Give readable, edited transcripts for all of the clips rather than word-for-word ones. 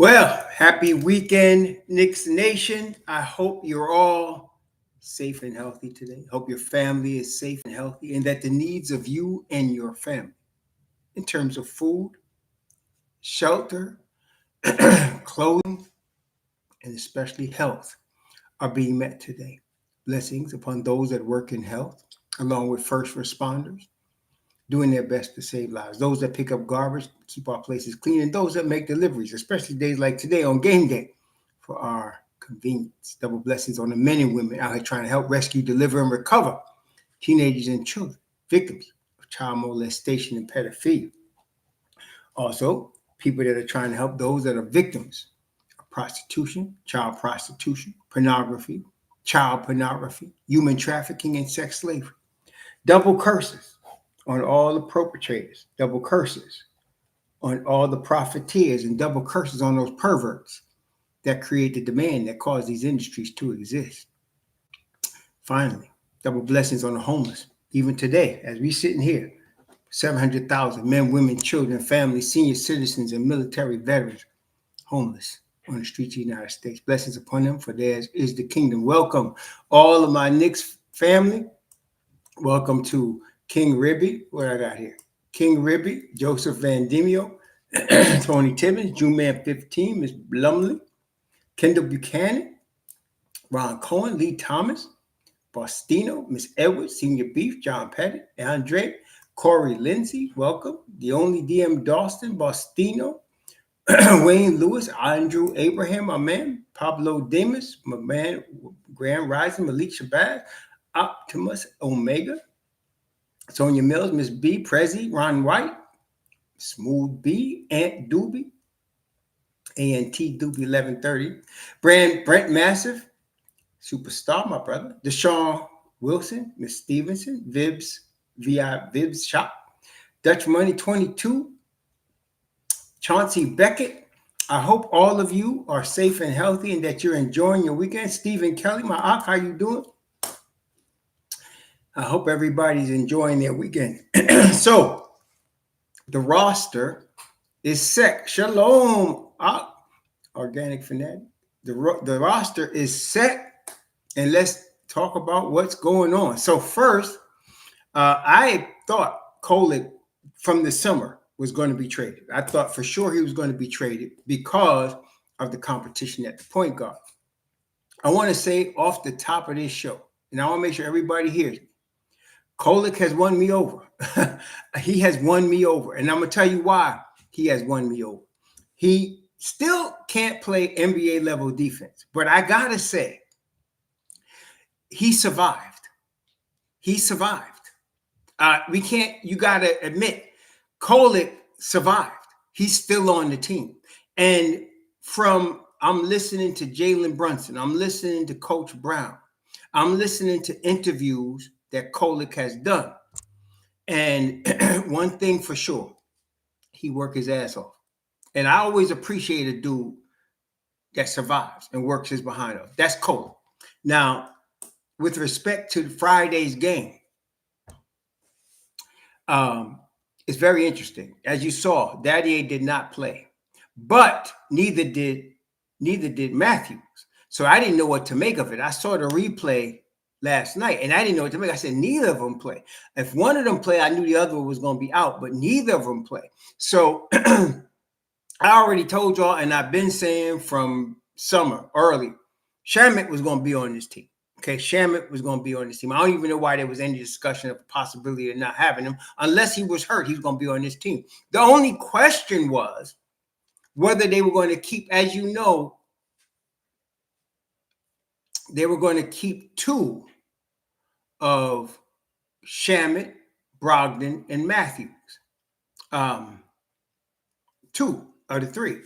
Well, happy weekend, Knicks Nation. I hope you're all safe and healthy today. Hope your family is safe and healthy and that the needs of you and your family in terms of food, shelter, clothing, and especially health are being met today. Blessings upon those that work in health, along with first responders, doing their best to save lives. Those that pick up garbage, keep our places clean, and those that make deliveries, especially days like today on game day, for our convenience. Double blessings on the men and women out here trying to help rescue, deliver, and recover teenagers and children, victims of child molestation and pedophilia. Also, people that are trying to help those that are victims of prostitution, child pornography, human trafficking, and sex slavery. Double curses on all the perpetrators, double curses on all the profiteers, and double curses on those perverts that create the demand that cause these industries to exist. Finally, double blessings on the homeless. Even today, as we sitting here, 700,000 men, women, children, families, senior citizens, and military veterans homeless on the streets of the United States. Blessings upon them, for theirs is the kingdom. Welcome, all of my Knicks family. Welcome to King Ribby. What I got here? King Ribby, Joseph Van Demio, Tony Tibbins, Juman 15, Miss Blumley, Kendall Buchanan, Ron Cohen, Lee Thomas, Bostino, Miss Edwards, Senior Beef, John Pettit, Andre, Corey Lindsay, welcome. The only DM Dawson, Bostino, Wayne Lewis, Andrew Abraham, my man, Pablo Demas, my man, Graham Rising, Malik Shabazz, Optimus Omega, Sonia Mills, Miss B, Prezi, Ron White, Smooth B, Ant Doobie, ANT Doobie 1130, Brent Massive, Superstar, my brother, Deshaun Wilson, Miss Stevenson, Vibs, VI Vibs Shop, Dutch Money 22, Chauncey Beckett. I hope all of you are safe and healthy and that you're enjoying your weekend. Stephen Kelly, my Ak, how you doing? I hope everybody's enjoying their weekend. So, the roster is set. Shalom, Organic Fanatic. The roster is set, and let's talk about what's going on. So first, I thought Kolek from the summer was going to be traded. I thought for sure he was going to be traded because of the competition at the point guard. I want to say off the top of this show, and I want to make sure everybody hears me. Kolek has won me over. He has won me over. And I'm going to tell you why he has won me over. He still can't play NBA level defense. But I got to say, he survived. He survived. You got to admit, Kolek survived. He's still on the team. And I'm listening to Jalen Brunson. I'm listening to Coach Brown. I'm listening to interviews that Kolek has done. And one thing for sure, he worked his ass off. And I always appreciate a dude that survives and works his behind off. That's Kolek. Now, with respect to Friday's game, it's very interesting. As you saw, Dadiet did not play, but neither did Mathews. So I didn't know what to make of it. I saw the replay last night, and I didn't know what to make. I said, neither of them play. If one of them play, I knew the other one was going to be out, but neither of them play. So I already told y'all, and I've been saying from summer early, Shamet was going to be on this team. Okay, Shamet was going to be on this team. I don't even know why there was any discussion of the possibility of not having him. Unless he was hurt, he was going to be on this team. The only question was whether they were going to keep, as you know, they were going to keep two of Shamet, Brogdon, and Mathews. Two of the three.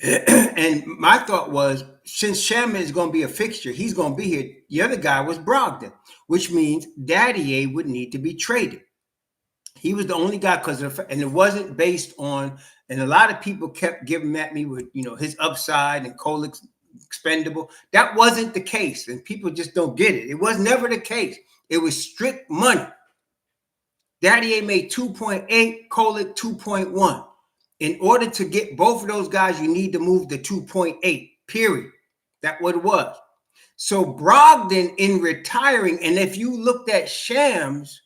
And my thought was, since Shamet is going to be a fixture, he's going to be here. The other guy was Brogdon, which means Dadiet would need to be traded. He was the only guy and it wasn't based on, and a lot of people kept giving at me with, his upside and Kolek's expendable. That wasn't the case, and people just don't get it. It was never the case. It was strict money. Dadiet made 2.8, Kolek 2.1. In order to get both of those guys, you need to move the 2.8, period. That's what it was. So Brogdon in retiring, and if you looked at Shams,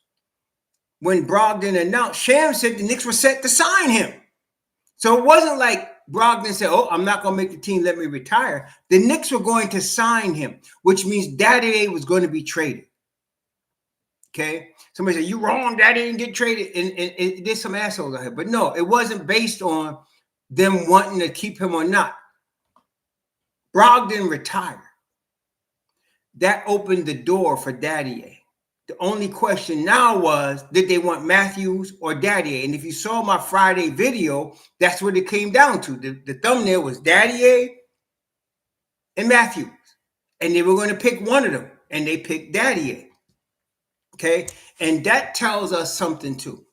when Brogdon announced, Shams said the Knicks were set to sign him. So it wasn't like Brogdon said, oh, I'm not going to make the team, let me retire. The Knicks were going to sign him, which means Dadiet was going to be traded. Okay? Somebody said, you wrong, Dadiet didn't get traded. And there's some assholes out here. But no, it wasn't based on them wanting to keep him or not. Brogdon retired. That opened the door for Dadiet. The only question now was, did they want Mathews or Dadiet? And if you saw my Friday video, that's what it came down to. The thumbnail was Dadiet and Mathews. And they were going to pick one of them. And they picked Dadiet. Okay? And that tells us something too.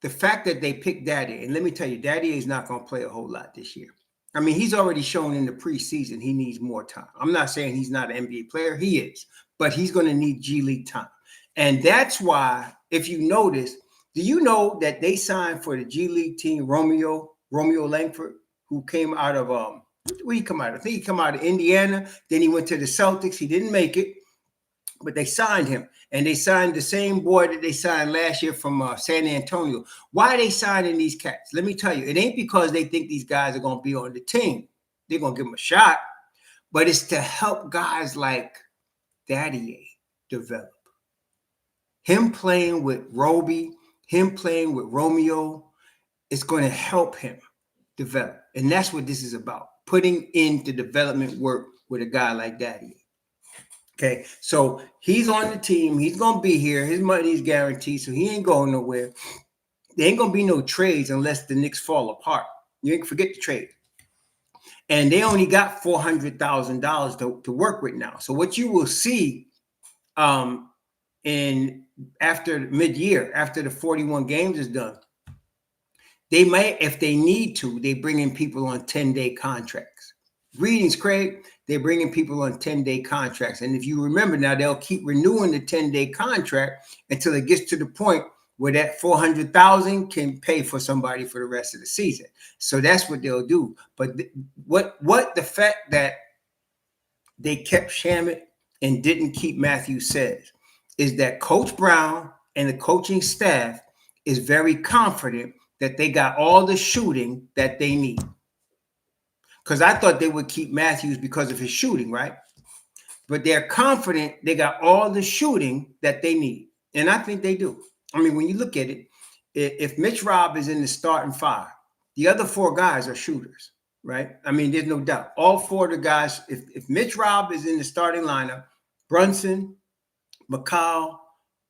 The fact that they picked Dadiet, and let me tell you, Dadiet is not going to play a whole lot this year. I mean, he's already shown in the preseason he needs more time. I'm not saying he's not an NBA player. He is. But he's going to need G League time. And that's why, if you notice, do you know that they signed for the G League team Romeo Langford, who came out of, where he come out of? I think he come out of Indiana. Then he went to the Celtics. He didn't make it. But they signed him. And they signed the same boy that they signed last year from San Antonio. Why are they signing these cats? Let me tell you, it ain't because they think these guys are going to be on the team. They're going to give them a shot. But it's to help guys like Dadiet develop. Him playing with Roby, him playing with Romeo, it's going to help him develop. And that's what this is about. Putting into development work with a guy like Dadiet. Okay, so he's on the team. He's going to be here. His money is guaranteed, so he ain't going nowhere. There ain't going to be no trades unless the Knicks fall apart. You ain't forget the trade. And they only got $400,000 to work with now. So what you will see in after mid-year, after the 41 games is done, they might, if they need to, they bring in people on 10-day contracts. Greetings, Craig. They're bringing people on 10-day contracts. And if you remember now, they'll keep renewing the 10-day contract until it gets to the point where that $400,000 can pay for somebody for the rest of the season. So that's what they'll do. But what the fact that they kept Shamet and didn't keep Mathews says is that Coach Brown and the coaching staff is very confident that they got all the shooting that they need. Because I thought they would keep Mathews because of his shooting, right? But they're confident they got all the shooting that they need. And I think they do. I mean, when you look at it, if Mitch Robb is in the starting five, the other four guys are shooters, right? I mean, there's no doubt. All four of the guys, if Mitch Robb is in the starting lineup, Brunson, McCall,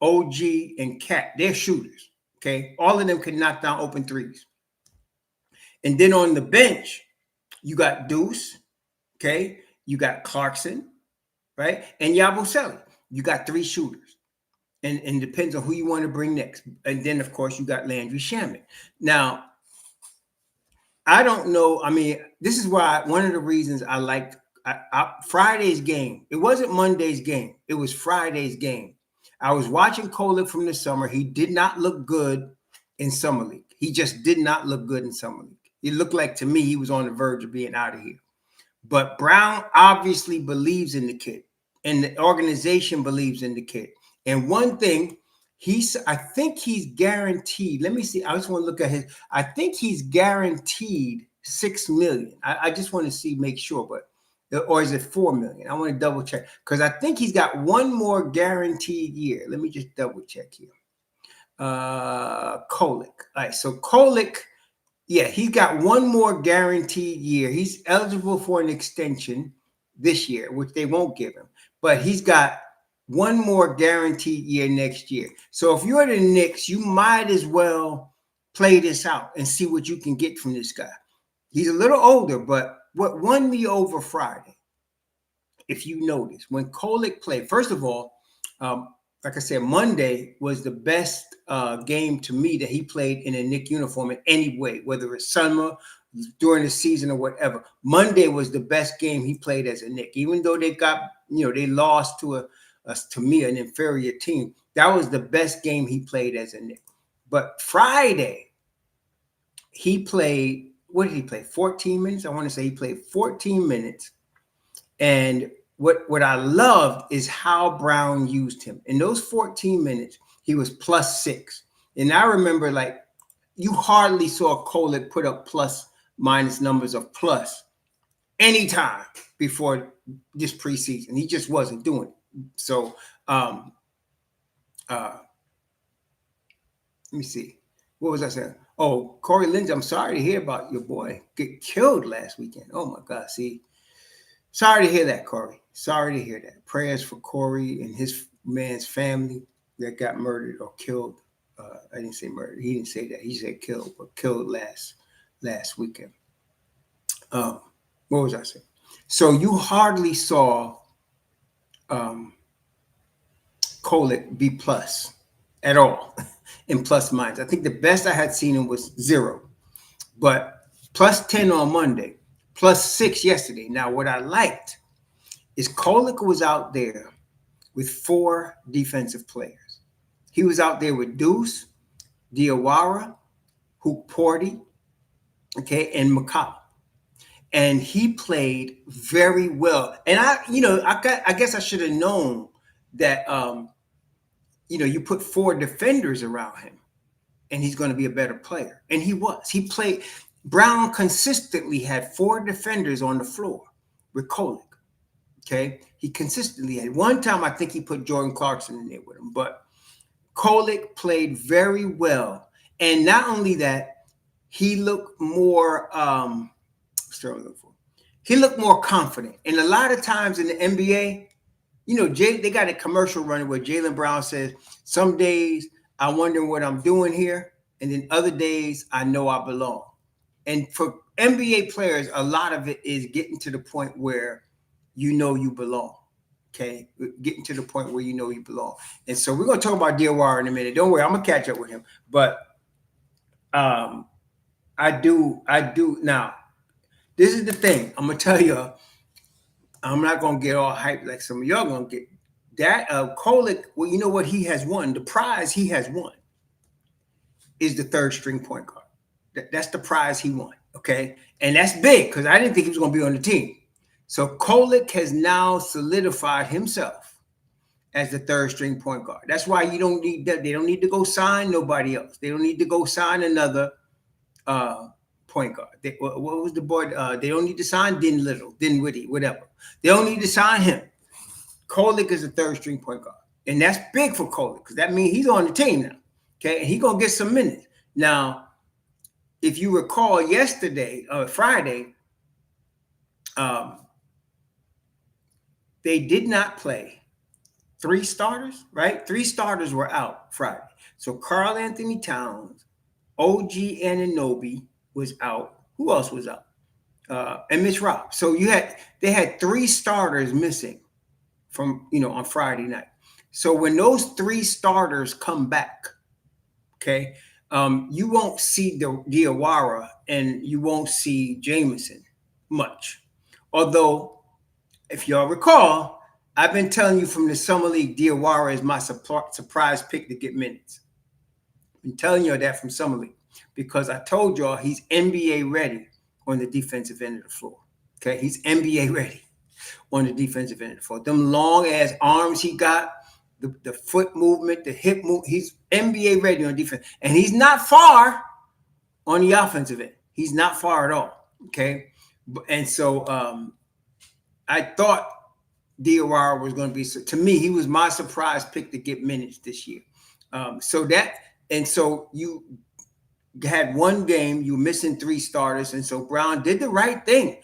OG, and Cat, they're shooters, okay? All of them can knock down open threes. And then on the bench, you got Deuce, okay? You got Clarkson, right? And Yabusele. You got three shooters. And it depends on who you want to bring next. And then, of course, you got Landry Shamet. Now, I don't know. I mean, this is why one of the reasons I liked Friday's game. It wasn't Monday's game. It was Friday's game. I was watching Kolek from the summer. He did not look good in Summer League. He just did not look good in Summer League. It looked like to me he was on the verge of being out of here. But Brown obviously believes in the kid, and the organization believes in the kid. And one thing, I think he's guaranteed. Let me see. I just want to look at his. I think he's guaranteed $6 million. I just want to see, make sure, or is it $4 million? I want to double check because I think he's got one more guaranteed year. Let me just double check here. Kolek. All right, so Kolek. Yeah, he's got one more guaranteed year. He's eligible for an extension this year, which they won't give him. But he's got one more guaranteed year next year. So if you're the Knicks, you might as well play this out and see what you can get from this guy. He's a little older, but what won me over Friday, if you notice, when Kolek played, first of all, like I said, Monday was the best game to me that he played in a Knick uniform in any way, whether it's summer, during the season, or whatever. Monday was the best game he played as a Knick, even though they got, they lost to to me, an inferior team. That was the best game he played as a Knick. But Friday, he played, what did he play? 14 minutes? I want to say he played 14 minutes. And what I loved is how Brown used him. In those 14 minutes, he was +6. And I remember, like, you hardly saw Kolek put up plus minus numbers of plus anytime before this preseason. He just wasn't doing it. So let me see. What was I saying? Oh, Corey Lindsay, I'm sorry to hear about your boy get killed last weekend. Oh my God. See, sorry to hear that, Corey. Sorry to hear that. Prayers for Corey and his man's family that got murdered or killed. I didn't say murdered. He didn't say that. He said killed, but killed last weekend. What was I saying? So you hardly saw Kolek be plus at all in plus minus. I think the best I had seen him was 0, but +10 on Monday, +6 yesterday. Now, what I liked is Kolek was out there with 4 defensive players. He was out there with Deuce, Diawara, Hoop Porty, okay, and McCall. And he played very well. And I guess I should have known that, you put 4 defenders around him and he's going to be a better player. And he was. He played. Brown consistently had 4 defenders on the floor with Kolek. Okay. He consistently had. One time, I think he put Jordan Clarkson in there with him. But Kolek played very well. And not only that, he looked more he looked more confident. And a lot of times in the NBA, they got a commercial running where Jalen Brown says, some days I wonder what I'm doing here. And then other days I know I belong. And for NBA players, a lot of it is getting to the point where you belong. Okay. Getting to the point where you belong. And so we're going to talk about Diawara in a minute. Don't worry, I'm going to catch up with him. But I do. Now, this is the thing. I'm going to tell you, I'm not going to get all hyped like some of y'all going to get. That Kolek, well, you know what he has won? The prize he has won is the 3rd string point guard. That's the prize he won, okay? And that's big because I didn't think he was going to be on the team. So Kolek has now solidified himself as the 3rd string point guard. That's why you don't need that. They don't need to go sign nobody else. They don't need to go sign another point guard. What was the boy? They don't need to sign Dinwiddie, whatever. They don't need to sign him. Kolek is a 3rd string point guard. And that's big for Kolek because that means he's on the team now. Okay. And he's going to get some minutes. Now, if you recall Friday, they did not play 3 starters, right? 3 starters were out Friday. So Karl Anthony Towns, OG Anunoby was out. Who else was out? And Mitch Rob. So they had 3 starters missing from, on Friday night. So when those 3 starters come back, okay, you won't see Diawara and you won't see Jamison much. Although, if y'all recall, I've been telling you from the Summer League, Diawara is my surprise pick to get minutes. I've been telling you that from Summer League because I told y'all he's NBA ready on the defensive end of the floor. Okay, he's NBA ready on the defensive end of the floor. Them long ass arms he got, the foot movement, the hip move, he's NBA ready on defense. And he's not far on the offensive end. He's not far at all. Okay. And so I thought Diawara was going to be, to me, he was my surprise pick to get minutes this year. So you had 1 game, you were missing 3 starters. And so Brown did the right thing.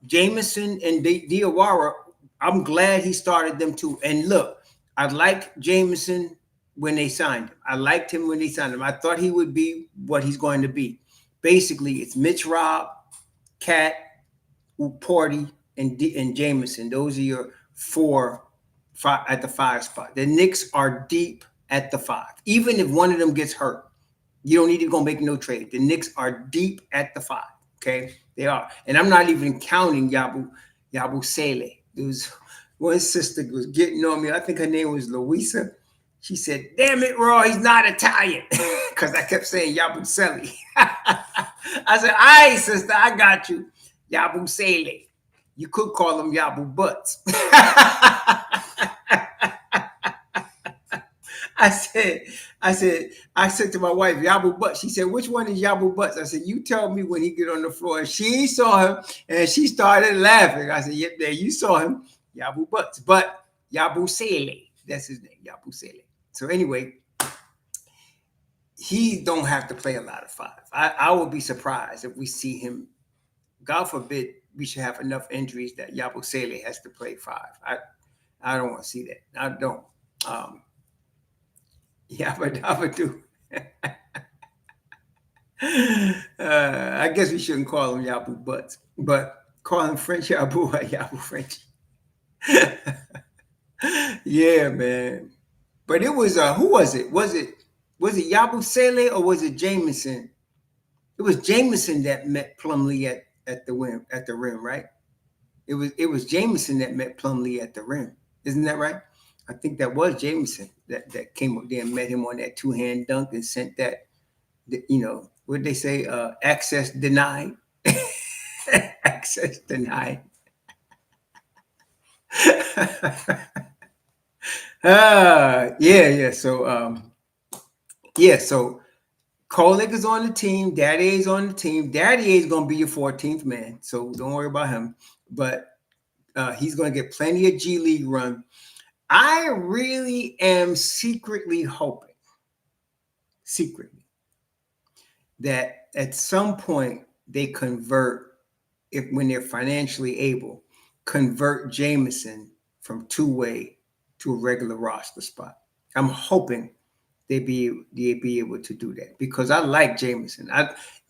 Jamison and Diawara, I'm glad he started them too. And look, I liked Jamison when they signed him. I liked him when they signed him. I thought he would be what he's going to be. Basically, it's Mitch Rob, Cat, Porty, and Jamison. Those are your 4 at the 5 spot. The Knicks are deep at the 5. Even if one of them gets hurt, you don't need to go make no trade. The Knicks are deep at the 5. Okay, they are. And I'm not even counting Yabu Sele. There was one sister was getting on me. I think her name was Louisa. She said, "Damn it, Raw, he's not Italian." Because I kept saying Yabusele. I said, all right, sister, I got you. Yabu Sele. You could call him Yabu Butts. I said to my wife, Yabu Butts. She said, which one is Yabu Butts? I said, you tell me when he get on the floor. And she saw him and she started laughing. I said, yep, there you saw him, Yabu Butts. But Yabu Sele, that's his name, Yabu Sele. So anyway, he don't have to play a lot of five. I would be surprised if we see him. God forbid we should have enough injuries that Yabu Sele has to play five. I don't want to see that. I don't. Yabba do. I guess we shouldn't call him Yabu Butts, but call him French Yabu or Yabu French. Yeah, man. But it was who was it? Was it Yabu Sele or was it Jameson? It was Jameson that met Plumlee at the rim, right? It was Jameson that met Plumlee at the rim. Isn't that right? I think that was Jameson that came up there and met him on that two-hand dunk and sent that, what did they say? Access denied. Access denied. Yeah. So Kolek is on the team. Dadiet is on the team. Dadiet is going to be your 14th man, so don't worry about him. But he's going to get plenty of G League run. I really am secretly hoping, that at some point they convert, when they're financially able, convert Jameson from two-way to a regular roster spot. I'm hoping they'd be able to do that because I like Jameson.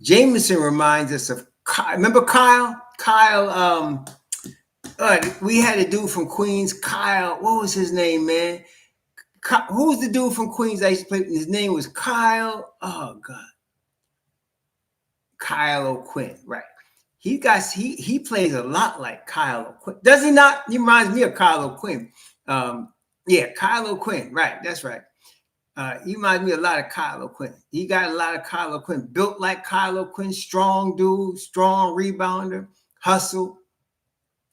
Jameson reminds us of remember Kyle? We had a dude from Queens, Kyle. What was his name, man? Who's the dude from Queens I used to play? His name was Kyle. Oh God, Kyle O'Quinn, right? He plays a lot like Kyle O'Quinn, does he not? He reminds me of Kyle O'Quinn. Yeah, Kyle O'Quinn, right? That's right. He reminds me a lot of Kyle O'Quinn. He got a lot of Kyle O'Quinn, built like Kyle O'Quinn, strong dude, strong rebounder, hustle.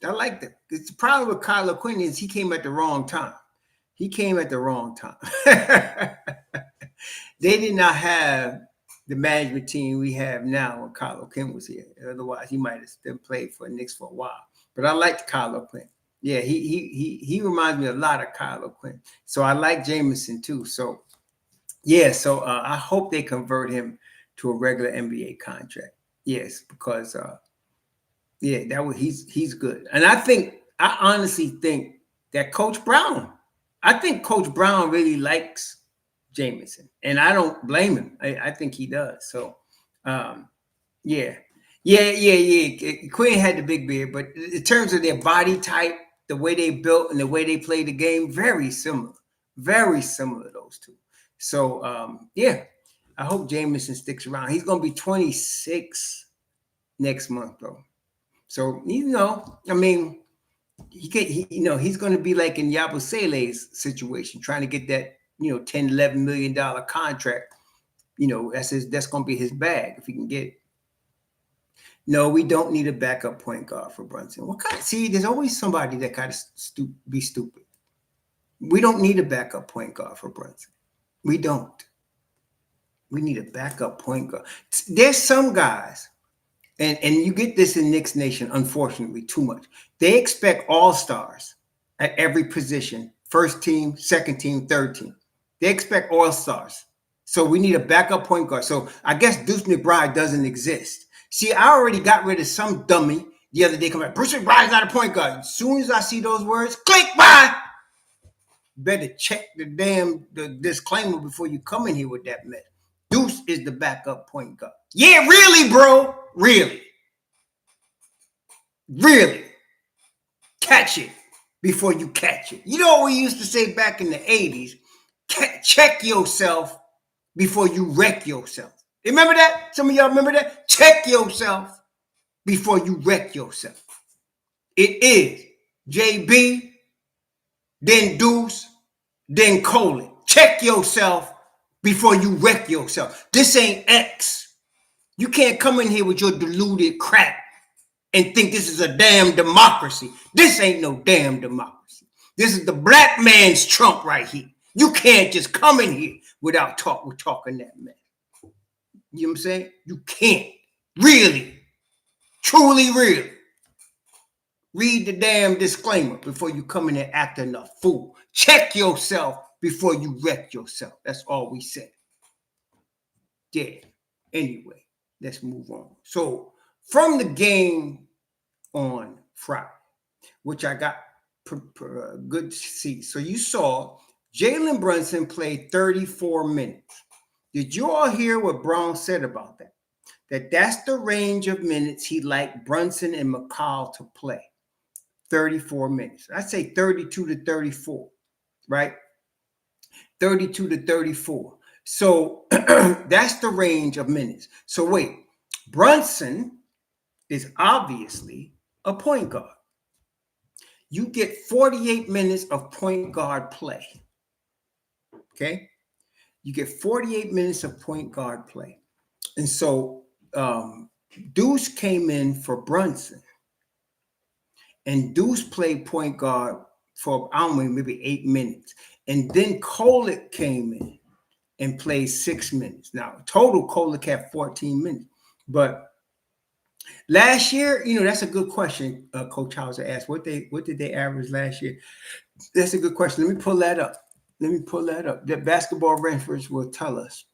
I like that. The problem with Kyle O'Quinn is he came at the wrong time. They did not have the management team we have now when Kyle O'Quinn was here. Otherwise, he might have still played for the Knicks for a while. But I liked Kyle O'Quinn. Yeah, he reminds me a lot of Kyle O'Quinn. So I like Jameson too. So yeah, I hope they convert him to a regular NBA contract. Yes, because he's good. And I honestly think that Coach Brown really likes Jameson, and I don't blame him. I think he does. So, yeah. Quinn had the big beard, but in terms of their body type, the way they built and the way they play the game, very similar, those two. So, I hope Jameson sticks around. He's going to be 26 next month, bro. So, I mean, he's going to be like in Yabu Sele's situation, trying to get that, $10-11 million contract. That's going to be his bag if he can get it. No, we don't need a backup point guard for Brunson. There's always somebody that kind of be stupid. We don't need a backup point guard for Brunson. We don't. We need a backup point guard. There's some guys, and you get this in Knicks Nation, unfortunately, too much. They expect all-stars at every position, first team, second team, third team. They expect all-stars. So we need a backup point guard. So I guess Deuce McBride doesn't exist. See, I already got rid of some dummy the other day. Come back, Bruce McBride's not a point guard. As soon as I see those words, click, bye. Better check the disclaimer before you come in here with that mess. Deuce is the backup point guard. Yeah, really, bro. Really. Catch it before you catch it. You know what we used to say back in the 80s? Check yourself before you wreck yourself. Remember that? Some of y'all remember that? Check yourself before you wreck yourself. It is JB, then Deuce, then Kolek. Check yourself before you wreck yourself. This ain't X. You can't come in here with your deluded crap and think this is a damn democracy. This ain't no damn democracy. This is the black man's Trump right here. You can't just come in here without talking that man. You know what I'm saying? You can't. Really. Truly, really. Read the damn disclaimer before you come in and acting a fool. Check yourself before you wreck yourself. That's all we say. Yeah. Anyway, let's move on. So, from the game on Friday, which I got good to see. So, you saw Jalen Brunson play 34 minutes. Did you all hear what Brown said about that? That's the range of minutes he'd like Brunson and McCall to play. 34 minutes. I'd say 32 to 34, right? 32 to 34. So that's the range of minutes. So wait, Brunson is obviously a point guard. You get 48 minutes of point guard play. Okay? You get 48 minutes of point guard play. And so Deuce came in for Brunson. And Deuce played point guard for, I don't know, maybe 8 minutes. And then Kolek came in and played 6 minutes. Now, total Kolek had 14 minutes. But last year, that's a good question. Coach Hauser asked, what did they average last year? That's a good question. Let me pull that up. The basketball reference will tell us.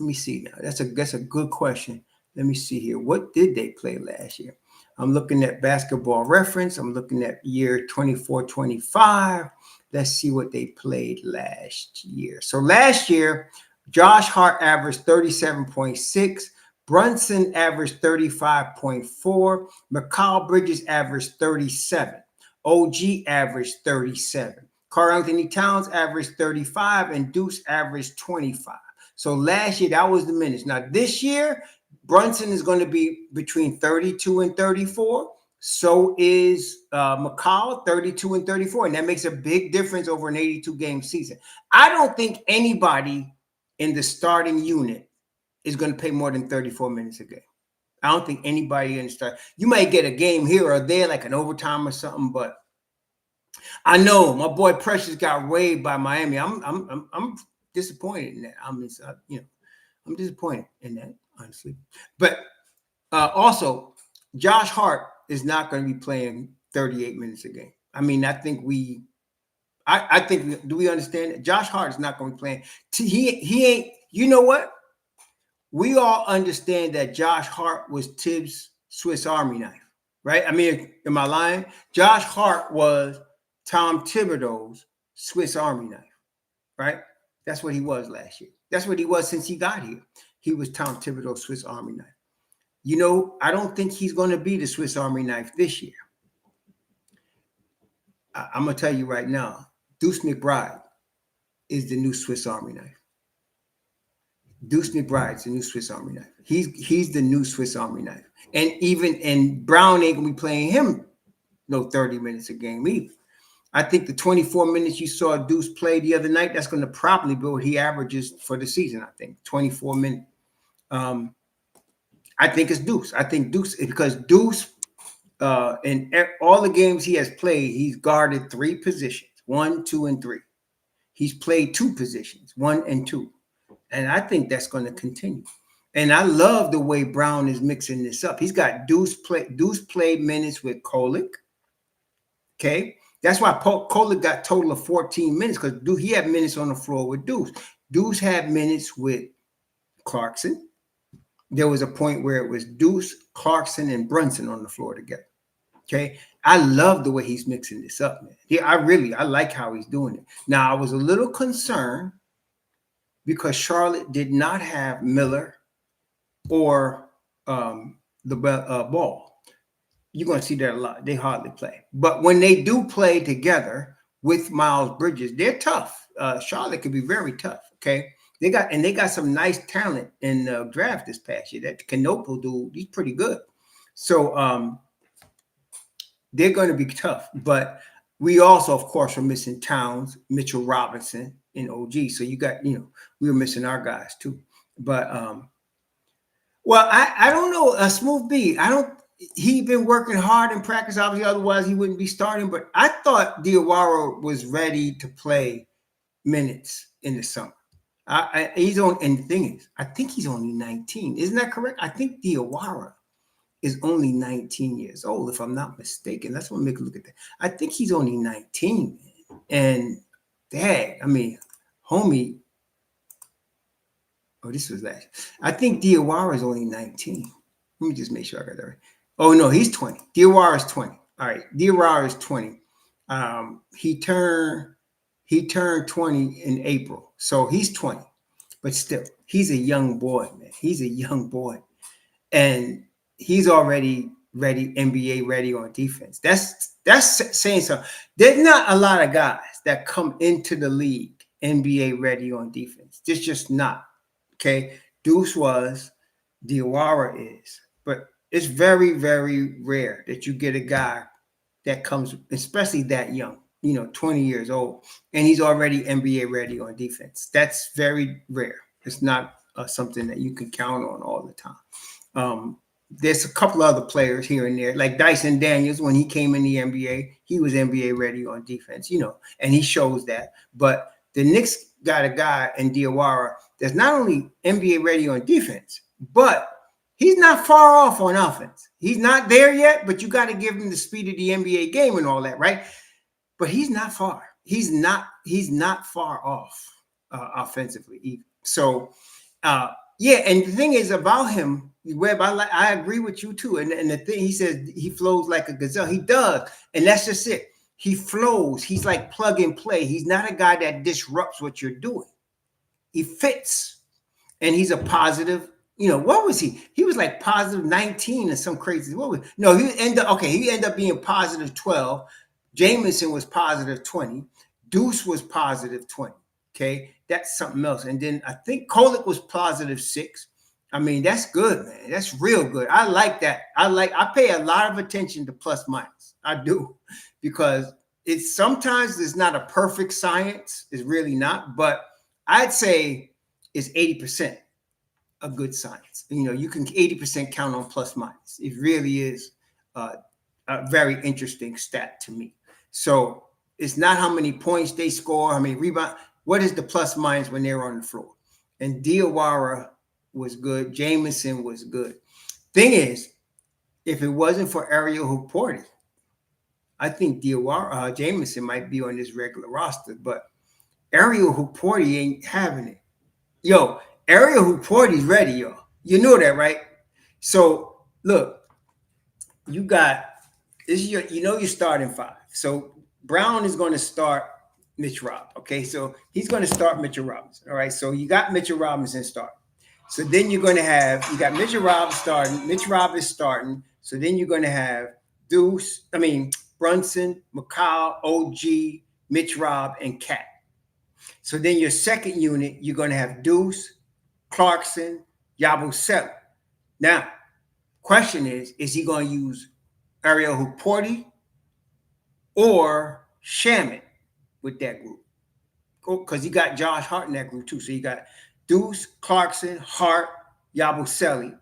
Let me see now. That's a good question. Let me see here. What did they play last year? I'm looking at basketball reference. I'm looking at year 24-25. Let's see what they played last year. So last year, Josh Hart averaged 37.6. Brunson averaged 35.4. Mikal Bridges averaged 37. OG averaged 37. Karl-Anthony Towns averaged 35. And Deuce averaged 25. So last year, that was the minutes. Now this year, Brunson is going to be between 32 and 34. So is McCall, 32 and 34. And that makes a big difference over an 82-game season. I don't think anybody in the starting unit is going to play more than 34 minutes a game. I don't think anybody in the start. You might get a game here or there, like an overtime or something, but I know my boy Precious got waived by Miami. I'm disappointed in that. I'm disappointed in that, honestly. But also, Josh Hart is not going to be playing 38 minutes a game. I mean, I think do we understand that? Josh Hart is not going to be playing. He ain't, you know what? We all understand that Josh Hart was Tibbs' Swiss Army knife, right? I mean, am I lying? Josh Hart was Tom Thibodeau's Swiss Army knife, right? That's what he was last year. That's what he was since he got here. He was Tom Thibodeau's Swiss Army knife. I don't think he's going to be the Swiss Army knife this year. I'm going to tell you right now, Deuce McBride is the new Swiss Army knife. Deuce McBride's the new Swiss Army knife. He's the new Swiss Army knife. And Brown ain't going to be playing him no 30 minutes a game either. I think the 24 minutes you saw Deuce play the other night, that's going to probably be what he averages for the season, I think. 24 minutes. I think it's Deuce. I think Deuce, because Deuce, in all the games he has played, he's guarded 3 positions, 1, 2, and 3. He's played 2 positions, 1 and 2. And I think that's going to continue. And I love the way Brown is mixing this up. He's got Deuce played minutes with Kolek. Okay. That's why Kolek got total of 14 minutes, because he had minutes on the floor with Deuce. Deuce had minutes with Clarkson. There was a point where it was Deuce, Clarkson, and Brunson on the floor together. Okay. I love the way he's mixing this up, man. Yeah, I like how he's doing it. Now, I was a little concerned because Charlotte did not have Miller or the Ball. You're going to see that a lot. They hardly play. But when they do play together with Miles Bridges, they're tough. Charlotte can be very tough, okay? They got some nice talent in the draft this past year. That Knoepel dude, he's pretty good. So they're going to be tough. But we also, of course, are missing Towns, Mitchell Robinson, and OG. So you got, we were missing our guys too. But Well, I don't know. Smooth B. I don't. He been working hard in practice. Obviously, otherwise he wouldn't be starting. But I thought Diawara was ready to play minutes in the summer. He's on, and the thing is, I think he's only 19. Isn't that correct? I think Diawara is only 19 years old, if I'm not mistaken. Let's make a look at that. I think he's only 19, man. And dad, I mean, homie. Oh, this was last. I think Diawara is only 19. Let me just make sure I got that right. Oh no, he's 20. Diawara is 20. All right, Diawara is 20. He turned 20 in April, so he's 20. But still, he's a young boy, man. He's a young boy, and he's already ready, NBA ready on defense. That's saying something. There's not a lot of guys that come into the league NBA ready on defense. There's just not. Okay, Deuce was, Diawara is, but it's very, very rare that you get a guy that comes, especially that young, 20 years old, and he's already NBA ready on defense. That's very rare. It's not something that you can count on all the time. There's a couple other players here and there, like Dyson Daniels. When he came in the NBA, he was NBA ready on defense, and he shows that. But the Knicks got a guy in Diawara that's not only NBA ready on defense, but he's not far off on offense. He's not there yet, but you got to give him the speed of the NBA game and all that, right? But he's not far. He's not far off offensively either. So, yeah, and the thing is about him, Webb, I agree with you too. And the thing, he says he flows like a gazelle. He does, and that's just it. He flows. He's like plug and play. He's not a guy that disrupts what you're doing. He fits, and he's a positive. What was he? He was like positive 19 or some crazy. What was? No, he ended up being positive 12. Jamison was positive 20. Deuce was positive 20. Okay, that's something else. And then I think Kolek was positive 6. I mean, that's good, man. That's real good. I like that. I pay a lot of attention to plus minus. I do, because it's sometimes it's not a perfect science. It's really not, but I'd say it's 80% a good science. You can 80% count on plus minus. It really is a very interesting stat to me. So it's not how many points they score, how many rebounds. What is the plus minus when they're on the floor? And Diawara was good. Jamison was good. Thing is, if it wasn't for Ariel Hukporti, I think Jamison might be on this regular roster, but Ariel Hukporti ain't having it. Yo, Ariel Hukporti's ready, yo. You know that, right? So look, you got this is your starting five. So Brown is going to start Mitch Rob. Okay, so he's going to start Mitchell Robinson. All right, so you got Mitchell Robinson starting. So then you got Mitchell Rob starting. Mitch Rob is starting. So then you're going to have Brunson, McCall, OG, Mitch Rob, and Cat. So then your second unit, you're going to have Deuce, Clarkson, Yabusele. Now, question is he going to use Ariel Hukporti or Shamet with that group? Because you got Josh Hart in that group too. So you got Deuce, Clarkson, Hart, Yabusele,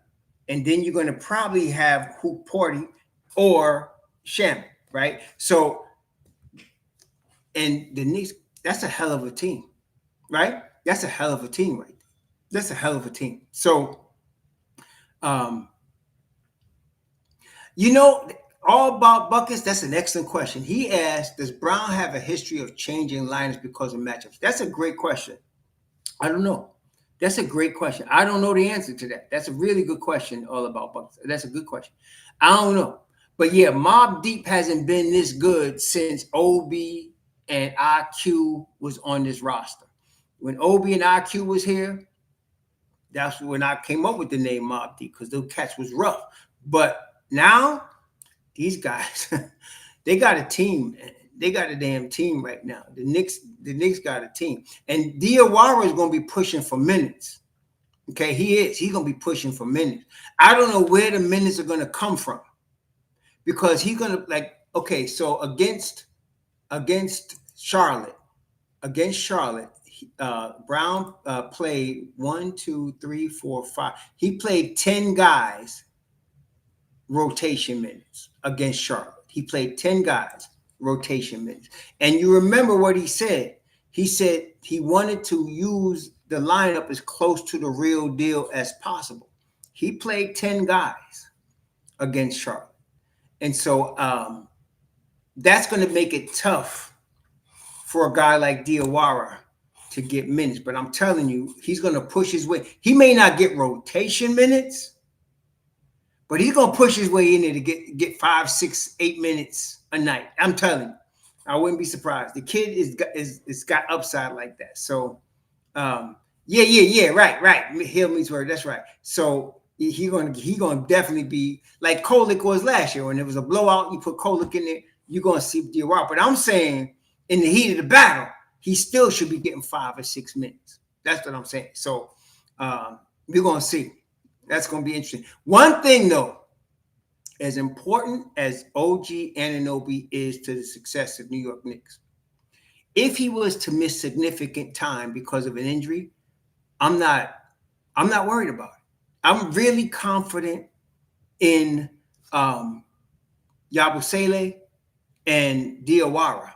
and then you're going to probably have Hukporti or Shamet, right? So, and the Knicks, that's a hell of a team, right? That's a hell of a team, right? That's a hell of a team. So, all about buckets, that's an excellent question. He asked, does Brown have a history of changing lineups because of matchups? That's a great question. I don't know. That's a great question. I don't know the answer to that. That's a really good question, all about buckets. That's a good question. I don't know. But yeah, Mobb Deep hasn't been this good since Obi and IQ was on this roster. When Obi and IQ was here, that's when I came up with the name Mobb Deep, because those cats was rough. But now, these guys, they got a team. They got a damn team right now. The Knicks got a team. And Diawara is going to be pushing for minutes. Okay, he is. He's going to be pushing for minutes. I don't know where the minutes are going to come from, because he's going to, so against Charlotte, Brown played 1, 2, 3, 4, 5. He played 10 guys rotation minutes against Charlotte. He played 10 guys rotation minutes. And you remember what he said. He said he wanted to use the lineup as close to the real deal as possible. He played 10 guys against Charlotte. And so that's going to make it tough for a guy like Diawara to get minutes. But I'm telling you, he's going to push his way. He may not get rotation minutes, but he's going to push his way in there to get 5, 6, 8 minutes a night. I'm telling you. I wouldn't be surprised. The kid is got upside like that. So, right. Hill meets word. That's right. So he gonna definitely be like Kolek was last year when there was a blowout. You put Kolek in there, you're gonna see Diawara. But I'm saying in the heat of the battle, he still should be getting 5 or 6 minutes. That's what I'm saying. So we're gonna see. That's gonna be interesting. One thing though. As important as OG Anunoby is to the success of New York Knicks, if he was to miss significant time because of an injury, I'm not worried about it. I'm really confident in Yabusele and Diawara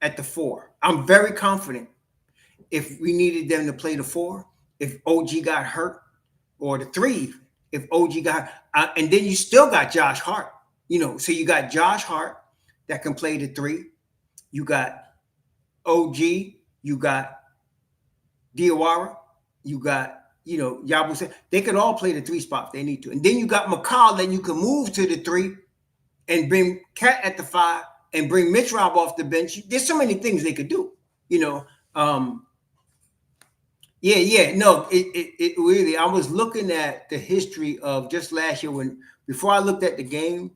at the 4. I'm very confident. If we needed them to play the 4, if OG got hurt, or the 3, if OG got, and then you still got Josh Hart, so you got Josh Hart that can play the 3. You got OG, you got Diawara, you got, Yabusele. They could all play the 3 spot if they need to. And then you got McCall that you can move to the 3 and bring Cat at the 5 and bring Mitch Rob off the bench. There's so many things they could do, No, it really, I was looking at the history of just last year before I looked at the game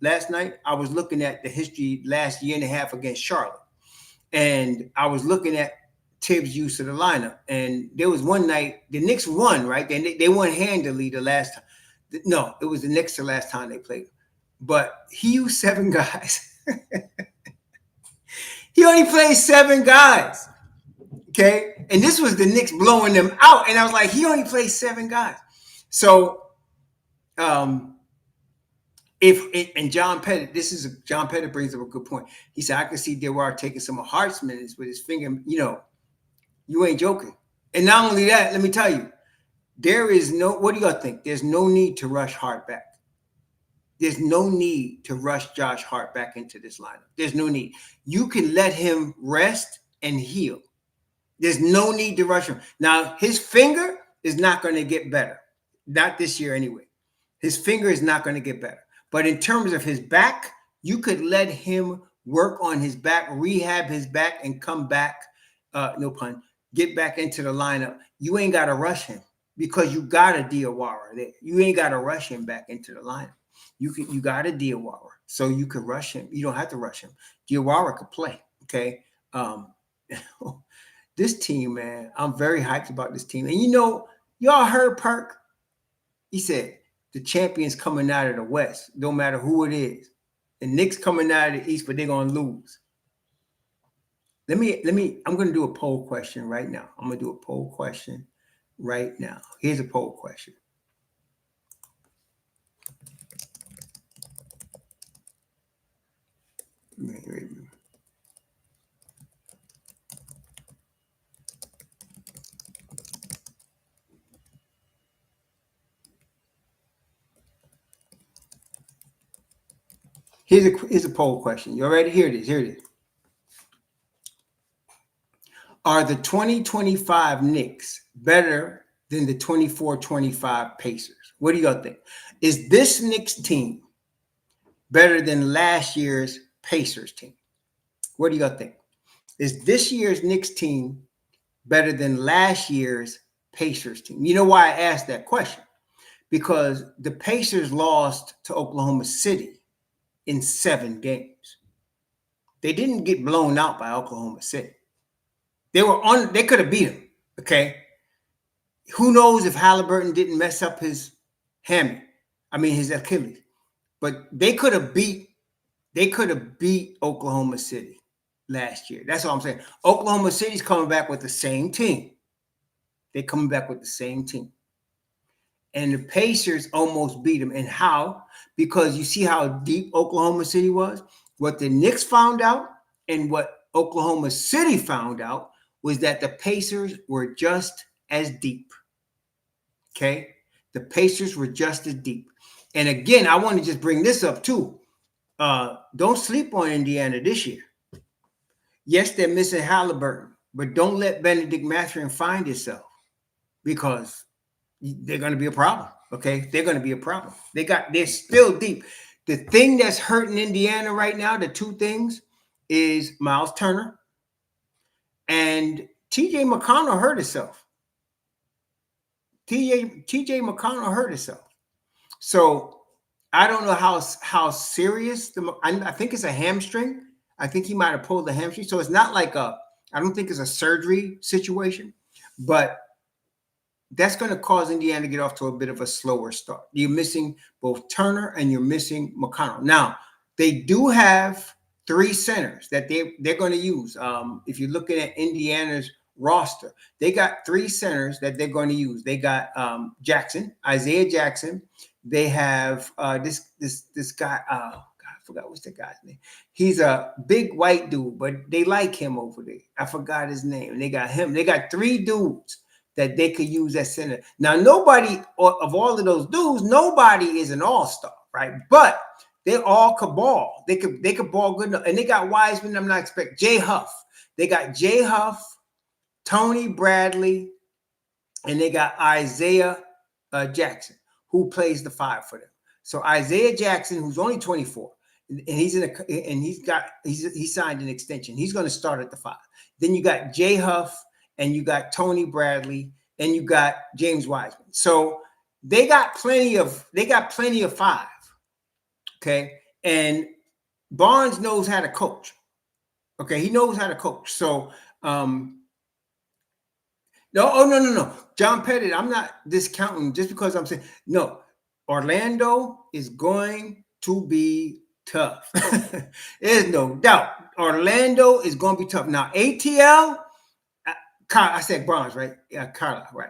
last night, I was looking at the history last year and a half against Charlotte. And I was looking at Tibbs' use of the lineup. And there was one night, the Knicks won, right? They won handily the last time. No, it was the Knicks the last time they played. But he used 7 guys. He only played 7 guys. Okay. And this was the Knicks blowing them out. And I was like, he only played 7 guys. So, and John Pettit, John Pettit brings up a good point. He said, I can see Diawara taking some of Hart's minutes with his finger. You ain't joking. And not only that, let me tell you, what do y'all think? There's no need to rush Hart back. There's no need to rush Josh Hart back into this lineup. There's no need. You can let him rest and heal. There's no need to rush him. Now, his finger is not going to get better. Not this year anyway. His finger is not going to get better. But in terms of his back, you could let him work on his back, rehab his back, and come back, no pun, get back into the lineup. You ain't got to rush him because you got a Diawara there. You ain't got to rush him back into the lineup. You got a Diawara, so you could rush him. You don't have to rush him. Diawara could play, okay? This team, man, I'm very hyped about this team. And y'all heard Perk? He said, the champions coming out of the West, no matter who it is. The Knicks coming out of the East, but they're going to lose. I'm going to do a poll question right now. Here's a poll question. Here's a poll question. You ready? Here it is. Are the 2025 Knicks better than the 24-25 Pacers? What do y'all think? Is this Knicks team better than last year's Pacers team? What do y'all think? Is this year's Knicks team better than last year's Pacers team? You know why I asked that question? Because the Pacers lost to Oklahoma City in 7 games. They didn't get blown out by Oklahoma City. They could have beat them. Okay. Who knows if Halliburton didn't mess up his Achilles. But they could have beat Oklahoma City last year. That's all I'm saying. Oklahoma City's coming back with the same team. They're coming back with the same team. And the Pacers almost beat them. And how? Because you see how deep Oklahoma City was? What the Knicks found out and what Oklahoma City found out was that the Pacers were just as deep. Okay? The Pacers were just as deep. And again, I want to just bring this up too. Don't sleep on Indiana this year. Yes, they're missing Halliburton, but don't let Benedict Mathurin find himself, because they're going to be a problem. Okay, they're going to be a problem. They're still deep. The thing that's hurting Indiana right now, the two things, is Miles Turner and TJ McConnell hurt himself. TJ McConnell hurt himself. So I don't know how serious I think it's a hamstring. I think he might have pulled the hamstring. So it's not like I don't think it's a surgery situation, but that's going to cause Indiana to get off to a bit of a slower start. You're missing both Turner and you're missing McConnell. Now, they do have 3 centers that they're going to use. If you're looking at Indiana's roster, they got 3 centers that they're going to use. They got Jackson, Isaiah Jackson. They have this guy. God, I forgot what's the guy's name. He's a big white dude, but they like him over there. I forgot his name. And they got him. They got 3 dudes that they could use at center. Now, nobody of all of those dudes, nobody is an all-star, right? But they all could ball. They could ball good enough. And they got Wiseman. I'm not expecting Jay Huff. They got Jay Huff, Tony Bradley, and they got Isaiah Jackson, who plays the 5 for them. So Isaiah Jackson, who's only 24, and he signed an extension. He's going to start at the 5. Then you got Jay Huff, and you got Tony Bradley, and you got James Wiseman. So they got plenty of 5. Okay. And Barnes knows how to coach. Okay, he knows how to coach. So no. John Pettit, I'm not discounting just because I'm saying no. Orlando is going to be tough. There's no doubt. Orlando is going to be tough. Now, ATL, I said Barnes, right? Yeah, Carlisle, right?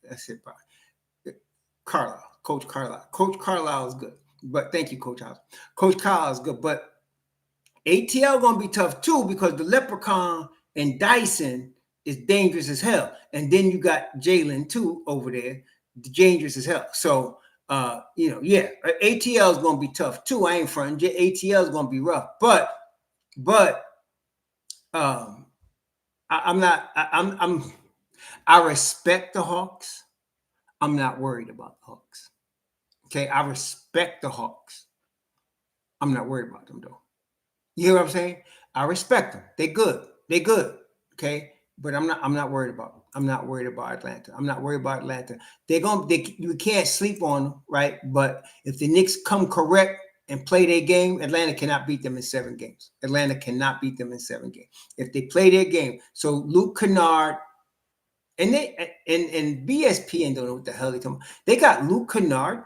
That's it, Barnes. Carlisle, Coach Carlisle. Coach Carlisle is good. But thank you, Coach House. Coach Carlisle is good. But ATL going to be tough too, because the Leprechaun and Dyson is dangerous as hell. And then you got Jalen too over there, dangerous as hell. So, ATL is going to be tough too. I ain't fronting. ATL is going to be rough. But I respect the Hawks. I'm not worried about the Hawks. Okay, I respect the Hawks. I'm not worried about them though. You hear what I'm saying? I respect them. They're good. Okay, but I'm not worried about them. I'm not worried about Atlanta. I'm not worried about Atlanta. You can't sleep on them, right? But if the Knicks come correct and play their game, Atlanta cannot beat them in 7 games. Atlanta cannot beat them in 7 games if they play their game. So Luke Kennard, and BSPN don't know what the hell they're talking about. They got Luke Kennard.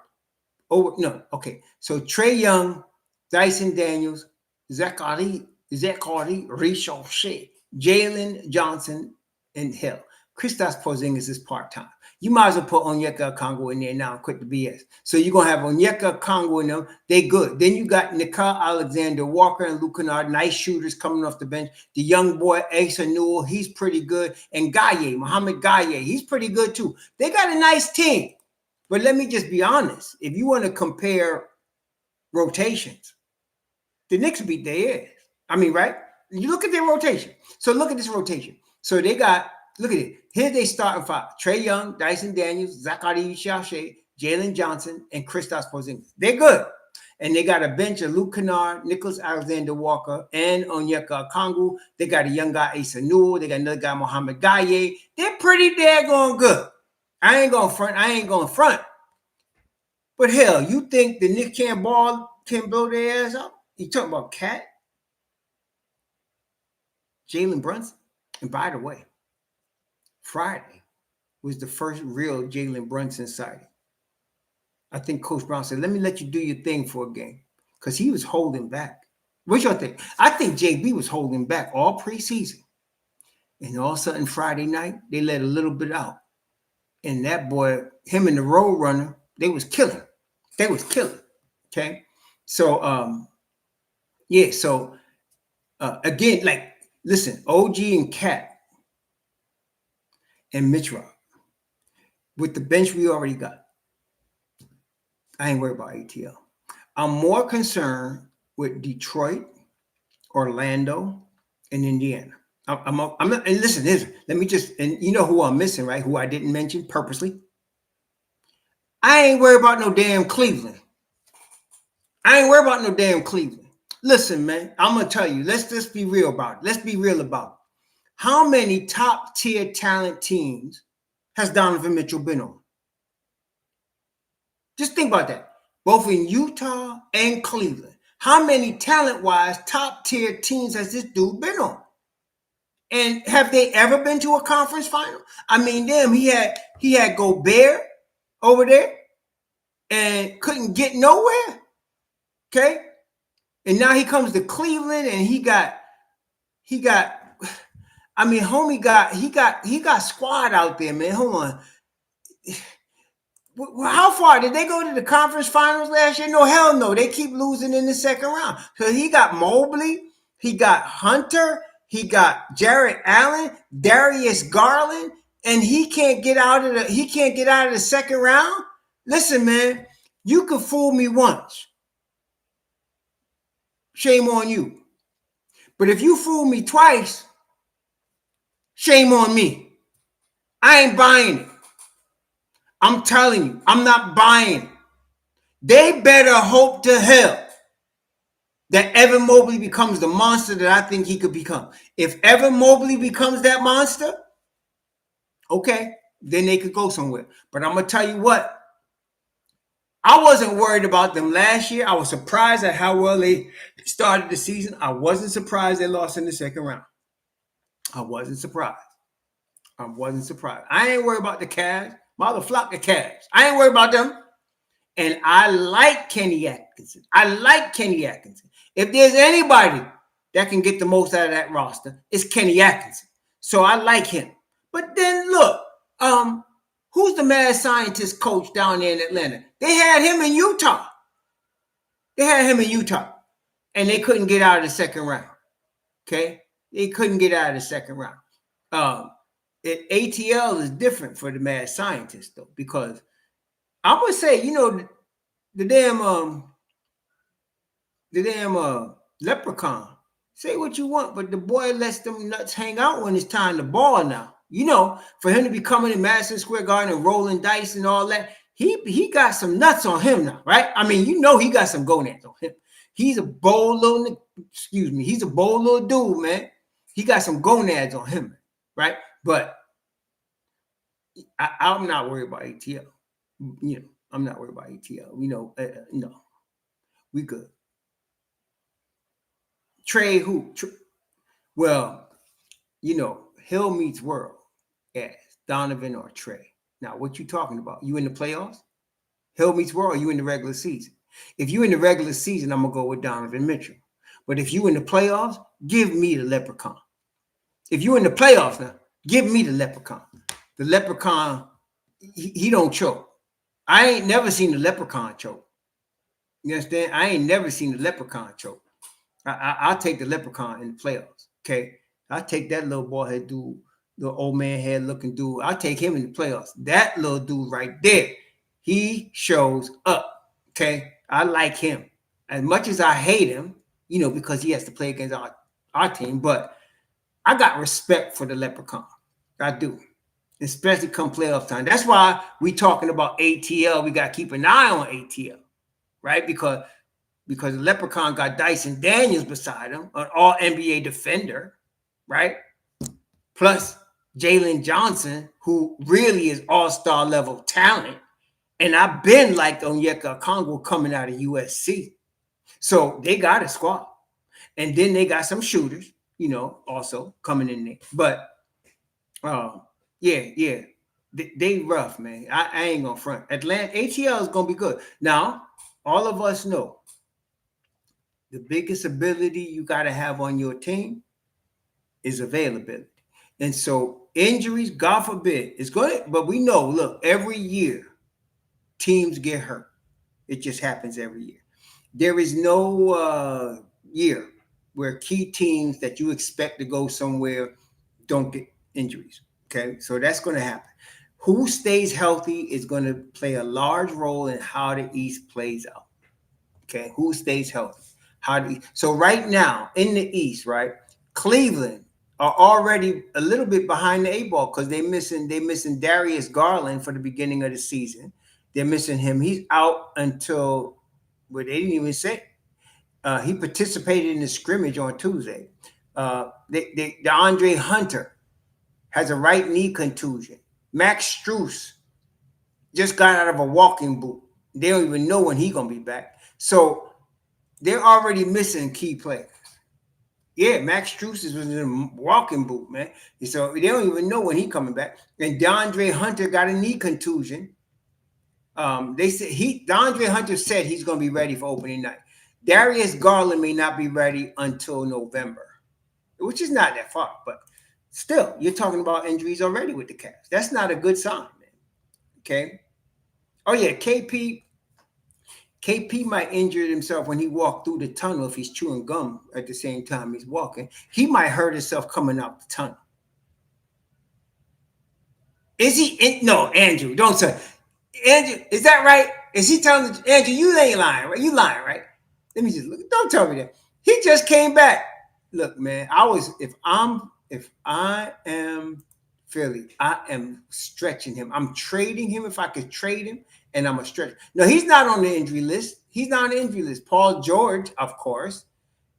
So Trae Young, Dyson Daniels, Zachary Richard, Jalen Johnson, and hell, Kristaps Porzingis is part-time. You might as well put Onyeka Okongwu in there now and quit the BS. So you're going to have Onyeka Okongwu in them. They good. Then you got Nickeil Alexander-Walker and Luke Kennard, nice shooters coming off the bench. The young boy, Asa Newell, he's pretty good. And Mohamed Gaye, he's pretty good too. They got a nice team. But let me just be honest. If you want to compare rotations, the Knicks beat their ass. I mean, right? You look at their rotation. So look at this rotation. So they got, look at it. Here they starting 5. Trae Young, Dyson Daniels, Zachary Richard, Jalen Johnson, and Kristaps Porzingis. They're good. And they got a bench of Luke Kennard, Nicholas Alexander-Walker, and Onyeka Okongwu. They got a young guy, Asa Newell. They got another guy, Mohamed Gaye. They're pretty daggone good. I ain't going front. But hell, you think the Knicks can blow their ass up? You talking about Cat? Jalen Brunson? And by the way, Friday was the first real Jalen Brunson sighting. I think Coach Brown said, let me let you do your thing for a game. Because he was holding back. What y'all think? I think JB was holding back all preseason. And all of a sudden, Friday night, they let a little bit out. And that boy, him and the road runner, they was killing. They was killing. Okay. So, yeah. So, again, like, listen, OG and Cat and Mitch Rock, with the bench we already got, I ain't worried about ATL. I'm more concerned with Detroit, Orlando, and Indiana. I'm not, and listen, let me just, and you know who I'm missing, right? Who I didn't mention purposely. I ain't worried about no damn Cleveland. I ain't worried about no damn Cleveland. Listen, man, I'm going to tell you, let's just be real about it. Let's be real about it. How many top tier talent teams has Donovan Mitchell been on? Just think about that. Both in Utah and Cleveland. How many talent-wise top tier teams has this dude been on? And have they ever been to a conference final? I mean, damn, he had Gobert over there and couldn't get nowhere. Okay? And now he comes to Cleveland and he got I mean, homie he got squad out there, man. Hold on. How far did they go to the conference finals last year? No, hell no. They keep losing in the second round. So he got Mobley, he got Hunter, he got Jarrett Allen, Darius Garland, and he can't get out of the second round. Listen, man, you could fool me once. Shame on you. But if you fool me twice, shame on me. I ain't buying it. I'm telling you, I'm not buying it. They better hope to hell that Evan Mobley becomes the monster that I think he could become. If Evan Mobley becomes that monster, okay, then they could go somewhere. But I'm going to tell you what, I wasn't worried about them last year. I was surprised at how well they started the season. I wasn't surprised they lost in the second round. I wasn't surprised. I ain't worried about the Cavs. Matha Flock the Cavs. I ain't worried about them. And I like Kenny Atkinson. If there's anybody that can get the most out of that roster, it's Kenny Atkinson. So I like him. But then look, who's the mad scientist coach down there in Atlanta? They had him in Utah. And they couldn't get out of the second round. Okay? They couldn't get out of the second round. ATL is different for the mad scientist, though, because I would say, you know, the damn leprechaun. Say what you want, but the boy lets them nuts hang out when it's time to ball now. You know, for him to be coming in Madison Square Garden and rolling dice and all that, he got some nuts on him now, right? I mean, you know he got some gonads on him. He's a bold little dude, man. He got some gonads on him, right? But I'm not worried about ATL. You know, I'm not worried about ATL. You know, no, we good. Trey who? Well, you know, Hill meets World as Donovan or Trey. Now, what you talking about? You in the playoffs? Hill meets World, or you in the regular season? If you in the regular season, I'm going to go with Donovan Mitchell. But if you in the playoffs, give me the leprechaun. If you in the playoffs now, give me the leprechaun. The leprechaun, he don't choke. I ain't never seen the leprechaun choke. You understand? I ain't never seen the leprechaun choke. I'll take the leprechaun in the playoffs. Okay. I'll take that little bald head dude, the old man head looking dude. I'll take him in the playoffs. That little dude right there, he shows up. Okay. I like him. As much as I hate him, you know, because he has to play against our team, but I got respect for the leprechaun. I do. Especially come playoff time. That's why we talking about ATL. We got to keep an eye on ATL, right? Because the leprechaun got Dyson Daniels beside him, an all-NBA defender, right? Plus Jalen Johnson, who really is all-star level talent. And I've been like Onyeka Okongwu coming out of USC. So they got a squad. And then they got some shooters, you know, also coming in there. But, yeah. They rough, man. I ain't going to front. ATL is going to be good. Now, all of us know The biggest ability you got to have on your team is availability. And so injuries, God forbid, is going to, but we know, look, every year teams get hurt. It just happens every year. There is no year where key teams that you expect to go somewhere don't get injuries. Okay, so that's going to happen. Who stays healthy is going to play a large role in how the East plays out. Okay, who stays healthy? So right now in the East, right? Cleveland are already a little bit behind the eight ball because they missing Darius Garland for the beginning of the season. They're missing him. He's out until they didn't even say. He participated in the scrimmage on Tuesday. The Andre Hunter has a right knee contusion. Max Strus just got out of a walking boot. They don't even know when he's gonna be back. So they're already missing key players. Yeah, Max Strus was in a walking boot, man. So they don't even know when he's coming back. And DeAndre Hunter got a knee contusion. They said DeAndre Hunter said he's going to be ready for opening night. Darius Garland may not be ready until November, which is not that far, but still, you're talking about injuries already with the Cavs. That's not a good sign, man. Okay. Oh yeah, KP might injure himself when he walked through the tunnel if he's chewing gum at the same time he's walking. He might hurt himself coming out the tunnel. Is he? No, Andrew, don't say. Andrew, is that right? Is he telling Andrew, you ain't lying, right? You lying, right? Let me just look. Don't tell me that. He just came back. Look, man, if I am Philly, I am stretching him. I'm trading him if I could trade him, and I'm a stretch. No, he's not on the injury list. He's not on the injury list. Paul George, of course.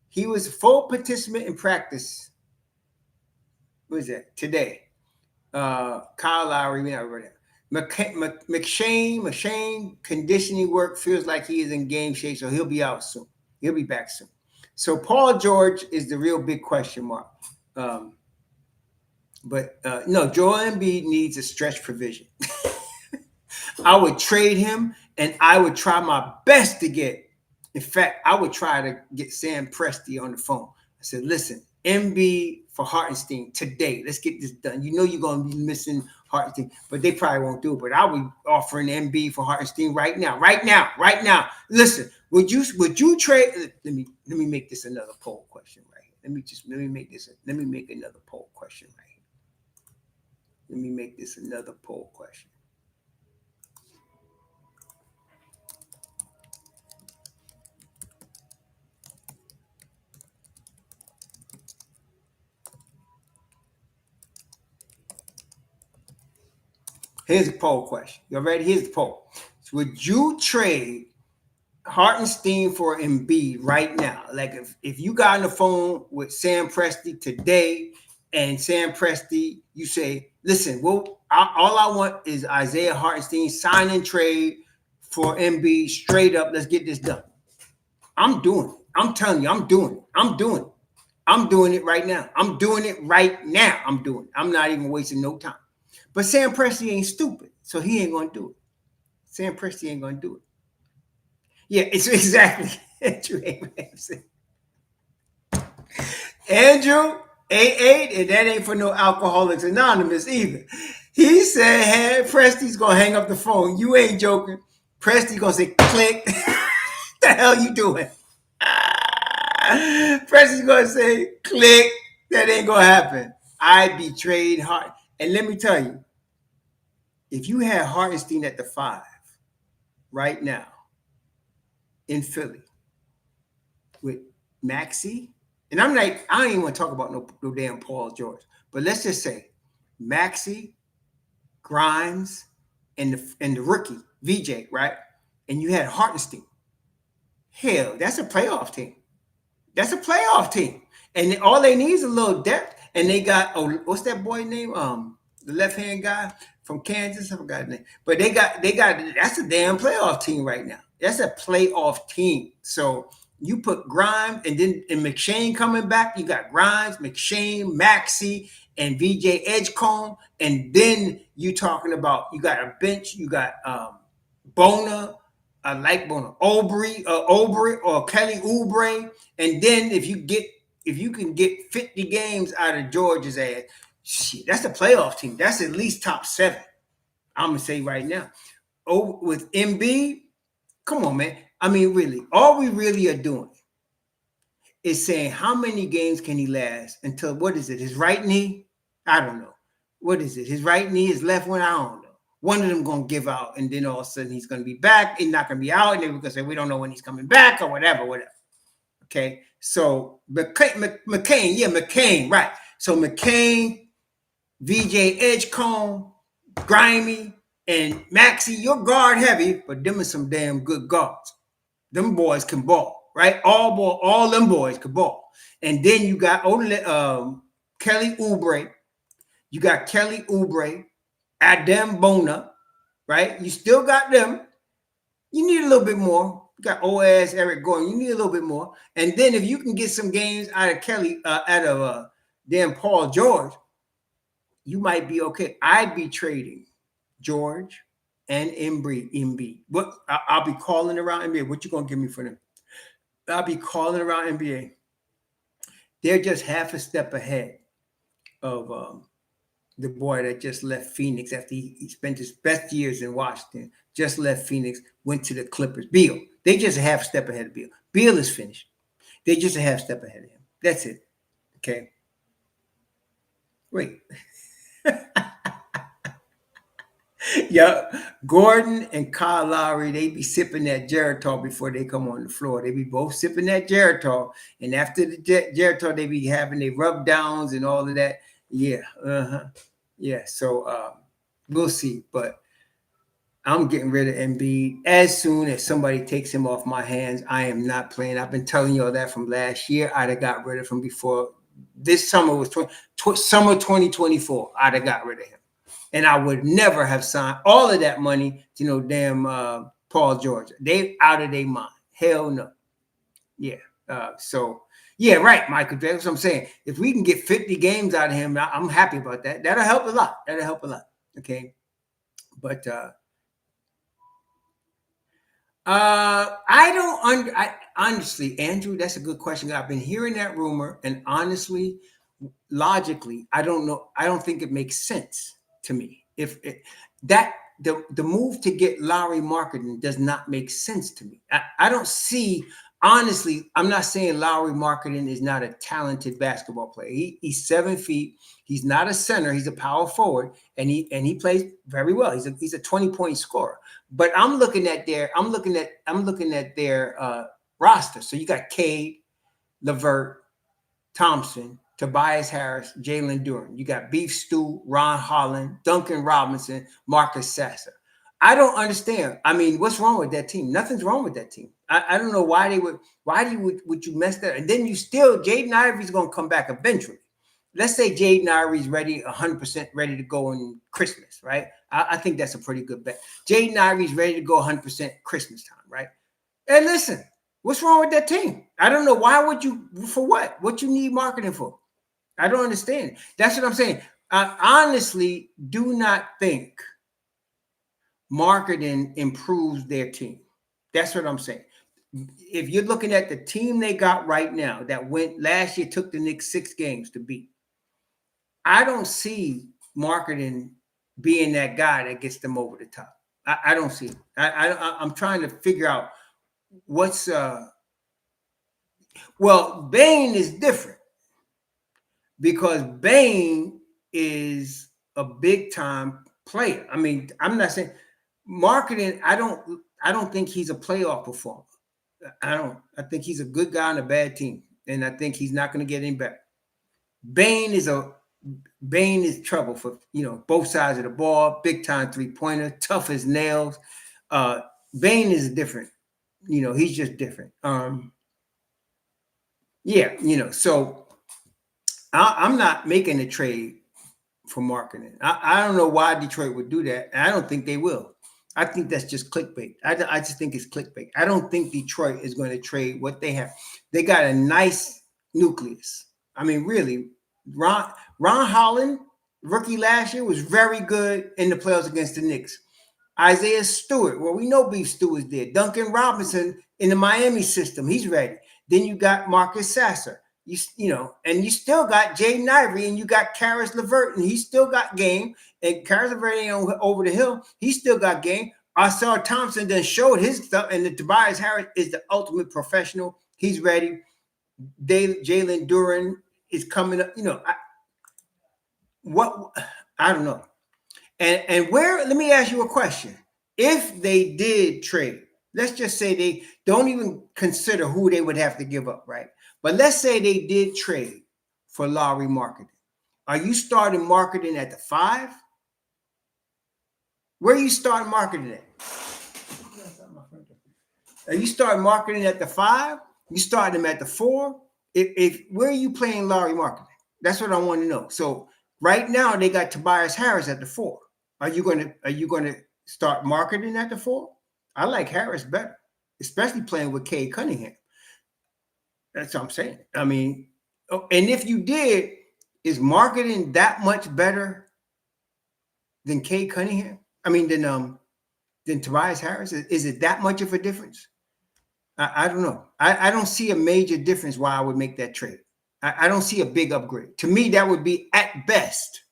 He was a full participant in practice. What is that? Today. Kyle Lowry, we never read it. McShane conditioning work feels like he is in game shape, so he'll be out soon. He'll be back soon. So Paul George is the real big question mark. But no, Joel Embiid needs a stretch provision. I would trade him, and I would try my best to get. In fact, I would try to get Sam Presti on the phone. I said, listen, Embiid for Hartenstein today. Let's get this done. You know you're going to be missing Hartenstein, but they probably won't do it. But I would offer an Embiid for Hartenstein right now. Listen, would you trade? Let me make this another poll question right here. Let me make another poll question right here. Let me make this another poll question. Here's a poll question. You ready? Here's the poll. So would you trade Hartenstein for Embiid right now? Like if you got on the phone with Sam Presti today and Sam Presti, you say, listen, well, all I want is Isaiah Hartenstein sign and trade for Embiid straight up. Let's get this done. I'm doing it. I'm telling you, I'm doing it. I'm doing it right now. I'm doing it. I'm not even wasting no time. But Sam Presti ain't stupid, so he ain't going to do it. Sam Presti ain't going to do it. Yeah, it's exactly Andrew Abraham. Andrew, 88, and that ain't for no Alcoholics Anonymous either. He said, hey, Presti's going to hang up the phone. You ain't joking. Presti's going to say, click. The hell you doing? Presti's going to say, click. That ain't going to happen. I betrayed Hart. And let me tell you, if you had Hartenstein at the 5 right now in Philly with Maxey, and I don't even want to talk about no damn Paul George, but let's just say Maxey, Grimes, and the rookie VJ, right? And you had Hartenstein. Hell, that's a playoff team. And all they need is a little depth. And they got, what's that boy name? The left-hand guy from Kansas. I forgot his name. But they got that's a damn playoff team right now. That's a playoff team. So you put Grimes and McShane coming back. You got Grimes, McShane, Maxey, and VJ Edgecombe. And then you talking about, you got a bench. You got Bona, like Aubrey or Kelly Oubre, and then if you can get 50 games out of Georgia's ass, shit, that's a playoff team. That's at least top 7. I'm gonna say right now. Oh, with Embiid, come on, man. I mean, really, all we really are doing is saying how many games can he last until what is it? His right knee? I don't know. What is it? His right knee, his left one? I don't know. One of them gonna give out, and then all of a sudden he's gonna be back. He's not gonna be out, and they're gonna say we don't know when he's coming back or whatever. Okay. So McCain, right? So McCain, VJ Edgecombe, Grimy, and Maxey, you're guard heavy, but them are some damn good guards. Them boys can ball, right? All them boys can ball. And then you got Kelly Oubre. You got Kelly Oubre, Adem Bona, right? You still got them. You need a little bit more. You got OS Eric Gordon. You need a little bit more. And then if you can get some games out of Kelly, out of damn Paul George, you might be okay. I'd be trading George and Embiid. What I'll be calling around NBA. What you gonna give me for them? I'll be calling around NBA. They're just half a step ahead of the boy that just left Phoenix after he spent his best years in Washington. Just left Phoenix, went to the Clippers. Beal. They just a half step ahead of Beal. Beal is finished. They just a half step ahead of him. That's it. Okay. Wait. Yeah, Gordon and Kyle Lowry, they be sipping that Geritol before they come on the floor. They be both sipping that Geritol, and after the Geritol, they be having their rub downs and all of that. Yeah, yeah. So we'll see, but I'm getting rid of Embiid as soon as somebody takes him off my hands. I am not playing. I've been telling you all that from last year. I'd have got rid of him before this summer was summer 2024. I'd have got rid of him. And I would never have signed all of that money to damn Paul George. They out of their mind. Hell no. Yeah. So yeah, right, Michael. That's what I'm saying. If we can get 50 games out of him, I'm happy about that. That'll help a lot. Okay. But I honestly, Andrew, that's a good question. I've been hearing that rumor, and honestly, logically, I don't know. I don't think it makes sense to me. If the move to get Lowry marketing does not make sense to me. I don't see, honestly, I'm not saying Lowry marketing is not a talented basketball player. He's 7 feet. He's not a center. He's a power forward, and he plays very well. He's a 20-point scorer. But I'm looking at their roster. So you got Cade, LeVert, Thompson, Tobias Harris, Jalen Duren. You got Beef Stew, Ron Holland, Duncan Robinson, Marcus Sasser. I don't understand. I mean, what's wrong with that team? Nothing's wrong with that team. I don't know why would you mess that? And then you still, Jaden Ivey's going to come back eventually. Let's say Jaden Ivey's ready, 100% ready to go in Christmas, right? I think that's a pretty good bet. Jaden Ivey's ready to go 100% Christmas time, right? And listen, what's wrong with that team? I don't know. Why would you, for what? What you need marketing for? I don't understand. That's what I'm saying. I honestly do not think marketing improves their team. That's what I'm saying. If you're looking at the team they got right now that went last year, took the Knicks 6 games to beat, I don't see marketing being that guy that gets them over the top. I don't see it. I'm trying to figure out what's well, Bane is different because Bane is a big time player. I mean, I'm not saying marketing. I don't think he's a playoff performer. I think he's a good guy on a bad team, and I think he's not going to get any better. Bane is trouble for both sides of the ball. Big time 3-pointer, tough as nails. Bane is different. He's just different. So I'm not making a trade for marketing. I don't know why Detroit would do that. And I don't think they will. I think that's just clickbait. I just think it's clickbait. I don't think Detroit is going to trade what they have. They got a nice nucleus. I mean, really, Ron Holland, rookie last year, was very good in the playoffs against the Knicks. Isaiah Stewart. Well, we know Beef Stew is there. Duncan Robinson in the Miami system. He's ready. Then you got Marcus Sasser. You know, and you still got Jaden Ivory, and you got Karis LeVert, and he still got game. And Karis LeVert ain't over the hill. He still got game. Ausar Thompson then showed his stuff, and the Tobias Harris is the ultimate professional. He's ready. Jalen Duren is coming up. You know, I don't know. And where, let me ask you a question. If they did trade, let's just say they don't even consider who they would have to give up, right? But let's say they did trade for Lauri Markkanen. Are you starting Markkanen at the 5? Where are you starting Markkanen at? Are you starting Markkanen at the 5? You starting him at the 4? If where are you playing Lauri Markkanen? That's what I want to know. So right now they got Tobias Harris at the 4. Are you going to start Markkanen at the 4? I like Harris better, especially playing with Cade Cunningham. That's what I'm saying. I mean, and if you did, is Markkanen that much better than Cade Cunningham? I mean, than Tobias Harris? Is it that much of a difference? I don't know. I don't see a major difference why I would make that trade. I don't see a big upgrade. To me, that would be at best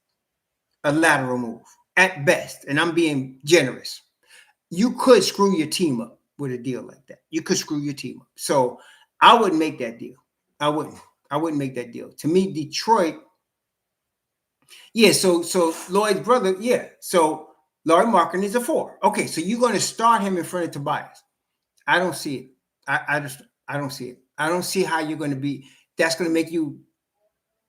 a lateral move. At best, and I'm being generous. You could screw your team up with a deal like that. You could screw your team up. So I wouldn't make that deal. I wouldn't make that deal. To me, Detroit. Yeah. So Lloyd's brother. Yeah. So Lauri Markkanen is a 4. Okay. So you're going to start him in front of Tobias. I don't see it. I don't see it. I don't see how you're going to be. That's going to make you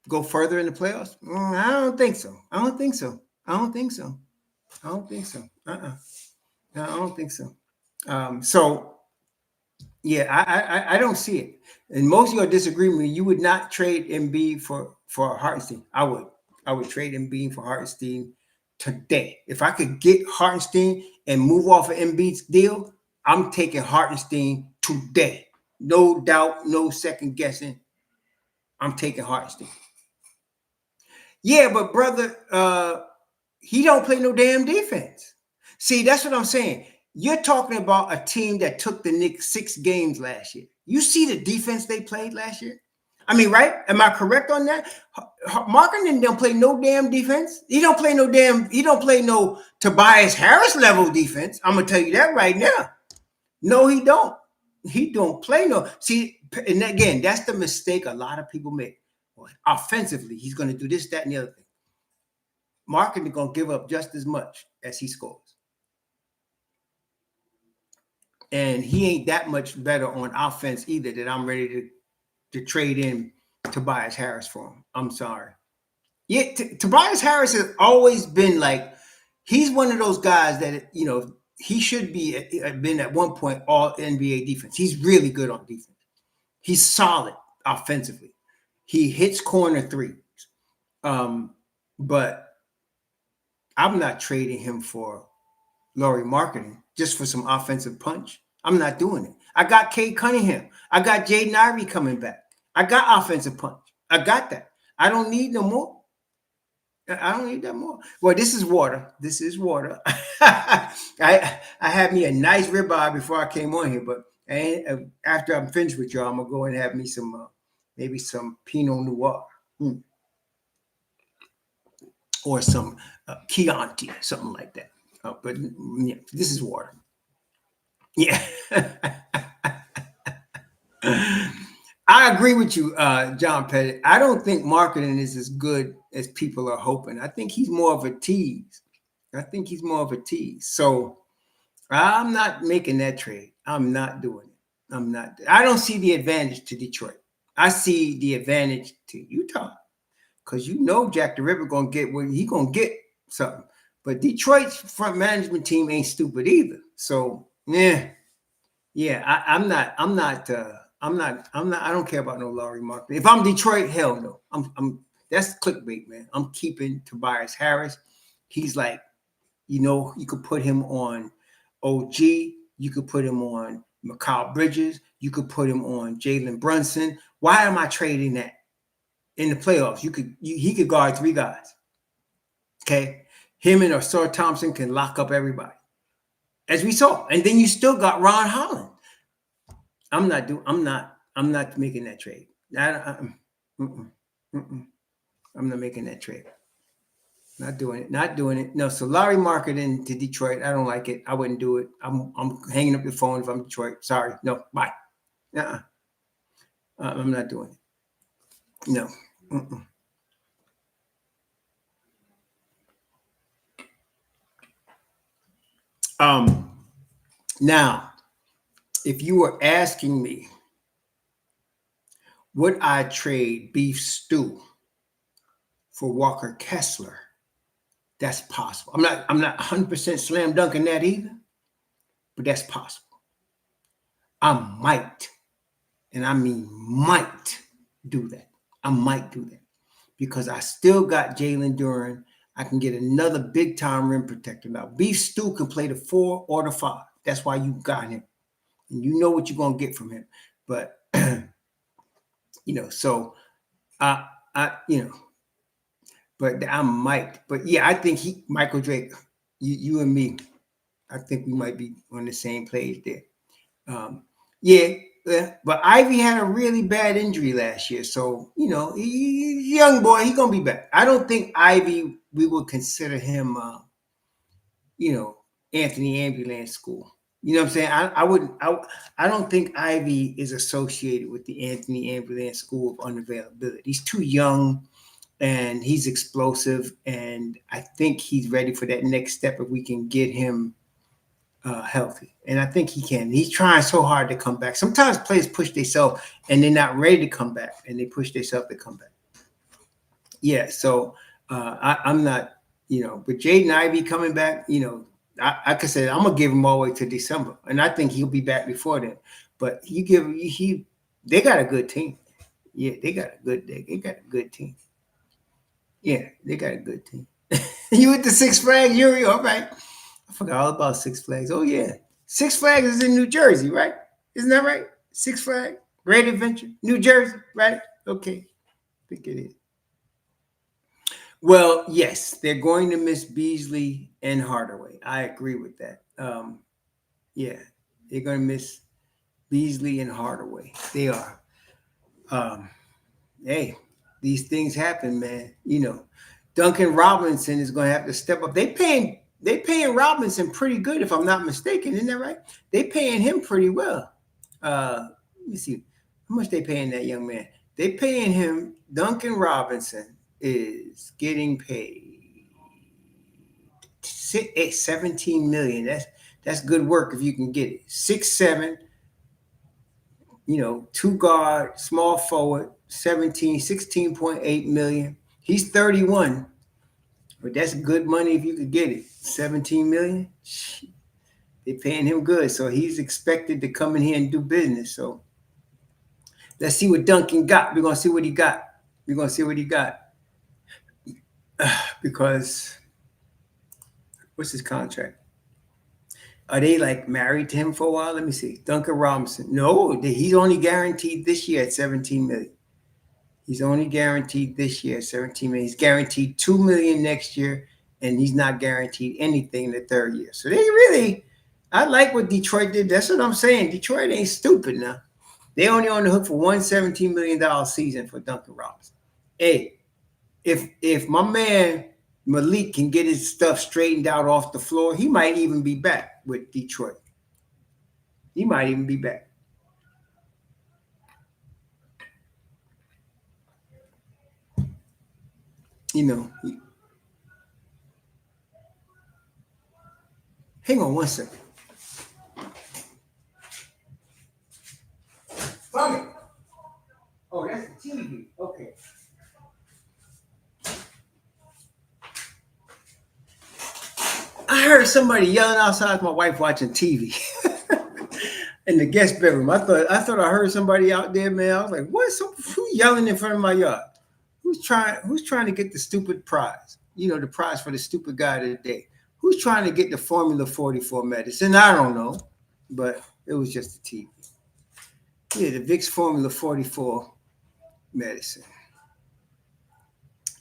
go further in the playoffs. I don't think so. I don't think so. No, I don't think so. So yeah, I don't see it. And most of your disagreement, you would not trade Embiid for Hartenstein. I would trade Embiid for Hartenstein today. If I could get Hartenstein and move off of Embiid's deal, I'm taking Hartenstein today. No doubt, no second guessing. I'm taking Hartenstein. Yeah, but brother, he don't play no damn defense. See, that's what I'm saying. You're talking about a team that took the Knicks 6 games last year. You see the defense they played last year? I mean, right? Am I correct on that? Markkanen don't play no damn defense. He don't play no Tobias Harris level defense. I'm gonna tell you that right now. No, he don't. He don't play no. See, and again, that's the mistake a lot of people make. Offensively, he's gonna do this, that, and the other thing. Markkanen gonna give up just as much as he scores. And he ain't that much better on offense either that I'm ready to trade in Tobias Harris for him. I'm sorry. Yeah, Tobias Harris has always been like, he's one of those guys that, you know, he should be been at one point all NBA defense. He's really good on defense. He's solid offensively. He hits corner threes. But I'm not trading him for Lauri Markkanen just for some offensive punch. I'm not doing it. I got Cade Cunningham. I got Jaden Ivory coming back. I got offensive punch. I got that. I don't need no more. I don't need that more. Well, this is water. This is water. I had me a nice ribeye before I came on here, but after I'm finished with y'all, I'm gonna go and have me some maybe some Pinot Noir. Or some Chianti, something like that. But yeah, this is water. Yeah. I agree with you, John Pettit. I don't think Markkanen is as good as people are hoping. I think he's more of a tease. So I'm not making that trade. I'm not doing it. I don't see the advantage to Detroit. I see the advantage to Utah. Because you know Jack the Ripper gonna get what he gonna get something. But Detroit's front management team ain't stupid either. So I don't care about no Lauri Markkanen. If I'm Detroit, hell no. I'm that's clickbait, man. I'm keeping Tobias Harris. He's like, you know, you could put him on OG, you could put him on Mikal Bridges, you could put him on Jalen Brunson. Why am I trading that? In the playoffs, he could guard 3 guys. Okay, him and Ausar Thompson can lock up everybody. as we saw. And then you still got Ron Holland. I'm not making that trade. Mm-mm, mm-mm. I'm not making that trade. Not doing it. Not doing it. No, so Larry marketing to Detroit. I don't like it. I wouldn't do it. I'm hanging up the phone if I'm Detroit. Sorry. No, bye. Uh-uh. I'm not doing it. No. Mm-mm. Now, if you were asking me, would I trade beef stew for Walker Kessler? That's possible. I'm not 100% slam dunking that either, but that's possible. I might, and I mean might do that. I might do that because I still got Jalen Duren. I can get another big time rim protector. Now, Beef Stew can play the 4 or the 5. That's why you got him. And you know what you're going to get from him. But, so but I might. But yeah, I think Michael Drake, you and me, I think we might be on the same page there. Yeah, but Ivy had a really bad injury last year. So, he's a young boy. He's going to be back. I don't think Ivy, we would consider him, Anthony Ambulance School. You know what I'm saying? I wouldn't. I don't think Ivy is associated with the Anthony Ambulance School of unavailability. He's too young, and he's explosive, and I think he's ready for that next step if we can get him healthy. And I think he can. He's trying so hard to come back. Sometimes players push themselves, and they're not ready to come back, and they push themselves to come back. Yeah. So I'm not. But Jaden Ivey coming back. Like I said, I'm gonna give him all the way to December, and I think he'll be back before then. But they got a good team. Yeah, they got a good team. Yeah, they got a good team. You with the Six Flags, Yuri? All right. I forgot all about Six Flags. Oh yeah, Six Flags is in New Jersey, right? Isn't that right? Six Flags, Great Adventure, New Jersey, right? Okay, I think it is. Well, yes, they're going to miss Beasley and Hardaway. I agree with that. Yeah, they're going to miss Beasley and Hardaway. They are. Um, hey, these things happen, man. Duncan Robinson is going to have to step up. They paying Robinson pretty good, if I'm not mistaken. Isn't that right? They paying him pretty well. Let me see. How much they paying that young man? They paying him. Duncan Robinson is getting paid 17 million. That's good work if you can get it. 6'7", 2 guard, small forward, 16.8 million. He's 31, but that's good money if you could get it. 17 million. They're paying him good, so he's expected to come in here and do business. So let's see what Duncan got. We're gonna see what he got. Because what's his contract? Are they like married to him for a while? Let me see. Duncan Robinson. No, he's only guaranteed this year at 17 million. He's only guaranteed this year at 17 million. He's guaranteed 2 million next year, and he's not guaranteed anything in the third year. So I like what Detroit did. That's what I'm saying. Detroit ain't stupid now. They only on the hook for one $17 million season for Duncan Robinson. Hey, if my man Malik can get his stuff straightened out off the floor, he might even be back with Detroit. He might even be back. Hang on one second. Tommy. Oh, that's the TV. Okay. I heard somebody yelling outside. My wife watching TV in the guest bedroom. I thought I heard somebody out there, man. I was like, "What? Who yelling in front of my yard? Who's trying to get the stupid prize? The prize for the stupid guy of the day. Who's trying to get the Formula 44 medicine? I don't know, but it was just the TV. Yeah, the Vicks Formula 44 medicine.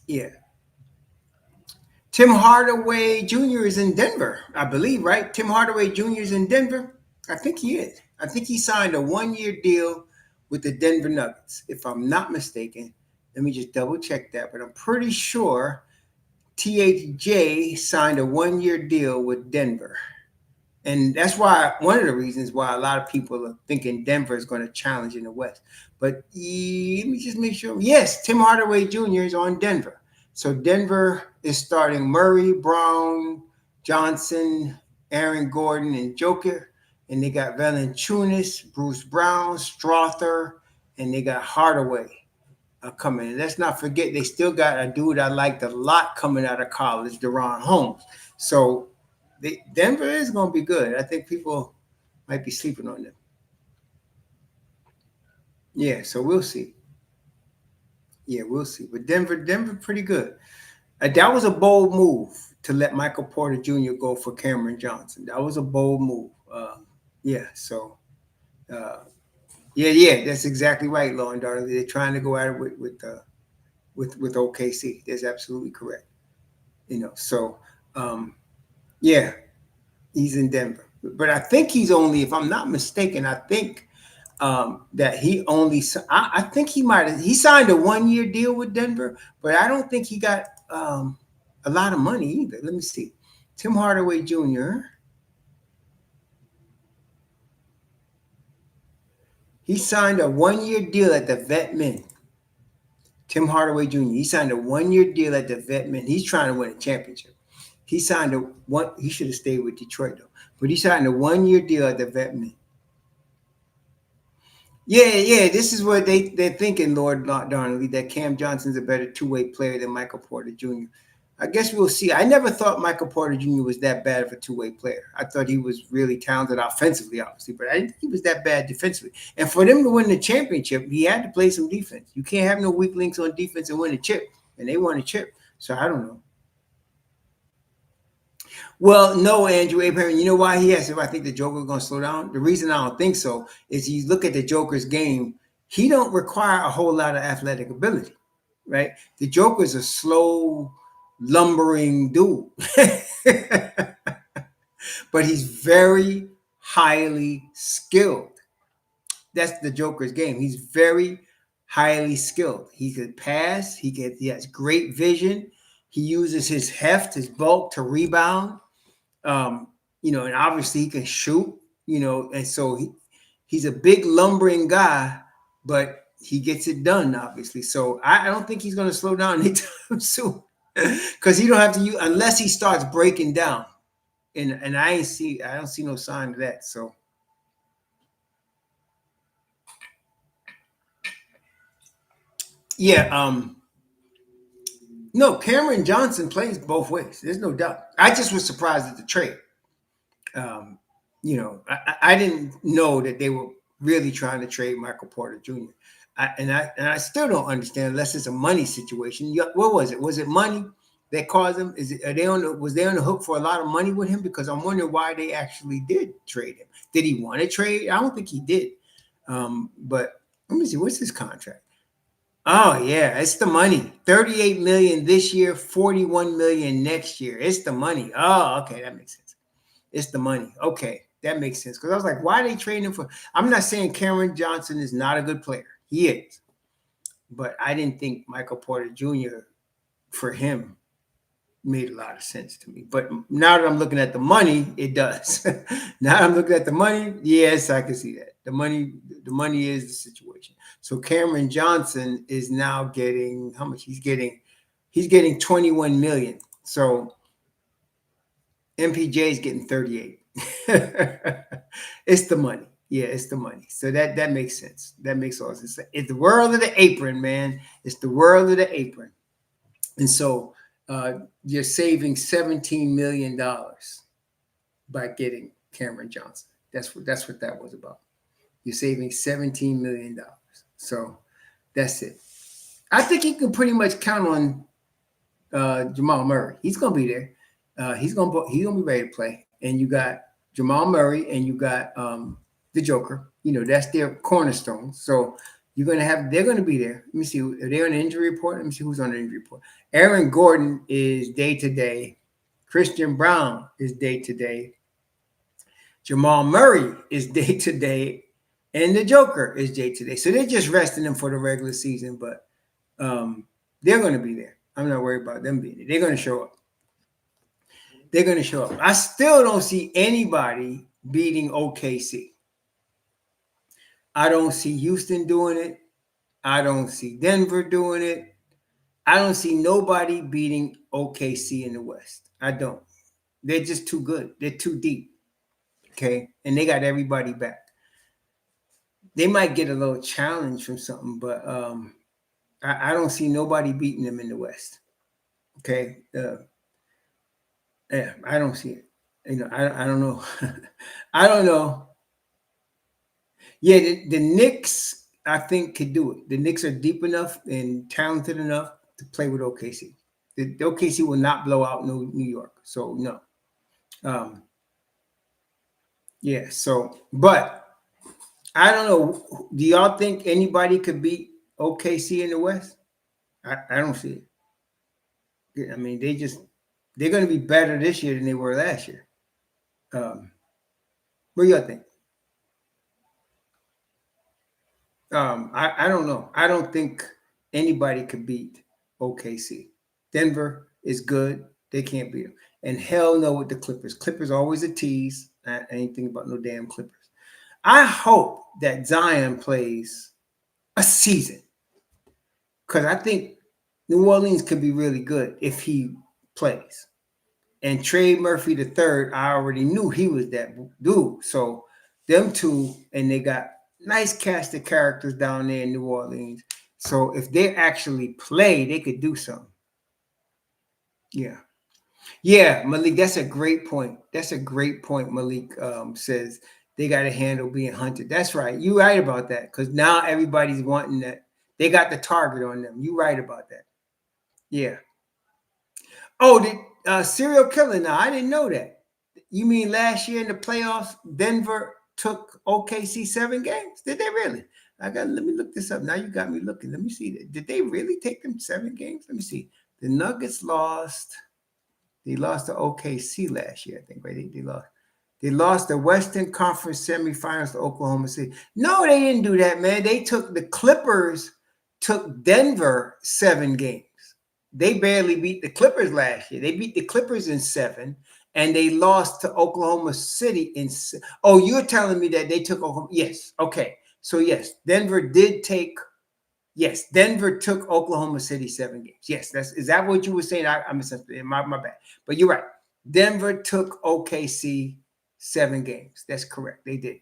Yeah. Tim Hardaway Jr. is in Denver, I believe, right? Tim Hardaway Jr. is in Denver. I think he is. I think he signed a 1-year deal with the Denver Nuggets, if I'm not mistaken. Let me just double check that, but I'm pretty sure THJ signed a 1-year deal with Denver. And that's why one of the reasons why a lot of people are thinking Denver is going to challenge in the West. But let me just make sure. Yes, Tim Hardaway Jr. is on Denver. So Denver is starting Murray, Brown, Johnson, Aaron Gordon, and Joker. And they got Valanciunas, Bruce Brown, Strother, and they got Hardaway coming in. Let's not forget, they still got a dude I liked a lot coming out of college, Deron Holmes. So Denver is going to be good. I think people might be sleeping on them. Yeah, so we'll see. Yeah, we'll see. But Denver, pretty good. That was a bold move to let Michael Porter Jr. go for Cameron Johnson. That was a bold move. Yeah, so yeah, that's exactly right, Lauren Darling. They're trying to go at it with OKC. That's absolutely correct. So yeah, he's in Denver. But I think he's only, if I'm not mistaken, I think that he only, I think he signed a 1-year deal with Denver, but I don't think he got a lot of money either. Let me see. Tim Hardaway Jr. He signed a 1-year deal at the Vet Men. Tim Hardaway Jr. He signed a 1-year deal at the Vet Men. He's trying to win a championship. He signed he should have stayed with Detroit though, but he signed a 1-year deal at the Vet Men. Yeah. This is what they're thinking, Lord Darnley, that Cam Johnson's a better two-way player than Michael Porter Jr. I guess we'll see. I never thought Michael Porter Jr. was that bad of a two-way player. I thought he was really talented offensively, obviously, but I didn't think he was that bad defensively. And for them to win the championship, he had to play some defense. You can't have no weak links on defense and win a chip. And they won a chip. So I don't know. Well, no, Andrew Abraham. You know why he asked if I think the Joker is going to slow down? The reason I don't think so is you look at the Joker's game, he don't require a whole lot of athletic ability, right? The Joker's a slow, lumbering dude. But he's very highly skilled. That's the Joker's game. He's very highly skilled. He could pass. He has great vision. He uses his heft, his bulk to rebound. And obviously he can shoot, and so he's a big lumbering guy, but he gets it done, obviously. So I don't think he's going to slow down anytime soon because he don't have to unless he starts breaking down. And I don't see no sign of that. So yeah, no, Cameron Johnson plays both ways. There's no doubt. I just was surprised at the trade. I didn't know that they were really trying to trade Michael Porter Jr. I still don't understand unless it's a money situation. What was it? Was it money that caused them? Was they on the hook for a lot of money with him? Because I'm wondering why they actually did trade him. Did he want to trade? I don't think he did. But let me see. What's his contract? Oh yeah, it's the money. $38 million this year, $41 million next year. It's the money. Oh, okay, that makes sense. It's the money. Okay, that makes sense. Because I was like, why are they trading him for? I'm not saying Cameron Johnson is not a good player. He is. But I didn't think Michael Porter Jr. for him made a lot of sense to me. But now that I'm looking at the money, it does. Now I'm looking at the money. Yes, I can see that. The money is the situation. So Cameron Johnson is now getting how much? He's getting 21 million. So MPJ is getting 38. It's the money. Yeah, it's the money. So that makes sense. That makes all sense. It's the world of the apron, man. It's the world of the apron. And so you're saving $17 million by getting Cameron Johnson. That's what that was about. You're saving $17 million. So that's it. I think you can pretty much count on Jamal Murray. He's gonna be there. He's gonna be ready to play. And you got Jamal Murray and you got the Joker. That's their cornerstone. So They're gonna be there. Let me see. Are they on the injury report? Let me see who's on the injury report. Aaron Gordon is day to day. Christian Brown is day to day. Jamal Murray is day to day, and the Joker is day to day. So they're just resting them for the regular season, but they're going to be there. I'm not worried about them being there. They're going to show up. They're going to show up. I still don't see anybody beating OKC. I don't see Houston doing it. I don't see Denver doing it. I don't see nobody beating OKC in the West. I don't. They're just too good. They're too deep. Okay. And they got everybody back. They might get a little challenge from something, but I don't see nobody beating them in the West. Okay. Yeah, I don't see it. I don't know. I don't know. Yeah, the Knicks, I think, could do it. The Knicks are deep enough and talented enough to play with OKC. The OKC will not blow out New York. So, no. Yeah, so, but I don't know. Do y'all think anybody could beat OKC in the West? I don't see it. I mean, they're going to be better this year than they were last year. What do y'all think? I don't know. I don't think anybody could beat OKC. Denver is good. They can't beat them. And hell no with the Clippers. Clippers always a tease. I ain't thinking about no damn Clippers. I hope that Zion plays a season, because I think New Orleans could be really good if he plays. And Trey Murphy III, I already knew he was that dude. So them two, and they got nice cast of characters down there in New Orleans. So if they actually play, they could do something. Yeah. Yeah, Malik, that's a great point. That's a great point. Malik says they got to handle being hunted. That's right. You're right about that, because now everybody's wanting that. They got the target on them. You're right about that. Yeah. Oh, the serial killer. Now, I didn't know that. You mean last year in the playoffs, Denver took OKC 7 games? Did they really? Let me look this up. Now you got me looking. Let me see. Did they really take them 7 games? Let me see. The Nuggets lost. They lost to OKC last year, I think, right? They lost. They lost the Western Conference semifinals to Oklahoma City. No, they didn't do that, man. The Clippers took Denver 7 games. They barely beat the Clippers last year. They beat the Clippers in 7, and they lost to Oklahoma City in. Oh, you're telling me that they took Oklahoma? Yes. Okay. So yes, Denver did take. Yes, Denver took Oklahoma City 7 games. Yes, is that what you were saying? I misunderstood. My bad. But you're right. Denver took OKC 7 games. That's correct. They did.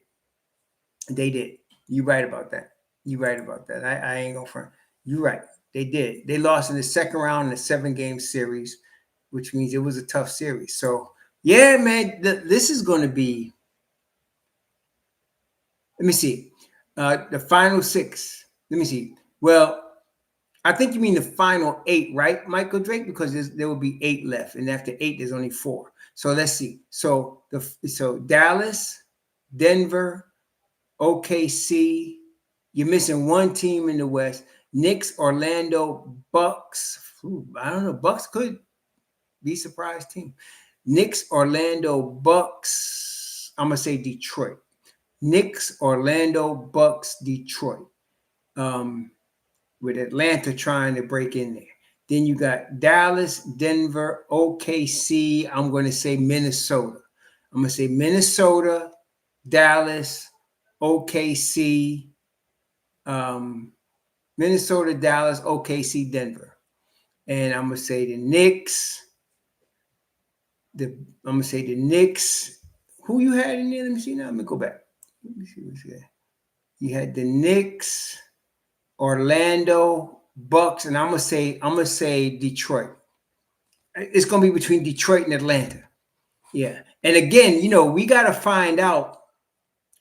They did. You're right about that. You're right about that. I ain't gonna front. You're right. They did. They lost in the second round in a 7-game series, which means it was a tough series. So yeah, man, this is going to be. Let me see. The final 6. Let me see. Well, I think you mean the final 8, right, Michael Drake? Because there will be 8 left, and after 8, there's only 4. So let's see. So Dallas, Denver, OKC. You're missing 1 team in the West. Knicks, Orlando, Bucks. I don't know. Bucks could be a surprise team. Knicks, Orlando, Bucks. I'm gonna say Detroit. Knicks, Orlando, Bucks, Detroit. With Atlanta trying to break in there. Then you got Dallas, Denver, OKC. I'm going to say Minnesota. I'm going to say Minnesota, Dallas, OKC, Minnesota, Dallas, OKC, Denver. And I'm going to say the Knicks. I'm going to say the Knicks. Who you had in there? Let me see now. Let me go back. Let me see what's there. You had the Knicks, Orlando, Bucks, and I'm gonna say Detroit. It's gonna be between Detroit and Atlanta. Yeah. And again, we gotta find out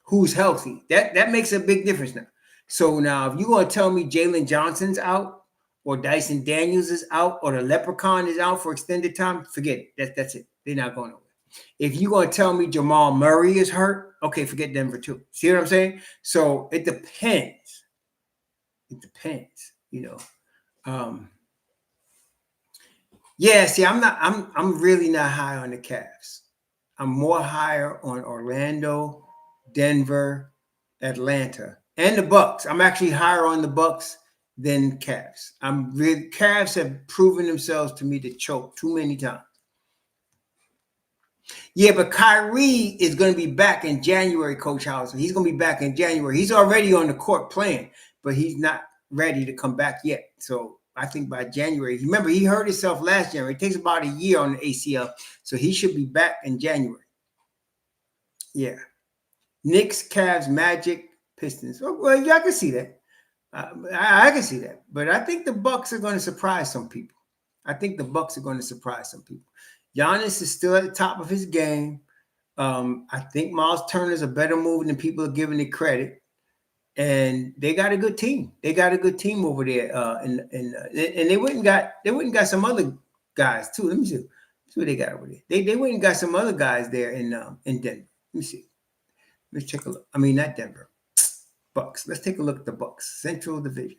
who's healthy. That makes a big difference now. So now if you're gonna tell me Jalen Johnson's out, or Dyson Daniels is out, or the Leprechaun is out for extended time, forget it. That's it. They're not going nowhere. If you're gonna tell me Jamal Murray is hurt, okay, forget Denver too. See what I'm saying? So it depends. It depends, Yeah, see, I'm really not high on the Cavs. I'm more higher on Orlando, Denver, Atlanta, and the Bucks. I'm actually higher on the Bucks than Cavs. Cavs have proven themselves to me to choke too many times. Yeah, but Kyrie is going to be back in January, Coach Hauser. He's going to be back in January. He's already on the court playing, but he's not ready to come back yet. So I think by January, remember, he hurt himself last January. It takes about a year on the ACL, so he should be back in January. Yeah. Knicks, Cavs, Magic, Pistons. Oh, well, yeah, I can see that. I can see that. But I think the Bucks are going to surprise some people. Giannis is still at the top of his game. I think Miles Turner's a better move than people are giving it credit. And they got a good team. Over there. And they went and got some other guys too. Let me see what they got over there. They went and got some other guys there in Denver. Let me see. Let's take a look. I mean, not Denver. Bucks. Let's take a look at the Bucks. Central Division.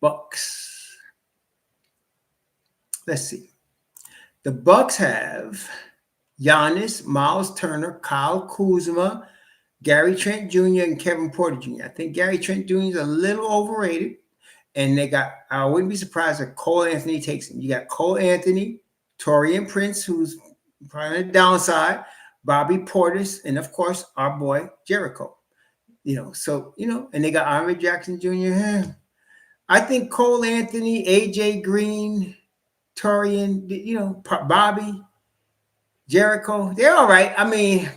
Bucks. Let's see. The Bucks have Giannis, Miles Turner, Kyle Kuzma, Gary Trent Jr., and Kevin Porter Jr. I think Gary Trent Jr. is a little overrated. And I wouldn't be surprised if Cole Anthony takes him. You got Cole Anthony, Torian Prince, who's probably on the downside, Bobby Portis, and of course, our boy Jericho. And they got Andre Jackson Jr. I think Cole Anthony, AJ Green, Torian, Bobby, Jericho, they're all right. I mean,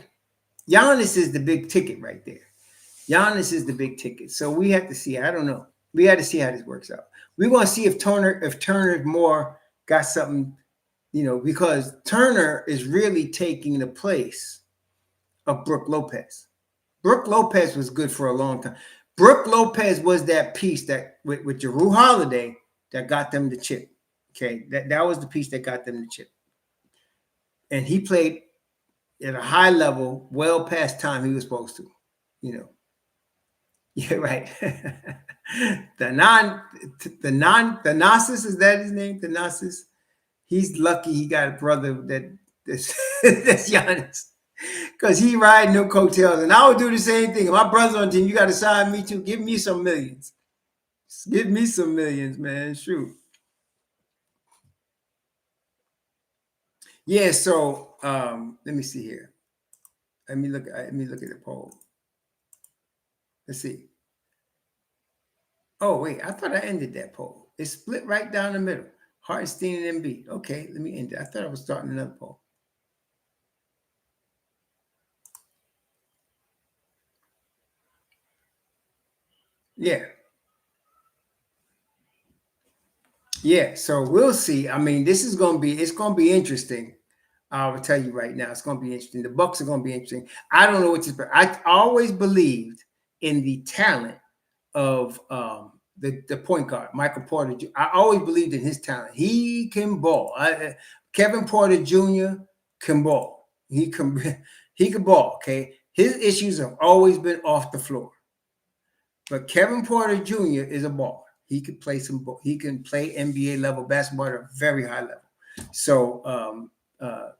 Giannis is the big ticket right there. So we have to see. I don't know. We had to see how this works out. We want to see if Turner more got something, because Turner is really taking the place of Brook Lopez. Brook Lopez was good for a long time. Brook Lopez was that piece that with Jrue Holiday that got them the chip. Okay, that was the piece that got them the chip. And he played at a high level, well past time he was supposed to. Yeah, right. Thanasis, is that his name? Thanasis. He's lucky he got a brother that's Giannis. Because he riding no coattails. And I would do the same thing. If my brother's on the team, you got to sign me too. Give me some millions. Give me some millions, man. Shoot. Yeah, so let me see here. Let me look at the poll. Let's see. Oh, wait. I thought I ended that poll. It's split right down the middle. Hartenstein and Embiid. Okay, let me end it. I thought I was starting another poll. Yeah. Yeah, so we'll see. I mean, it's going to be interesting. I will tell you right now, it's going to be interesting. The Bucks are going to be interesting. I don't know what to expect. I always believed in the talent of the point guard, Michael Porter. I always believed in his talent. He can ball. Kevin Porter Jr. can ball. He can ball. Okay, his issues have always been off the floor. But Kevin Porter Jr. is a baller. He can play He can play NBA level basketball at a very high level. So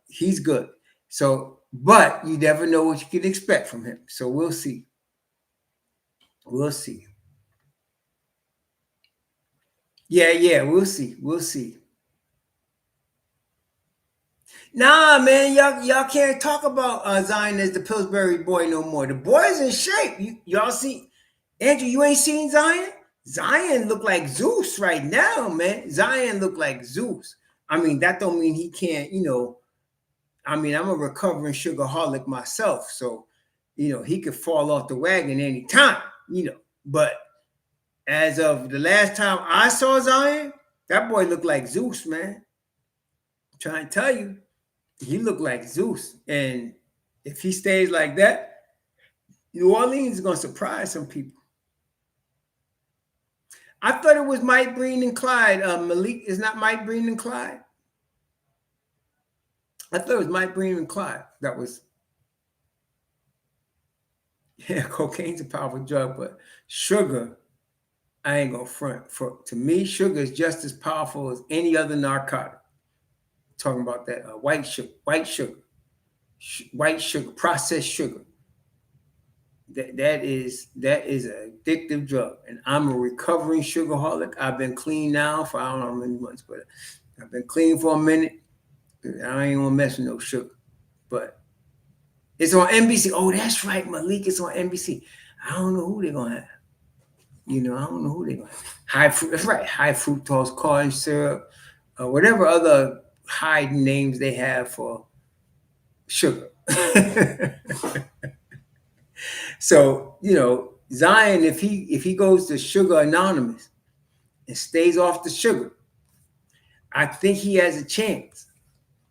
he's good. So, but you never know what you can expect from him. So we'll see. We'll see. Yeah, we'll see. Nah, man, y'all can't talk about Zion as the Pillsbury boy no more. The boy's in shape. Y'all see, Andrew, you ain't seen Zion? Zion look like Zeus right now, man. Zion look like Zeus. I mean, that don't mean he can't, I mean, I'm a recovering sugarholic myself. So, he could fall off the wagon anytime, But as of the last time I saw Zion, that boy looked like Zeus, man. I'm trying to tell you, he looked like Zeus. And if he stays like that, New Orleans is going to surprise some people. I thought it was Mike Breen and Clyde. Malik is not Mike Breen and Clyde. I thought it was Mike Breen and Clyde. That was, yeah, cocaine's a powerful drug, but sugar I ain't gonna front. To me, sugar is just as powerful as any other narcotic. Talking about that white sugar, processed sugar. That is an addictive drug, and I'm a recovering sugarholic. I've been clean now for I don't know how many months, but I've been clean for a minute. I ain't gonna mess with no sugar, but it's on NBC. Oh, that's right, Malik. It's on NBC. I don't know who they're gonna have. I don't know who they're gonna have. High fruit. That's right. High fructose corn syrup, whatever other high names they have for sugar. So Zion, if he goes to Sugar Anonymous and stays off the sugar, I think he has a chance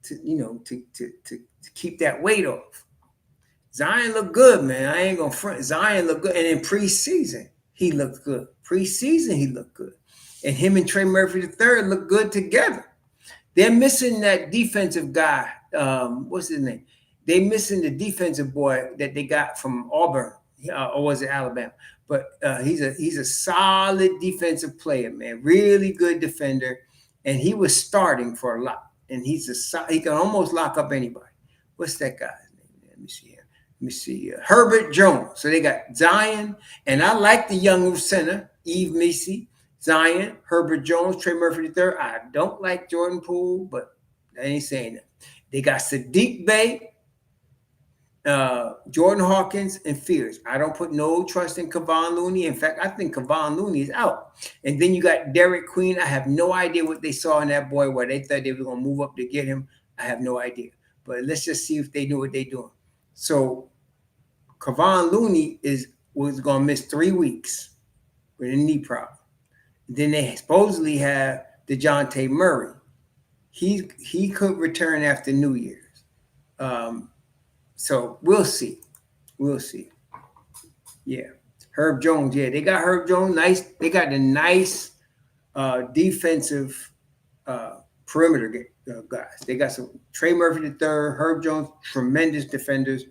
to keep that weight off. Zion looked good, man. I ain't gonna front. Zion looked good, and in preseason he looked good. Preseason he looked good, and him and Trey Murphy III look good together. They're missing that defensive guy. What's his name? They missing the defensive boy that they got from Auburn, or was it Alabama? But he's a solid defensive player, man. Really good defender, and he was starting for a lot. And he can almost lock up anybody. What's that guy's name? Let me see here. Let me see. Herbert Jones. So they got Zion, and I like the young center, Eve Macy. Zion, Herbert Jones, Trey Murphy III. I don't like Jordan Poole, but I ain't saying that. They got Sadiq Bey, Jordan Hawkins, and Fears. I don't put no trust in Kevon Looney. In fact, I think Kevon Looney is out. And then you got Derek Queen. I have no idea what they saw in that boy, where they thought they were going to move up to get him. I have no idea. But let's just see if they do what they're doing. So Kevon Looney was going to miss 3 weeks with a knee problem. Then they supposedly have DeJounte Murray. He could return after New Year's. So we'll see. We'll see. Yeah. Herb Jones. Yeah, they got Herb Jones. Nice. They got the nice defensive perimeter guys. They got some Trey Murphy III, Herb Jones, tremendous defenders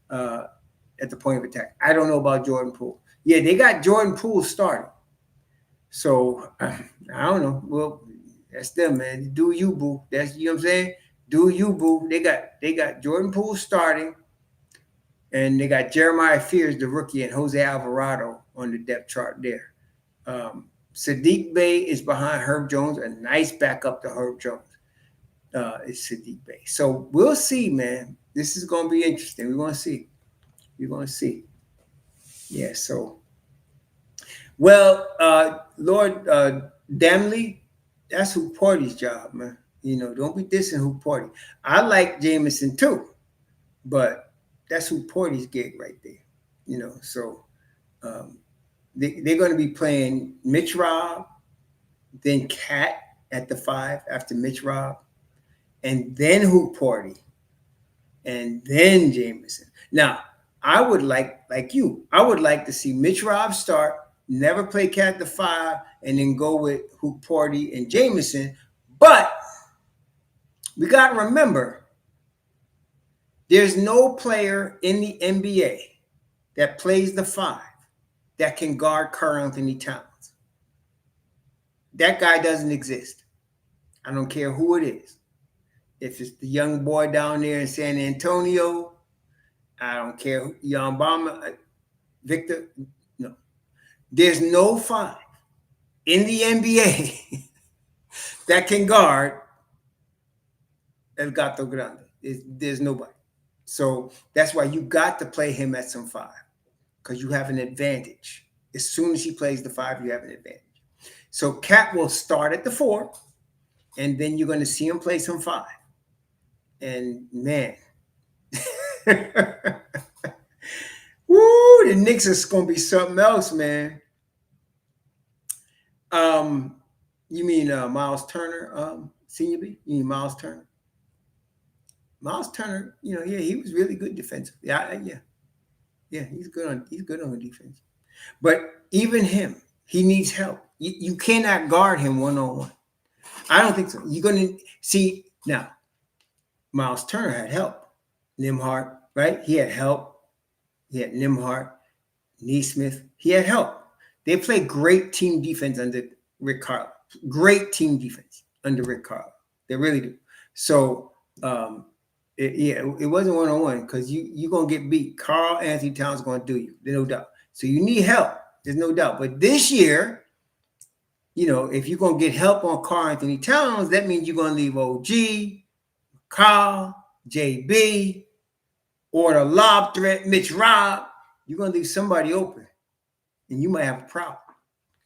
at the point of attack. I don't know about Jordan Poole. Yeah, they got Jordan Poole starting. So I don't know. Well, that's them, man. Do you, boo? That's, you know what I'm saying? Do you, boo? They got Jordan Poole starting, and they got Jeremiah Fears, the rookie, and Jose Alvarado on the depth chart there. Sadiq Bey is behind Herb Jones, a nice backup to Herb Jones. It's Sadiq Bey. So we'll see, man. This is going to be interesting. We're going to see. We're going to see. Yeah, so. Well, Lord Damley, that's Hoop Party's job, man. Don't be dissing Hoop Party. I like Jameson too, but that's Hoop Party's gig right there. So they're going to be playing Mitch Robb, then Cat at the 5 after Mitch Robb, and then Hoop Party, and then Jameson. Now, I would like to see Mitch Robb start, never play Cat the 5, and then go with Hoop Party and Jameson. But we got to remember, there's no player in the NBA that plays the 5 that can guard Karl Anthony Towns. That guy doesn't exist. I don't care who it is. If it's the young boy down there in San Antonio, I don't care who, Jan Bama, Victor. No. There's no 5 in the NBA that can guard El Gato Grande. There's nobody. So that's why you got to play him at some 5, because you have an advantage. As soon as he plays the 5, you have an advantage. So Cat will start at the 4, and then you're going to see him play some 5. And man, woo, the Knicks is going to be something else, man. You mean Miles Turner, Senior B? You mean Miles Turner? Miles Turner, he was really good defensive. Yeah, he's good on the defense. But even him, he needs help. You cannot guard him one-on-one. I don't think so. You're going to see now. Miles Turner had help. Nembhard, right? He had help. He had Nembhard, Neesmith. He had help. They play great team defense under Rick Carlisle. Great team defense under Rick Carlisle. They really do. So, it wasn't one-on-one because you're going to get beat. Karl Anthony Towns is going to do you. There's no doubt. So you need help. There's no doubt. But this year, if you're going to get help on Karl Anthony Towns, that means you're going to leave OG, Kyle, JB, or the lob threat, Mitch Robb. You're going to leave somebody open, and you might have a problem.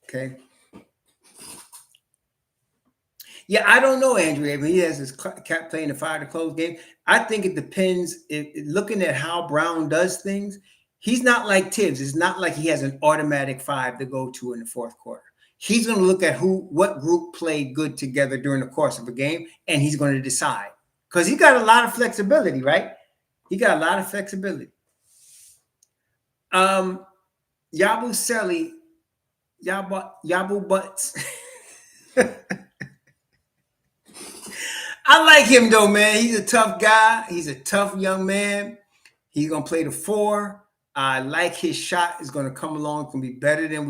Okay? Yeah, I don't know, Andrew. He has his cat playing the 5 to close game. I think it depends. Looking at how Brown does things, he's not like Tibbs. It's not like he has an automatic 5 to go to in the fourth quarter. He's going to look at what group played good together during the course of a game, and he's going to decide. Because he got a lot of flexibility, right? He got a lot of flexibility. Yabu Selly, Yabu Butts. I like him though, man. He's a tough guy. He's a tough young man. He's gonna play the 4. I like his shot is gonna come along. It's gonna be better than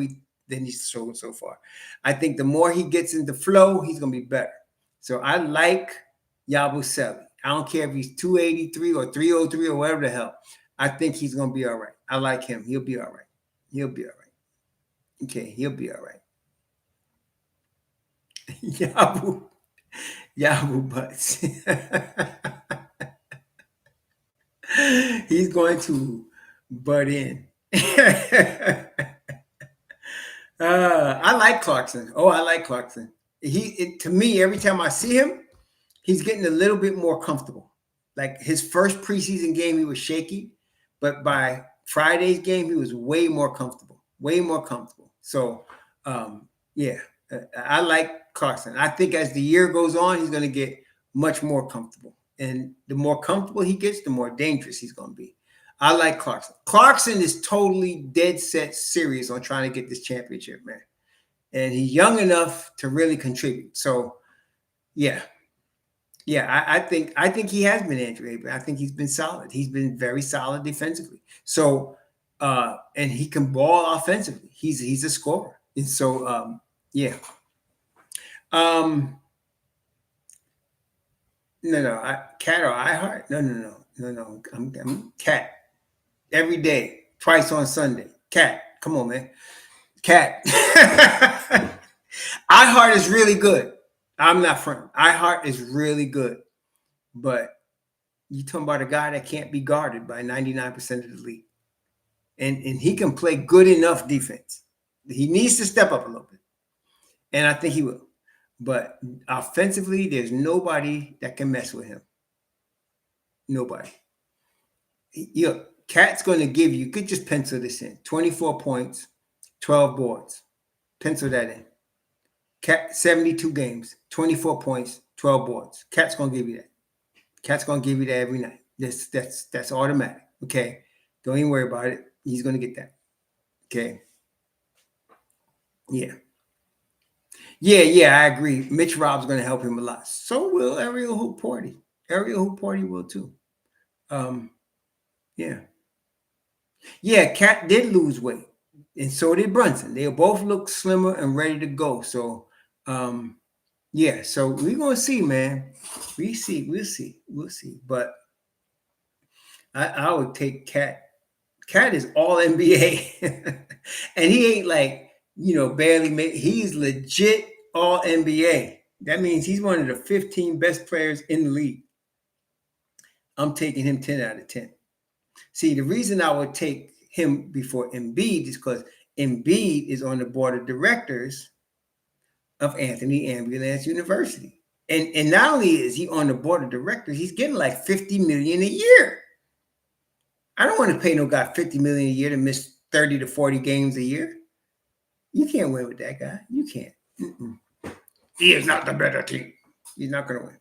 he's shown so far. I think the more he gets into flow, he's gonna be better. So I like Yabu Selly. I don't care if he's 283 or 303 or whatever the hell. I think he's gonna be all right. I like him. He'll be all right. He'll be all right. Okay, he'll be all right. Yabu Butts. He's going to butt in. I like Clarkson. Oh, I like Clarkson. To me, every time I see him, he's getting a little bit more comfortable. Like his first preseason game, he was shaky, but by Friday's game, he was way more comfortable. Way more comfortable. So, I like Clarkson. I think as the year goes on, he's going to get much more comfortable. And the more comfortable he gets, the more dangerous he's going to be. I like Clarkson. Clarkson is totally dead set serious on trying to get this championship, man. And he's young enough to really contribute. So, yeah. Yeah, I think he has been Andrew Avery. I think he's been solid. He's been very solid defensively. So, and he can ball offensively. He's a scorer. And so, yeah. Cat or iHeart? No. I'm Cat. Every day, twice on Sunday. Cat. Come on, man. Cat. iHeart is really good. I'm not fronting. iHeart is really good. But you talking about a guy that can't be guarded by 99% of the league. And he can play good enough defense. He needs to step up a little bit. And I think he will. But offensively, there's nobody that can mess with him. Nobody. Cat's going to give you could just pencil this in. 24 points, 12 boards. Pencil that in. Cat, 72 games, 24 points, 12 boards. Cat's going to give you that. Cat's going to give you that every night. That's automatic. Okay. Don't even worry about it. He's going to get that. Okay. Yeah. Yeah, I agree. Mitch Robb's going to help him a lot. So will Ariel Hoop Party. Ariel Hoop Party will too. Yeah. Yeah, Cat did lose weight. And so did Brunson. They both look slimmer and ready to go. So, yeah. So we're going to see, man. We'll see. But I would take Cat. Cat is all NBA. And he ain't like, barely made. He's legit all NBA. That means he's one of the 15 best players in the league. I'm taking him 10 out of 10. See, the reason I would take him before Embiid is because Embiid is on the board of directors of Anthony Ambulance University. And not only is he on the board of directors, he's getting like $50 million a year. I don't want to pay no guy $50 million a year to miss 30 to 40 games a year. You can't win with that guy. You can't. Mm-mm. He is not the better team. He's not going to win.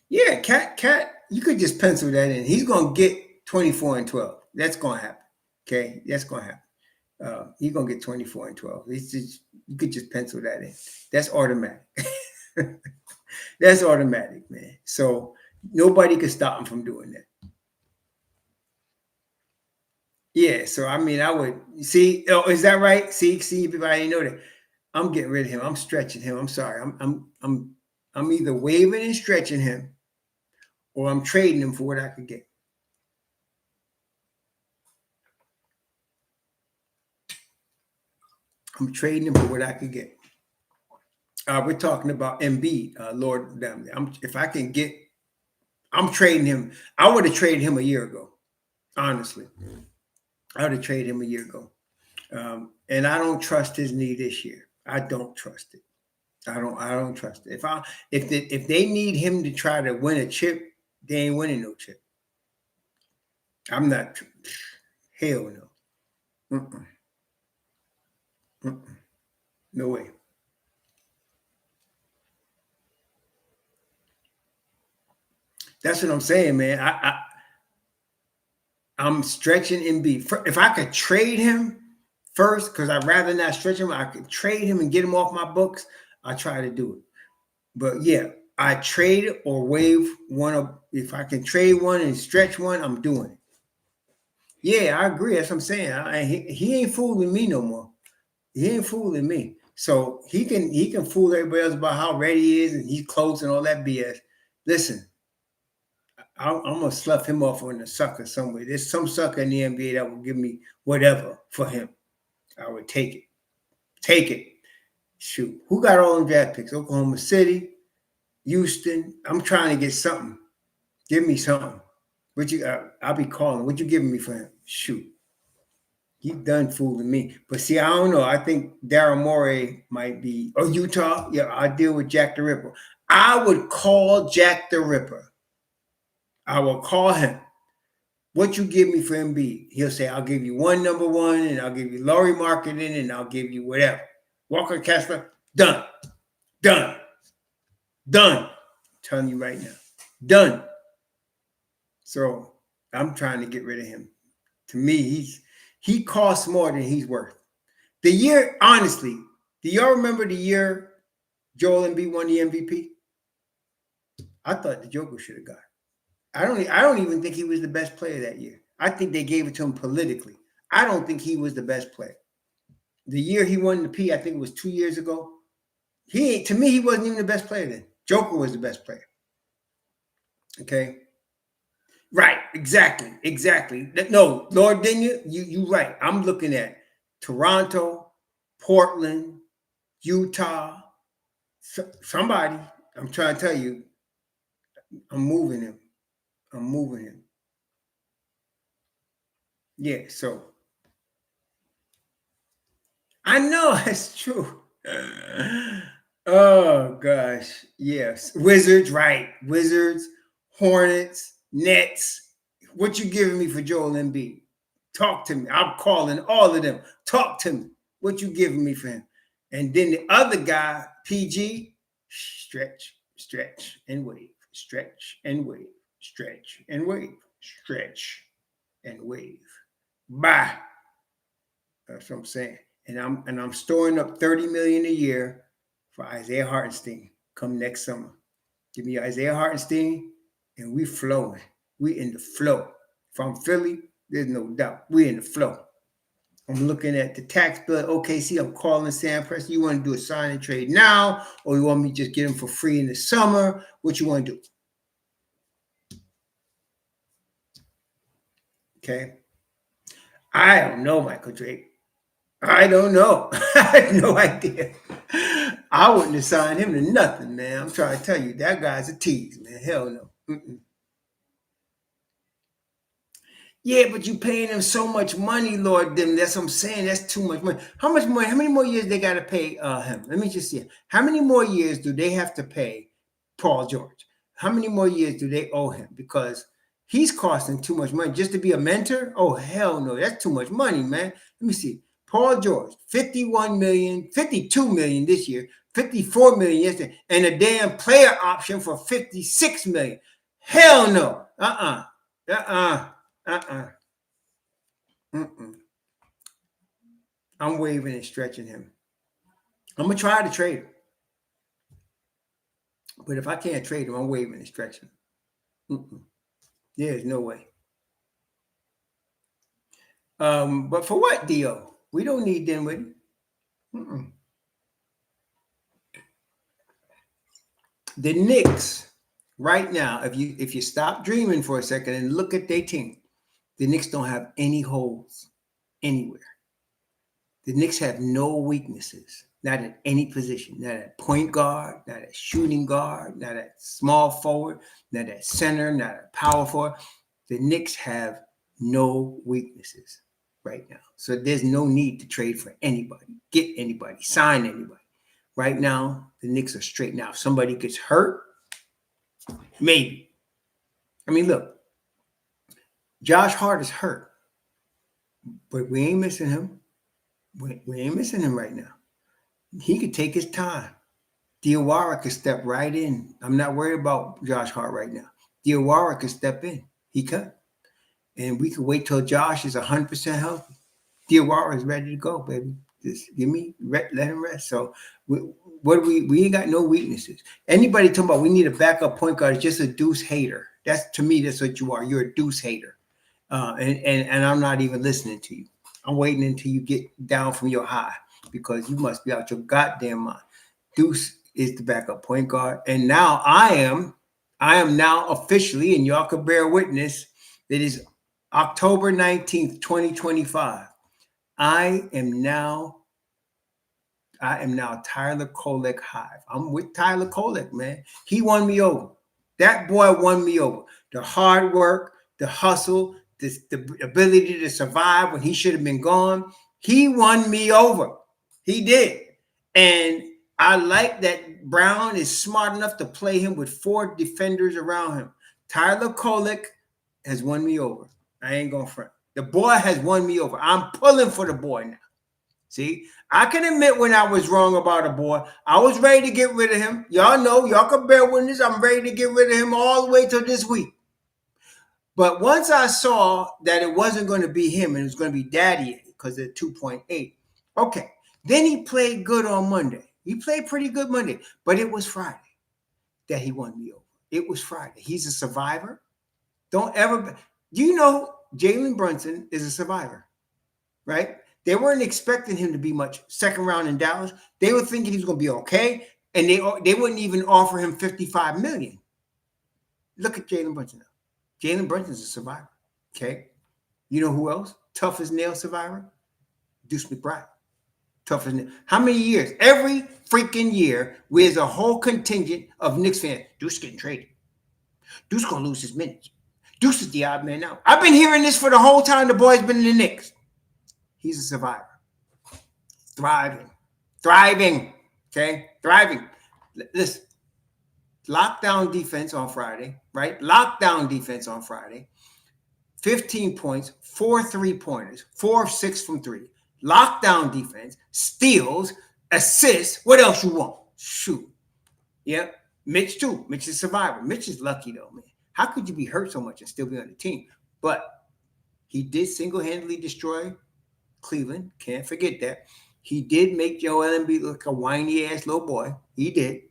Yeah, Cat, you could just pencil that in. He's going to get 24 and 12. That's going to happen. Okay, that's going to happen. He's going to get 24 and 12. You could just pencil that in. That's automatic. That's automatic, man. So nobody can stop him from doing that. Yeah, so I mean, I would see. Oh, is that right? See, people, I didn't know that. I'm getting rid of him. I'm stretching him. I'm sorry. I'm either waving and stretching him, or I'm trading him for what I could get. I'm trading him for what I could get. We're talking about Embiid, Lord damn. If I can get, I'm trading him. I would have traded him a year ago. Honestly, I would have traded him a year ago. And I don't trust his knee this year. I don't trust it. I don't trust it. If they need him to try to win a chip, they ain't winning no chip. I'm not. Hell no. Mm-mm. Mm-mm. No way. That's what I'm saying, man. I'm stretching Embiid. If I could trade him first, because I'd rather not stretch him, I could trade him and get him off my books. I try to do it. But yeah, I trade or waive one of. If I can trade one and stretch one, I'm doing it. Yeah, I agree. That's what I'm saying. He ain't fooling me no more. He ain't fooling me. So he can fool everybody else about how ready he is and he's close and all that BS. Listen, I'm gonna slough him off on the sucker somewhere. There's some sucker in the NBA that will give me whatever for him. I would take it. Take it. Shoot. Who got all them draft picks? Oklahoma City, Houston. I'm trying to get something. Give me something. What you? I'll be calling. What you giving me for him? Shoot. He done fooling me. But see, I don't know. I think Daryl Morey might be, or Utah. Yeah, I deal with Jack the Ripper. I would call Jack the Ripper. I will call him. What you give me for Embiid? He'll say, I'll give you one number one, and I'll give you Laurie Marketing, and I'll give you whatever. Walker Kessler, done. Done. Done. I'm telling you right now. Done. So I'm trying to get rid of him. To me, he costs more than he's worth. The year, honestly, do y'all remember the year Joel Embiid won the MVP? I thought the Joker should have got it. I don't even think he was the best player that year. I think they gave it to him politically. I don't think he was the best player. The year he won the P, I think it was 2 years ago. To me, he wasn't even the best player then. Joker was the best player. Okay. Right, exactly. No, Lord, didn't you? You right. I'm looking at Toronto, Portland, Utah, somebody. I'm trying to tell you, I'm moving him. I'm moving him. Yeah, so I know that's true. Oh gosh, yes. Wizards, right? Wizards, Hornets, Nets. What you giving me for Joel Embiid? Talk to me. I'm calling all of them. Talk to me. What you giving me for him? And then the other guy, PG, stretch and wave, stretch and wave, stretch and wave, stretch and wave. Bye. That's what I'm saying. And I'm storing up $30 million a year for Isaiah Hartenstein come next summer. Give me Isaiah Hartenstein, and we flowing. We in the flow. If I'm Philly, there's no doubt. We in the flow. I'm looking at the tax bill. OKC, I'm calling Sam Preston. You want to do a sign and trade now, or you want me to just get him for free in the summer? What you want to do? Okay. I don't know, Michael Drake. I don't know. I have no idea. I wouldn't have signed him to nothing, man. I'm trying to tell you, that guy's a tease, man. Hell no. Mm-mm. Yeah, but you paying him so much money, Lord. Them. That's what I'm saying. That's too much money. How much money? How many more years they got to pay him? Let me just see. How many more years do they have to pay Paul George? How many more years do they owe him? Because he's costing too much money just to be a mentor. Oh hell no, that's too much money, man. Let me see. Paul George, 51 million, 52 million this year, 54 million yesterday, and a damn player option for 56 million. Hell no. Uh-uh. Mm-mm. I'm waving and stretching him. I'm gonna try to trade him, but if I can't trade him, I'm waving and stretching him. Mm-mm. There's no way. But for what, Dio? We don't need Dinwiddie. Mm-mm. The Knicks, right now, if you stop dreaming for a second and look at their team, the Knicks don't have any holes anywhere. The Knicks have no weaknesses, not at any position, not at point guard, not at shooting guard, not at small forward, not at center, not at power forward. The Knicks have no weaknesses right now. So there's no need to trade for anybody, get anybody, sign anybody. Right now, the Knicks are straight. Now, if somebody gets hurt, maybe. I mean, look, Josh Hart is hurt, but we ain't missing him. We ain't missing him right now. He could take his time. Diawara could step right in. I'm not worried about Josh Hart right now. Diawara could step in. He could. And we could wait till Josh is 100% healthy. Diawara is ready to go, baby. Just let him rest. So we ain't got no weaknesses. Anybody talking about we need a backup point guard is just a deuce hater. To me, that's what you are. You're a deuce hater. And I'm not even listening to you. I'm waiting until you get down from your high because you must be out your goddamn mind. Deuce is the backup point guard. And now I am now officially, and y'all can bear witness, that is October 19th, 2025. I am now Tyler Kolek Hive. I'm with Tyler Kolek, man. He won me over. That boy won me over. The hard work, the hustle, the ability to survive when he should have been gone. He won me over. He did. And I like that Brown is smart enough to play him with 4 defenders around him. Tyler Kolek has won me over. I ain't going to front. The boy has won me over. I'm pulling for the boy now. See, I can admit when I was wrong about a boy. I was ready to get rid of him. Y'all know, y'all can bear witness. I'm ready to get rid of him all the way till this week. But once I saw that it wasn't going to be him and it was going to be Dadiet because of 2.8, okay. Then he played good on Monday. He played pretty good Monday, but it was Friday that he won me over. It was Friday. He's a survivor. Do you know Jalen Brunson is a survivor, right? They weren't expecting him to be much second round in Dallas. They were thinking he was going to be okay, and they wouldn't even offer him $55 million. Look at Jalen Brunson now. Jalen Brunson's a survivor, okay? You know who else? Tough as nail survivor? Deuce McBride. Tough as nail. How many years? Every freaking year, there's a whole contingent of Knicks fans. Deuce getting traded. Deuce going to lose his minutes. Deuce is the odd man out. I've been hearing this for the whole time the boy's been in the Knicks. He's a survivor. Thriving, okay? Thriving. Listen, lockdown defense on Friday, right? Lockdown defense on Friday. 15 points, 4 3-pointers, 4 of 6 from 3. Lockdown defense, steals, assists. What else you want? Shoot. Yep. Mitch too. Mitch is a survivor. Mitch is lucky though, man. How could you be hurt so much and still be on the team? But he did single-handedly destroy Cleveland. Can't forget that. He did make Joel Embiid look like a whiny-ass little boy. He did.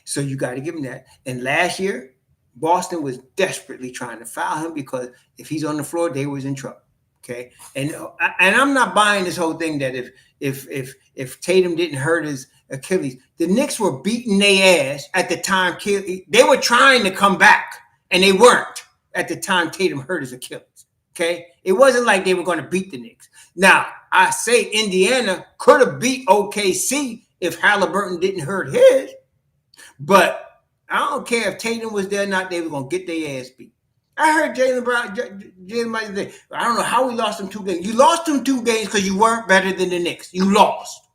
So you got to give him that. And last year, Boston was desperately trying to foul him because if he's on the floor, they was in trouble. Okay. And I'm not buying this whole thing that if Tatum didn't hurt his Achilles, the Knicks were beating their ass at the time. They were trying to come back, and they weren't at the time Tatum hurt his Achilles. Okay. It wasn't like they were going to beat the Knicks. Now, I say Indiana could have beat OKC if Halliburton didn't hurt his, but I don't care if Tatum was there or not, they were going to get their ass beat. I heard Jalen Brunson. I don't know how we lost them 2 games. You lost them 2 games because you weren't better than the Knicks. You lost.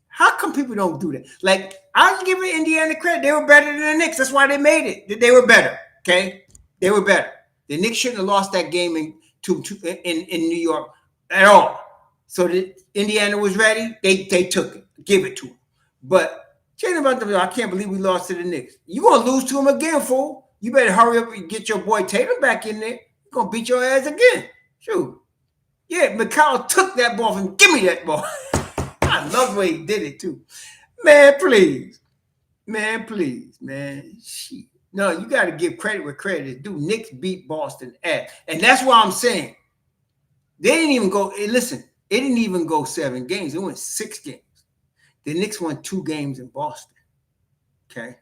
How come people don't do that? Like, I'll give Indiana credit. They were better than the Knicks. That's why they made it. They were better, okay? They were better. The Knicks shouldn't have lost that game in New York at all. So that Indiana was ready. They took it. Give it to them. But Jalen Brunson, I can't believe we lost to the Knicks. You're going to lose to them again, fool. You better hurry up and get your boy Tatum back in there. You're going to beat your ass again. Shoot. Yeah, McCall took that ball from give me that ball. I love the way he did it, too. Man, please. Man, shit. No, you got to give credit where credit is due. Knicks beat Boston ass. And that's why I'm saying They didn't even go. Listen, it didn't even go 7 games. It went 6 games. The Knicks won 2 games in Boston. Okay,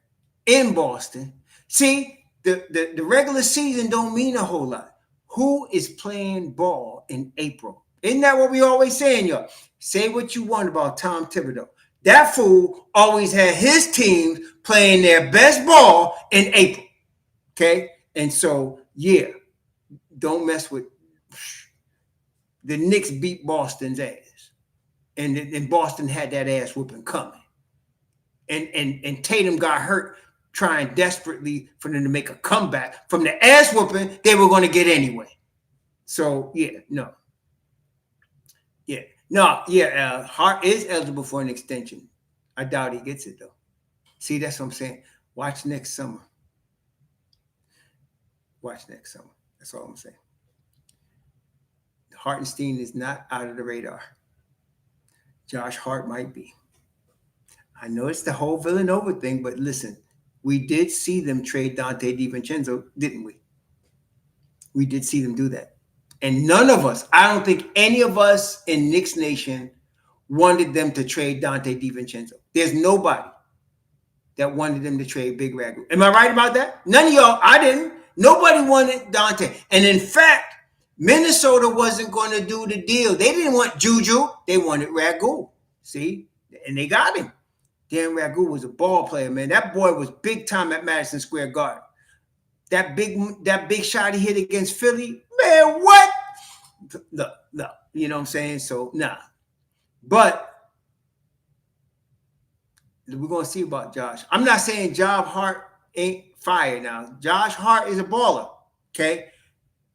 in Boston. See, the regular season don't mean a whole lot. Who is playing ball in April? Isn't that what we always saying, y'all? Say what you want about Tom Thibodeau. That fool always had his teams playing their best ball in April. Okay, and so yeah, don't mess with. The Knicks beat Boston's ass, and Boston had that ass whooping coming. And Tatum got hurt trying desperately for them to make a comeback from the ass whooping they were going to get anyway. So Hart is eligible for an extension. I doubt he gets it though. See, that's what I'm saying. Watch next summer. Watch next summer. That's all I'm saying. Hartenstein is not out of the radar. Josh Hart might be. I know it's the whole Villanova thing, but listen, we did see them trade Dante DiVincenzo, didn't we? We did see them do that. And none of us, I don't think any of us in Knicks Nation wanted them to trade Dante DiVincenzo. There's nobody that wanted them to trade Big Ragu. Am I right about that? None of y'all, I didn't. Nobody wanted Dante. And in fact, Minnesota wasn't going to do the deal. They didn't want Juju. They wanted Ragu. See? And they got him. Dan Ragu was a ball player, man. That boy was big time at Madison Square Garden. That big shot he hit against Philly, man, what? No. You know what I'm saying? So, nah. But we're going to see about Josh. I'm not saying Josh Hart ain't fire now. Josh Hart is a baller, okay?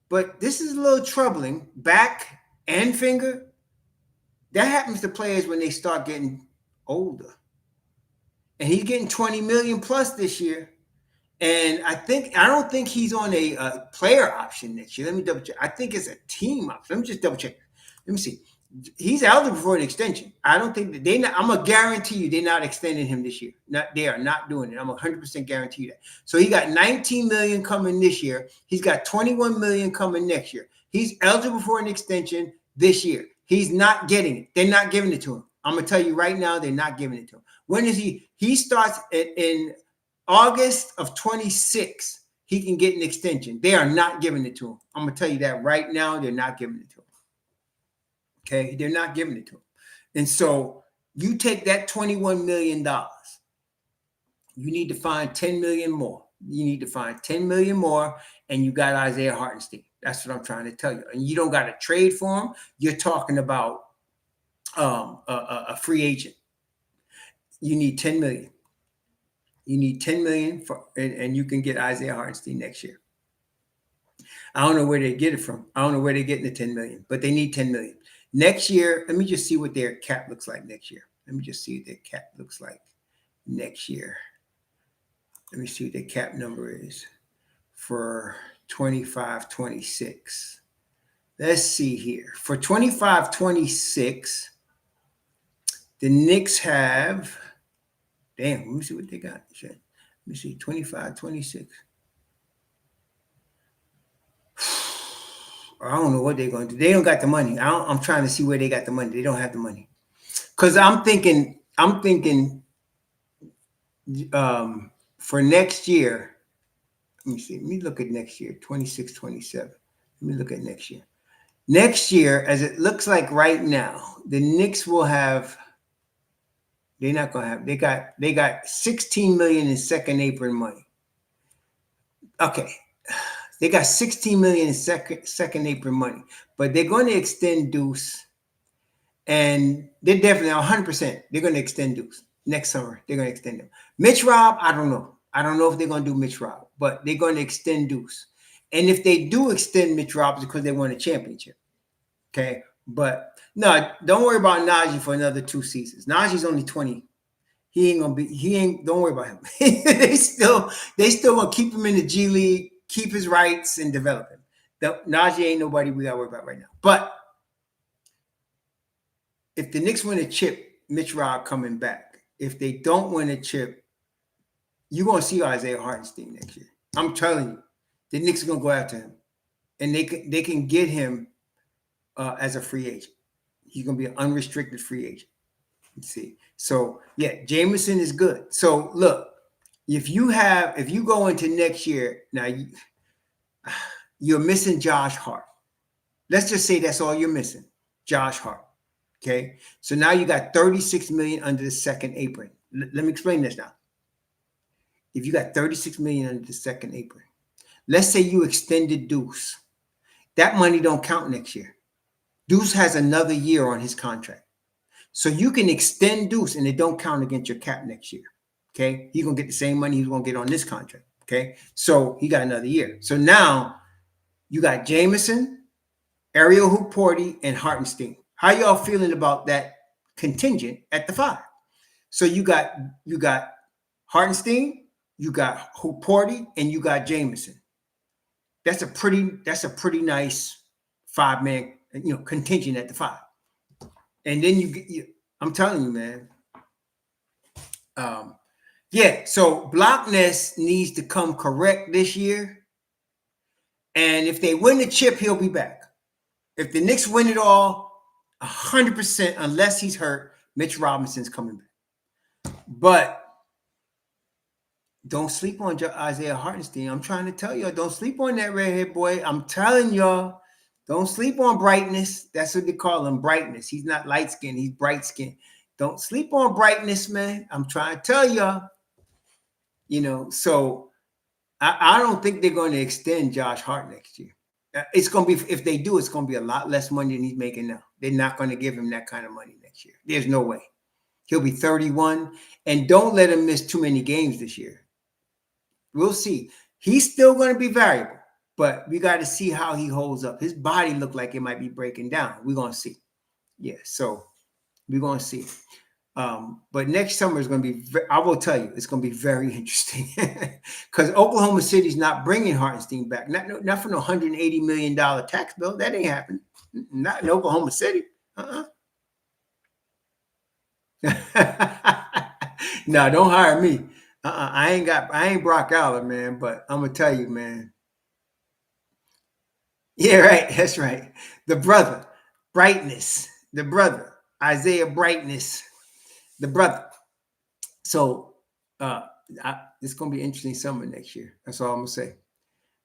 But this is a little troubling. Back and finger, that happens to players when they start getting older. And he's getting $20 million plus this year. And I don't think he's on a player option next year. Let me double check. I think it's a team option. Let me just double check. Let me see. He's eligible for an extension. I don't think that I'm gonna guarantee you they're not extending him this year. They are not doing it. I'm 100% guarantee you that. So he got $19 million coming this year. He's got $21 million coming next year. He's eligible for an extension this year. He's not getting it. They're not giving it to him. I'm gonna tell you right now, they're not giving it to him. When is he? He starts in August of 26. He can get an extension. They are not giving it to him. I'm gonna tell you that right now. They're not giving it to him. Okay, they're not giving it to him. And so you take that $21 million. You need to find $10 million more. You need to find $10 million more, and you got Isaiah Hartenstein. That's what I'm trying to tell you. And you don't got to trade for him. You're talking about a free agent. You need $10 million. You need $10 million and you can get Isaiah Hartenstein next year. I don't know where they get it from. I don't know where they're getting the $10 million, but they need $10 million. Next year, let me just see what their cap looks like next year. Let me just see what their cap looks like next year. Let me see what their cap number is for 25-26. Let's see here. For 25-26, the Knicks have, let me see what they got. Let me see, 25-26. I don't know what they're going to do. They don't got the money. I'm trying to see where they got the money. They don't have the money. Because I'm thinking for next year, let me see. Let me look at next year, 26-27. Let me look at next year. Next year, as it looks like right now, the Knicks will have, they're not going to have, they got $16 million in second apron money. Okay. They got $16 million in second apron money, but they're going to extend Deuce, and they're definitely 100%. They're going to extend Deuce next summer. They're going to extend him. Mitch Rob, I don't know. I don't know if they're going to do Mitch Rob, but they're going to extend Deuce. And if they do extend Mitch Rob, it's because they won a championship. Okay, but no, don't worry about Najee for another 2 seasons. Najee's only 20. Don't worry about him. they still want to keep him in the G League. Keep his rights and develop him. Najee ain't nobody we got to worry about right now. But if the Knicks win a chip, Mitch Rob coming back. If they don't win a chip, you're going to see Isaiah Hartenstein next year. I'm telling you. The Knicks are going to go after him. And they can get him as a free agent. He's going to be an unrestricted free agent. Let's see. So yeah, Jameson is good. So look, if you go into next year now, you're missing Josh Hart. Let's just say that's all you're missing, Josh Hart. Okay. So now you got 36 million under the second apron. Let me explain this now. If you got 36 million under the second apron, let's say you extended Deuce. That money don't count next year. Deuce has another year on his contract. So you can extend Deuce and it don't count against your cap next year. Okay. He's going to get the same money he's going to get on this contract. Okay. So he got another year. So now you got Jameson, Ariel Hooporti, and Hartenstein. How y'all feeling about that contingent at the 5? So you got Hartenstein, you got Hooporti, and you got Jameson. That's a pretty nice 5-man contingent at the 5. And then I'm telling you, man. So Blockness needs to come correct this year. And if they win the chip, he'll be back. If the Knicks win it all, 100%, unless he's hurt, Mitch Robinson's coming back. But don't sleep on Isaiah Hartenstein. I'm trying to tell y'all, don't sleep on that redhead boy. I'm telling y'all, don't sleep on brightness. That's what they call him, brightness. He's not light skinned, he's bright skinned. Don't sleep on brightness, man. I'm trying to tell y'all. So I don't think they're going to extend Josh Hart next year. It's going to be, if they do, it's going to be a lot less money than he's making now. They're not going to give him that kind of money next year. There's no way. He'll be 31, and don't let him miss too many games this year. We'll see. He's still going to be variable, but we got to see how he holds up. His body looked like it might be breaking down. We're going to see. Yeah, so we're going to see. But next summer is going to be, I will tell you, it's going to be very interesting because Oklahoma City's not bringing Hartenstein back. Not for no $180 million tax bill. That ain't happening. Not in Oklahoma City. No, don't hire me. I ain't Brock Aller, man, but I'm going to tell you, man. Yeah, right. That's right. The brother, Brightness, the brother, Isaiah Brightness. The brother. So it's going to be interesting summer next year. That's all I'm going to say.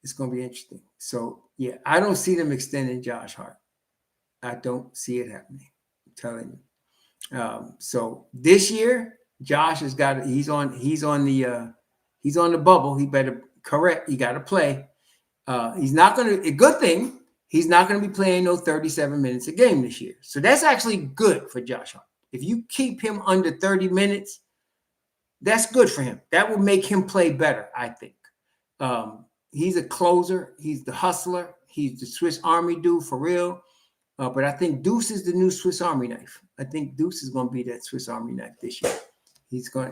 It's going to be interesting. So, yeah, I don't see them extending Josh Hart. I don't see it happening. I'm telling you. So this year, Josh has got, he's on the bubble. He better correct. He got to play. He's not going to, a good thing, he's not going to be playing no 37 minutes a game this year. So that's actually good for Josh Hart. If you keep him under 30 minutes, that's good for him. That will make him play better, I think. He's a closer. He's the hustler. He's the Swiss Army dude for real. But I think Deuce is the new Swiss Army knife. I think Deuce is going to be that Swiss Army knife this year.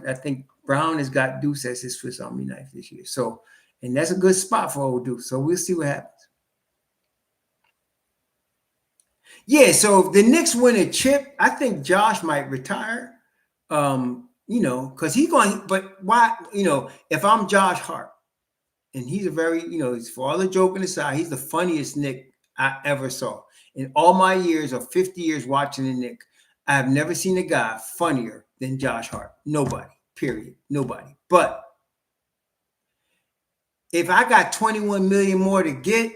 I think Brown has got Deuce as his Swiss Army knife this year. So, and that's a good spot for old Deuce. So we'll see what happens. Yeah, so if the Knicks win a chip, I think Josh might retire. Because he's going, but why, if I'm Josh Hart, and he's a very, he's, for all the joking aside, he's the funniest Knick I ever saw. In all my years of 50 years watching the Knick, I have never seen a guy funnier than Josh Hart. Nobody, period. Nobody. But if I got 21 million more to get,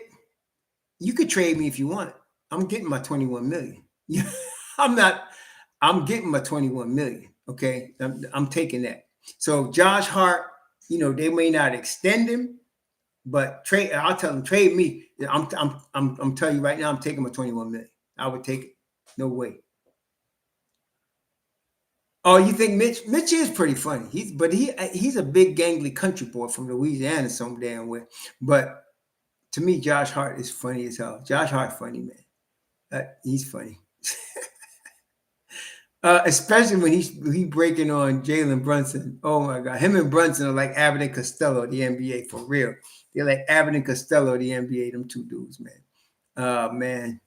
you could trade me if you want it. I'm getting my 21 million. I'm getting my 21 million. Okay. I'm taking that. So Josh Hart, they may not extend him, but I'll tell them, trade me. I'm telling you right now, I'm taking my 21 million. I would take it. No way. Oh, you think Mitch? Mitch is pretty funny. He's a big gangly country boy from Louisiana some damn way. But to me, Josh Hart is funny as hell. Josh Hart funny, man. He's funny. Especially when he breaking on Jalen Brunson. Oh my God. Him and Brunson are like Abbott and Costello, the NBA, for real. They're like Abbott and Costello, the NBA, them two dudes, man. Man.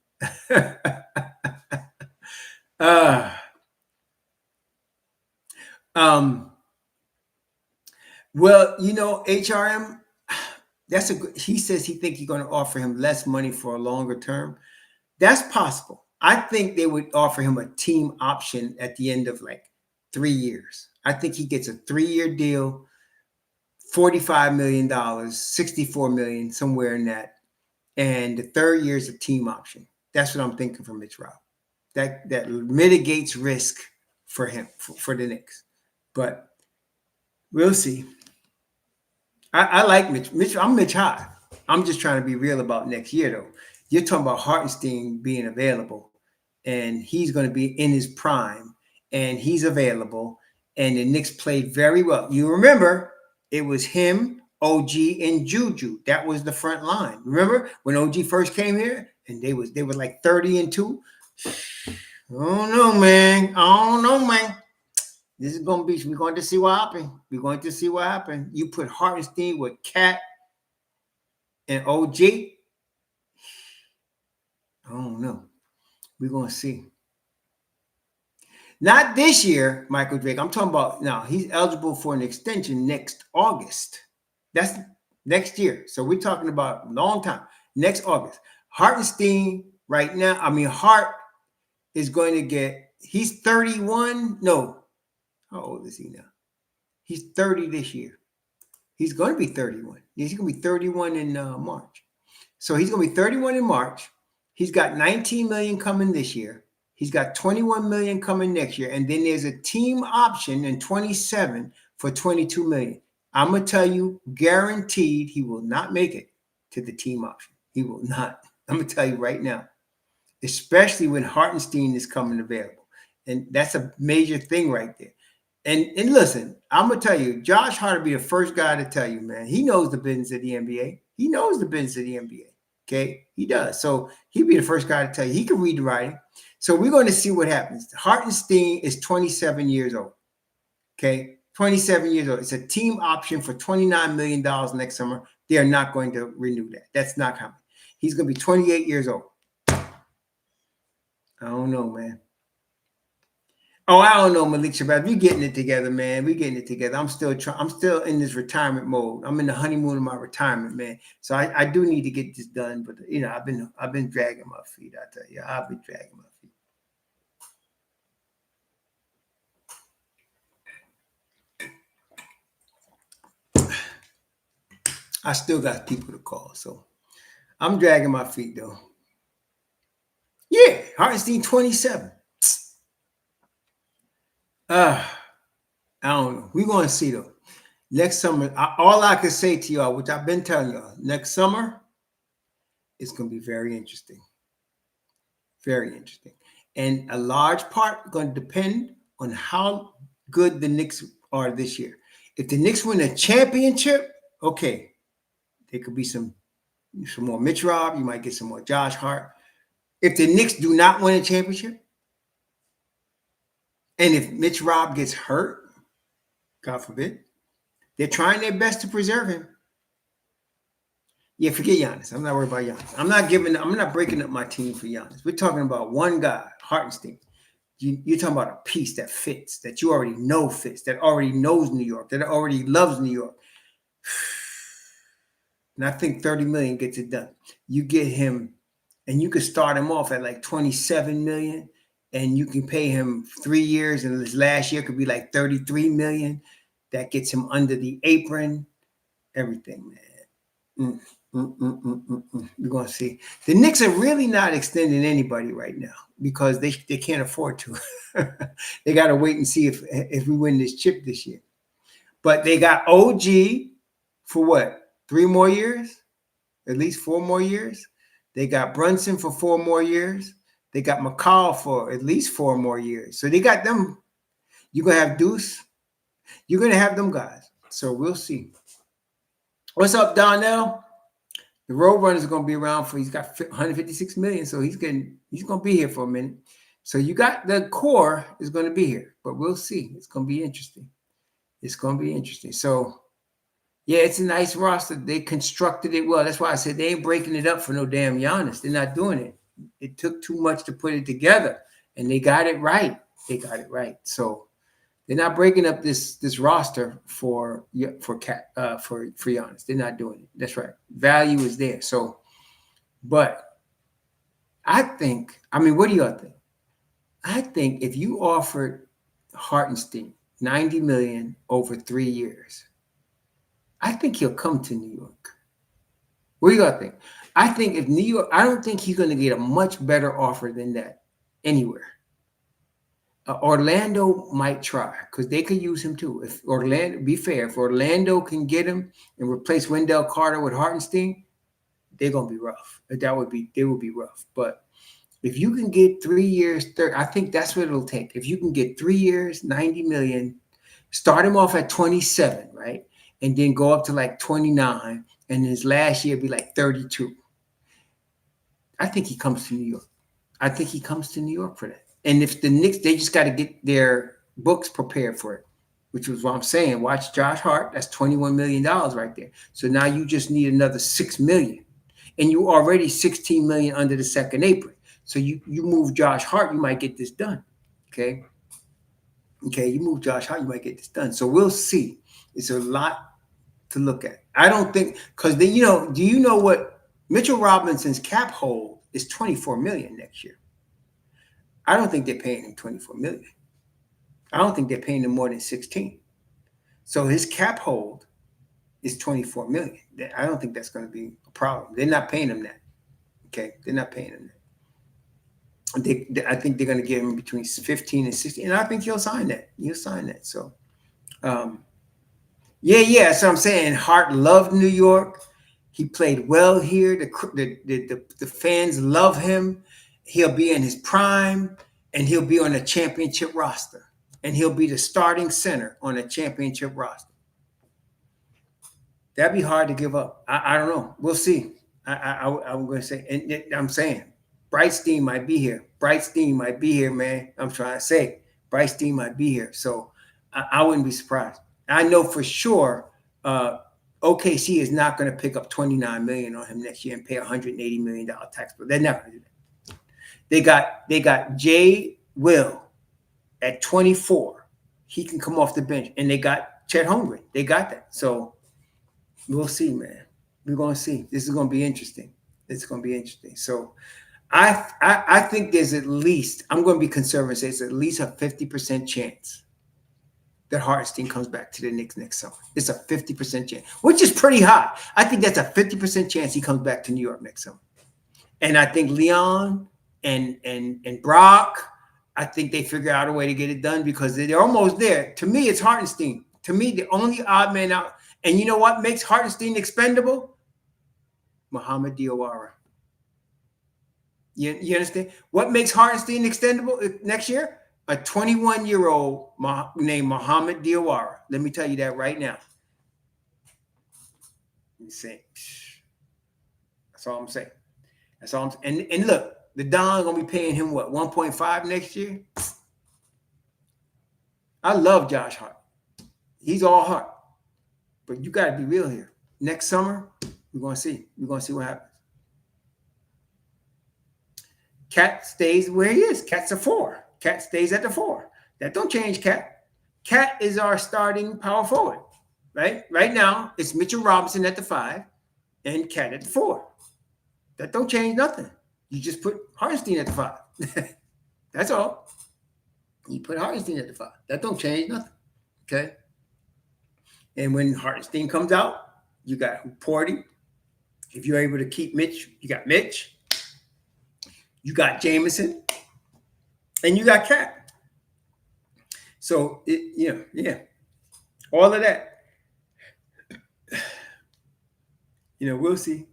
Well, HRM, he says he thinks he's going to offer him less money for a longer term. That's possible. I think they would offer him a team option at the end of like 3 years. I think he gets a 3-year deal, $45 million, $64 million, somewhere in that. And the third year is a team option. That's what I'm thinking for Mitch Rob. That mitigates risk for him, for the Knicks. But we'll see. I like Mitch. I'm Mitch High. I'm just trying to be real about next year, though. You're talking about Hartenstein being available, and he's going to be in his prime, and he's available, and the Knicks played very well. You remember, it was him, OG, and Juju. That was the front line. Remember when OG first came here, and they were like 30-2. I don't know, man. This is going to be, we're going to see what happens. We're going to see what happens. You put Hartenstein with Cat and OG. I don't know. We're going to see. Not this year, Michael Drake. I'm talking about now. He's eligible for an extension next August. That's next year. So we're talking about a long time. Next August. Hartenstein right now, Hart is going to get, he's 31. No. How old is he now? He's 30 this year. He's going to be 31. He's going to be 31 in March. So he's going to be 31 in March. He's got 19 million coming this year. He's got 21 million coming next year. And then there's a team option in 27 for 22 million. I'm going to tell you, guaranteed, he will not make it to the team option. He will not. I'm going to tell you right now, especially when Hartenstein is coming available. And that's a major thing right there. And listen, I'm going to tell you, Josh Hart will be the first guy to tell you, man, he knows the business of the NBA. He knows the business of the NBA. Okay, he does. So he'll be the first guy to tell you. He can read the writing. So we're going to see what happens. Hartenstein is 27 years old. Okay, 27 years old. It's a team option for $29 million next summer. They are not going to renew that. That's not coming. He's going to be 28 years old. I don't know, man. Oh, I don't know, Malik Shabazz. We're getting it together, man. We're getting it together. I'm still in this retirement mode. I'm in the honeymoon of my retirement, man. So I do need to get this done. But I've been dragging my feet. I tell you, I've been dragging my feet. I still got people to call, so I'm dragging my feet though. Yeah, Hartenstein 27. I don't know. We're going to see though. Next summer, all I can say to y'all, which I've been telling y'all, next summer, it's going to be very interesting. Very interesting. And a large part going to depend on how good the Knicks are this year. If the Knicks win a championship, okay, there could be some more Mitch Rob. You might get some more Josh Hart. If the Knicks do not win a championship, and if Mitch Rob gets hurt, God forbid, they're trying their best to preserve him. Yeah, forget Giannis. I'm not worried about Giannis. I'm not breaking up my team for Giannis. We're talking about one guy, Hartenstein. You're talking about a piece that fits, that you already know fits, that already knows New York, that already loves New York. And I think 30 million gets it done. You get him, and you could start him off at like 27 million, and you can pay him 3 years, and his last year could be like 33 million. That gets him under the apron. Everything, man. We're going to see. The Knicks are really not extending anybody right now because they can't afford to. They got to wait and see if we win this chip this year. But they got OG for what? 3 more years? At least 4 more years? They got Brunson for 4 more years. They got McCall for at least 4 more years. So they got them. You're going to have Deuce. You're going to have them guys. So we'll see. What's up, Donnell? The Roadrunners are going to be around he's got 156 million, so he's going to be here for a minute. So you got the core is going to be here, but we'll see. It's going to be interesting. It's going to be interesting. So, yeah, it's a nice roster. They constructed it well. That's why I said they ain't breaking it up for no damn Giannis. They're not doing it. It took too much to put it together, and they got it right. So they're not breaking up this roster for Giannis. They're not doing it. That's right. Value is there. So, but I mean, what do y'all think? I think if you offered Hartenstein 90 million over 3 years, I think he'll come to New York. What do y'all think? I think if New York, I don't think he's going to get a much better offer than that anywhere. Orlando might try because they could use him too. If Orlando, be fair, if Orlando can get him and replace Wendell Carter with Hartenstein, they're gonna be rough. They would be rough. But if you can get 3 years, I think that's what it'll take. If you can get 3 years, 90 million, start him off at 27, right? And then go up to like 29, and his last year be like 32. I think he comes to New York. I think he comes to New York for that. And if the Knicks, they just got to get their books prepared for it, which was what I'm saying. Watch Josh Hart. That's $21 million right there. So now you just need another $6 million. And you already $16 million under the second apron. So you move Josh Hart, you might get this done. Okay. You move Josh Hart, you might get this done. So we'll see. It's a lot to look at. I don't think, because do you know what Mitchell Robinson's cap hold is? $24 million next year. I don't think they're paying him $24 million. I don't think they're paying him more than 16. So his cap hold is $24 million. I don't think that's going to be a problem. They're not paying him that. Okay, they're not paying him that. I think they're going to give him between 15 and 16, and I think he'll sign that. He'll sign that. So, yeah. So I'm saying Hart loved New York. He played well here. The fans love him. He'll be in his prime, and he'll be on a championship roster, and he'll be the starting center on a championship roster. That'd be hard to give up. I don't know. We'll see. I'm going to say, and I'm saying, Brightstein might be here. Brightstein might be here, man. I'm trying to say, Brightstein might be here. So I wouldn't be surprised. I know for sure OKC is not going to pick up $29 million on him next year and pay $180 million tax bill. They're not going to do that. They got Jay Will at 24. He can come off the bench, and they got Chet Holmgren. They got that. So we'll see, man. We're gonna see. This is gonna be interesting. It's gonna be interesting. So I think there's at least, I'm gonna be conservative, say it's at least a 50% chance that Hartenstein comes back to the Knicks next summer. It's a 50% chance, which is pretty high. I think that's a 50% chance he comes back to New York next summer. And I think Leon and Brock, I think they figure out a way to get it done because they're almost there. To me, it's Hartenstein. To me, the only odd man out. And you know what makes Hartenstein expendable? Muhammad Diawara. You understand? What makes Hartenstein extendable next year? A 21-year-old named Muhammad Diawara. Let me tell you that right now. That's all I'm saying. That's all I'm saying. And look, the Don gonna be paying him what, 1.5 next year? I love Josh Hart. He's all heart. But you got to be real here. Next summer, we're going to see. We're going to see what happens. Cat stays where he is. Cat's a 4. Cat stays at the 4. That don't change Cat. Cat is our starting power forward, right? Right now, it's Mitchell Robinson at the 5 and Cat at the 4. That don't change nothing. You just put Hartenstein at the 5. That's all. You put Hartenstein at the 5. That don't change nothing. Okay? And when Hartenstein comes out, you got Porty. If you're able to keep Mitch, you got Mitch. You got Jameson. And you got Cat. So, yeah. All of that. We'll see.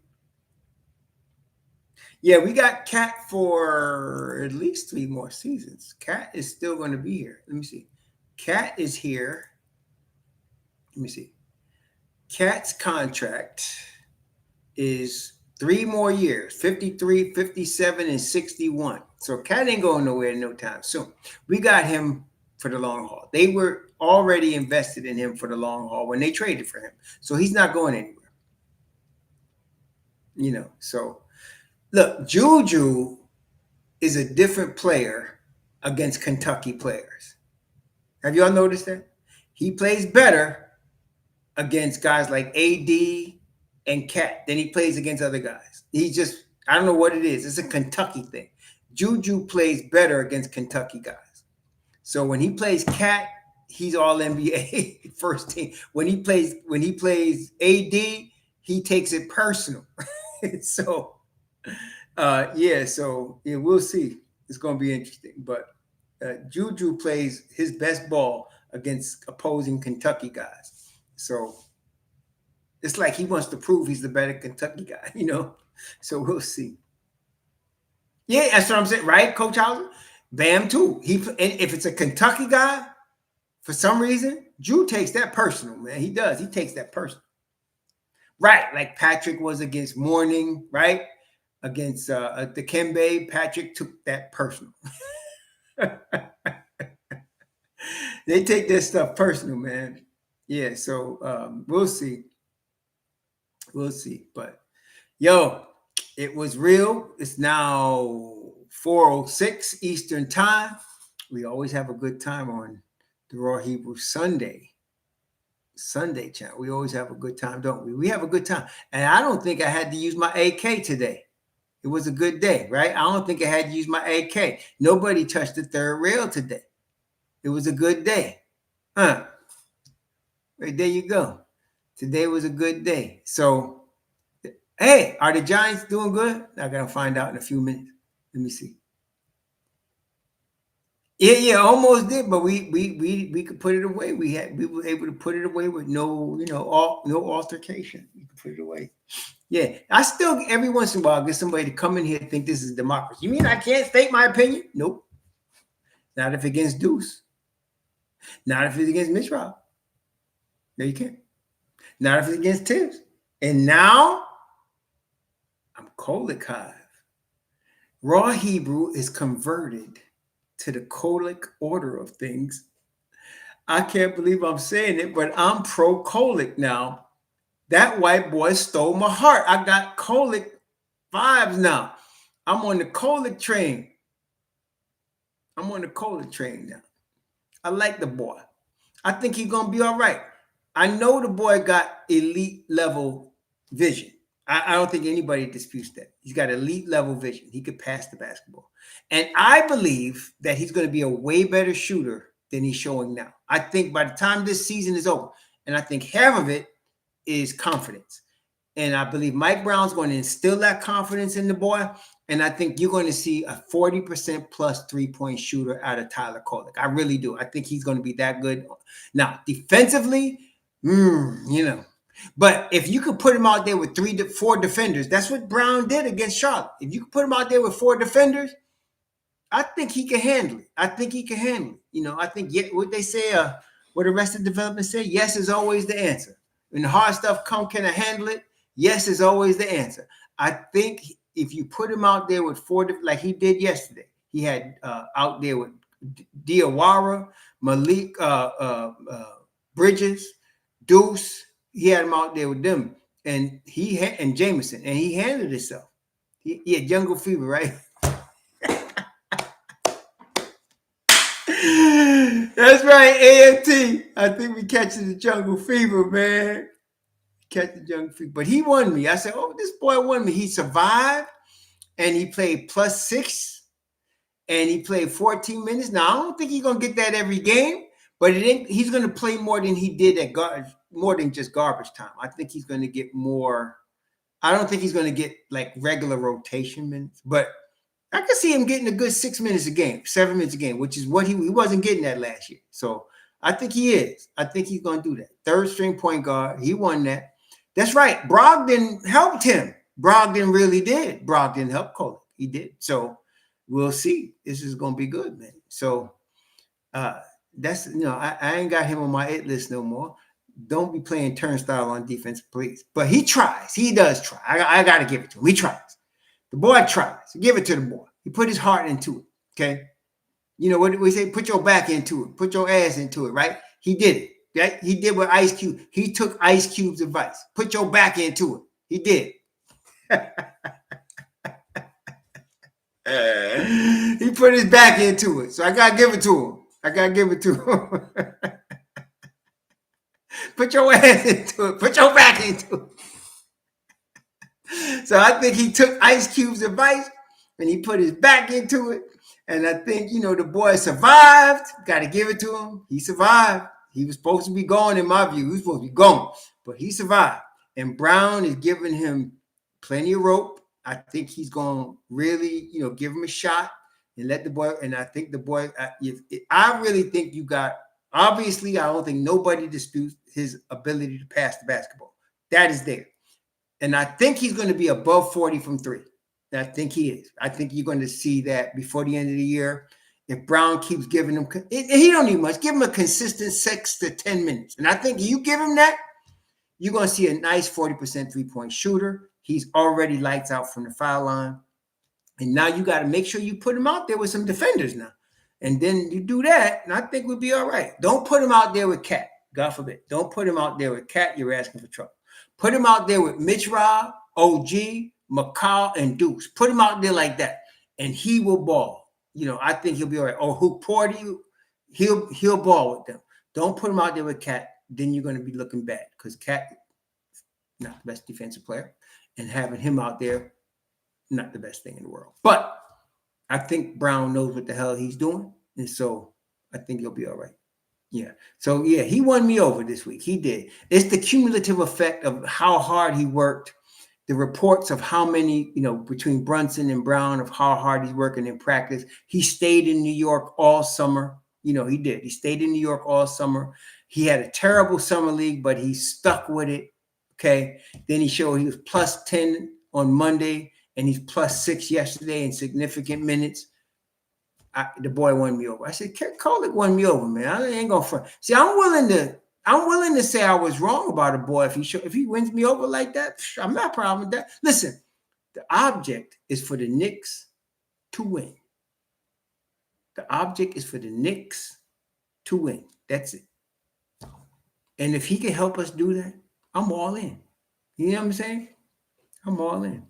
Yeah, we got Cat for at least 3 more seasons. Cat is still going to be here. Let me see. Cat is here. Let me see. Cat's contract is 3 more years, 53, 57, and 61. So Cat ain't going nowhere no time soon. We got him for the long haul. They were already invested in him for the long haul when they traded for him. So he's not going anywhere. So look, Juju is a different player against Kentucky players. Have y'all noticed that? He plays better against guys like AD and Cat than he plays against other guys. He's just I don't know what it is. It's a Kentucky thing. Juju plays better against Kentucky guys. So when he plays Cat, he's all NBA first team. When he plays AD, he takes it personal. So we'll see. It's going to be interesting. But Juju plays his best ball against opposing Kentucky guys. So it's like he wants to prove he's the better Kentucky guy, So we'll see. Yeah, that's what I'm saying, right, Coach Hauser? Bam too. If it's a Kentucky guy, for some reason, Drew takes that personal, man. He does. He takes that personal. Right, like Patrick was against Mourning, right? Against the Dikembe, Patrick took that personal. They take their stuff personal, man. Yeah, so we'll see. We'll see. But, yo, it was real. It's now 4:06 Eastern time. We always have a good time on the Raw Hebrew Sunday channel. We always have a good time, don't we? We have a good time. And I don't think I had to use my AK today. It was a good day, right? I don't think I had to use my AK. Nobody touched the third rail today. It was a good day. Right, there you go. Today was a good day. So, hey, are the Giants doing good? I got to find out in a few minutes. Let me see. Yeah, almost did, but we could put it away. We were able to put it away with no altercation. We could put it away. Yeah, I still every once in a while get somebody to come in here and think this is democracy. You mean I can't state my opinion? Nope. Not if it's against Deuce. Not if it's against Mitch Rob. No, you can't. Not if it's against Tibbs. And now I'm Kolek Hive. Raw Hebrew is converted to the Kolek order of things. I can't believe I'm saying it, but I'm pro Kolek now. That white boy stole my heart. I got Kolek vibes now. I'm on the Kolek train. Now. I like the boy. I think he's going to be all right. I know the boy got elite level vision. I don't think anybody disputes that. He's got elite level vision. He could pass the basketball. And I believe that he's going to be a way better shooter than he's showing now. I think by the time this season is over, and I think half of it is confidence. And I believe Mike Brown's going to instill that confidence in the boy. And I think you're going to see a 40% plus three-point shooter out of Tyler Kolek. I really do. I think he's going to be that good. Now, defensively, But if you could put him out there with 3 to 4 defenders, that's what Brown did against Charlotte. If you could put him out there with 4 defenders, I think he can handle it. I think what they say, what Arrested Development say, yes is always the answer. When the hard stuff comes, can I handle it? Yes is always the answer. I think if you put him out there with 4, like he did yesterday, he had out there with Diawara, Malik, Bridges, Deuce. He had him out there with them, and and Jameson, and he handled himself. He had jungle fever, right? That's right, AFT. I think we catching the jungle fever, man. Catch the jungle fever. But he won me. I said, oh, this boy won me. He survived, and he played +6, and he played 14 minutes. Now, I don't think he's going to get that every game, but he's going to play more than he did at more than just garbage time. I think he's going to get more. I don't think he's going to get like regular rotation minutes, but I can see him getting a good 6 minutes a game, 7 minutes a game, which is what he wasn't getting that last year. So I think he is. I think he's going to do that. Third string point guard. He won that. That's right. Brogdon helped him. Brogdon really did. Brogdon helped Kolek. He did. So we'll see. This is going to be good, man. So that's, I ain't got him on my hit list no more. Don't be playing turnstile on defense, please. But he tries. He does try. I got to give it to him. He tries. The boy tries. Give it to the boy. He put his heart into it, okay? You know what we say? Put your back into it. Put your ass into it, right? He did it. Right? He did what Ice Cube. He took Ice Cube's advice. Put your back into it. He did. He put his back into it. So I got to give it to him. Put your ass into it. Put your back into it. So I think he took Ice Cube's advice and he put his back into it. And I think, the boy survived. Got to give it to him. He survived. He was supposed to be gone, in my view. He was supposed to be gone, but he survived. And Brown is giving him plenty of rope. I think he's going to really, give him a shot and let the boy. And I think the boy, I really think you got, obviously, I don't think nobody disputes his ability to pass the basketball. That is there. And I think he's going to be above 40 from three. I think he is. I think you're going to see that before the end of the year. If Brown keeps giving him, he don't need much. Give him a consistent 6 to 10 minutes. And I think you give him that, you're going to see a nice 40% three-point shooter. He's already lights out from the foul line. And now you got to make sure you put him out there with some defenders now. And then you do that, and I think we'll be all right. Don't put him out there with Cat. God forbid. Don't put him out there with Cat. You're asking for trouble. Put him out there with Mitch Rob, OG, McCall, and Deuce. Put him out there like that, and he will ball. I think he'll be all right. Or who poured you, he'll ball with them. Don't put him out there with Cat. Then you're going to be looking bad because Cat, not the best defensive player, and having him out there, not the best thing in the world. But I think Brown knows what the hell he's doing, and so I think he'll be all right. Yeah. So, yeah, he won me over this week. He did. It's the cumulative effect of how hard he worked, the reports of how many, between Brunson and Brown, of how hard he's working in practice. He stayed in New York all summer. He did. He stayed in New York all summer. He had a terrible summer league, but he stuck with it. Okay. Then he showed he was plus 10 on Monday, and he's plus 6 yesterday in significant minutes. The boy won me over. I said, Kolek won me over, man. I ain't gonna front. See, I'm willing to say I was wrong about a boy if he wins me over like that. I'm not proud of that. Listen, the object is for the Knicks to win. The object is for the Knicks to win. That's it. And if he can help us do that, I'm all in. You know what I'm saying? I'm all in.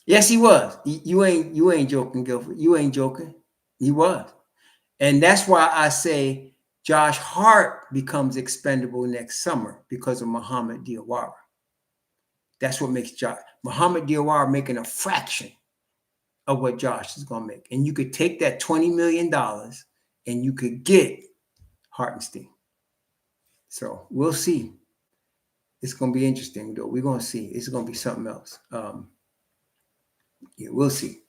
Yes, he was. You ain't joking, Guilford. You ain't joking. He was. And that's why I say Josh Hart becomes expendable next summer because of Muhammad Diawara. That's what makes Muhammad Diawara making a fraction of what Josh is going to make. And you could take that $20 million and you could get Hartenstein. So we'll see. It's going to be interesting, though. We're going to see. It's going to be something else. Yeah, we'll see.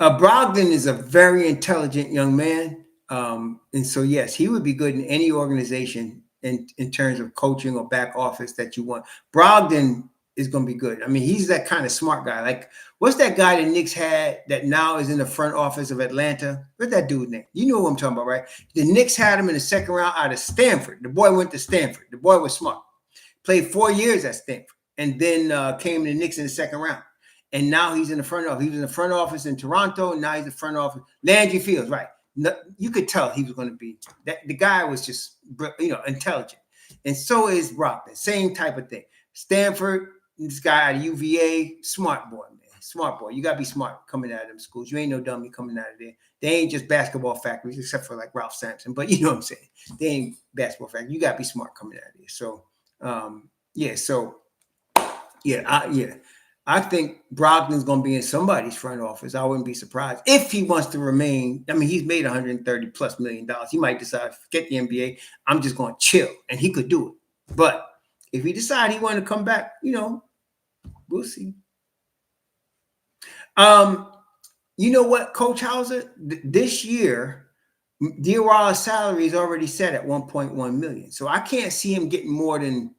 Brogdon is a very intelligent young man. And so, yes, he would be good in any organization in terms of coaching or back office that you want. Brogdon is going to be good. I mean, he's that kind of smart guy. Like, what's that guy the Knicks had that now is in the front office of Atlanta? What's that dude's name? You know what I'm talking about, right? The Knicks had him in the second round out of Stanford. The boy went to Stanford. The boy was smart. Played 4 years at Stanford and then came to the Knicks in the second round. And now he's in the front office. He was in the front office in Toronto, and now he's in the front office. Landry Fields, right? No, you could tell he was going to be that. The guy was just, intelligent. And so is Brogdon. Same type of thing. Stanford, this guy out of UVA, smart boy, man. Smart boy. You got to be smart coming out of them schools. You ain't no dummy coming out of there. They ain't just basketball factories, except for like Ralph Sampson. But you know what I'm saying? They ain't basketball factories. You got to be smart coming out of there. So, I think Brogdon's going to be in somebody's front office. I wouldn't be surprised if he wants to remain. I mean, he's made $130+ million. He might decide, forget the NBA. I'm just going to chill, and he could do it. But if he decides he want to come back, we'll see. You know what, Coach Hauser? This year, Diawara's salary is already set at $1.1 million. So I can't see him getting more than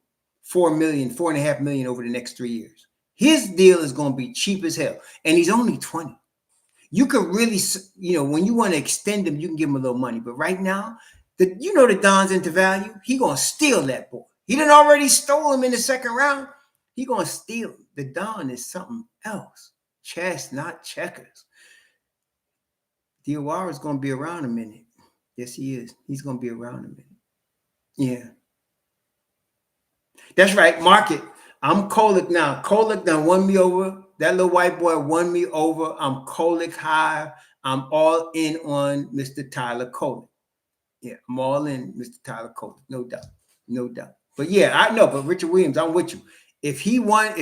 $4.5 million over the next 3 years. His deal is going to be cheap as hell. And he's only 20. You could really, when you want to extend him, you can give him a little money. But right now, the Don's into value. He going to steal that boy. He done already stole him in the second round. He going to steal him. The Don is something else. Chess, not checkers. Diawara is going to be around a minute. Yes, he is. He's going to be around a minute. Yeah. That's right. Mark it. I'm Kolek now. Kolek done won me over. That little white boy won me over. I'm Kolek high. I'm all in on Mr. Tyler Kolek. Yeah, I'm all in Mr. Tyler Kolek. No doubt. No doubt. But yeah, I know. But Richard Williams, I'm with you. If he won,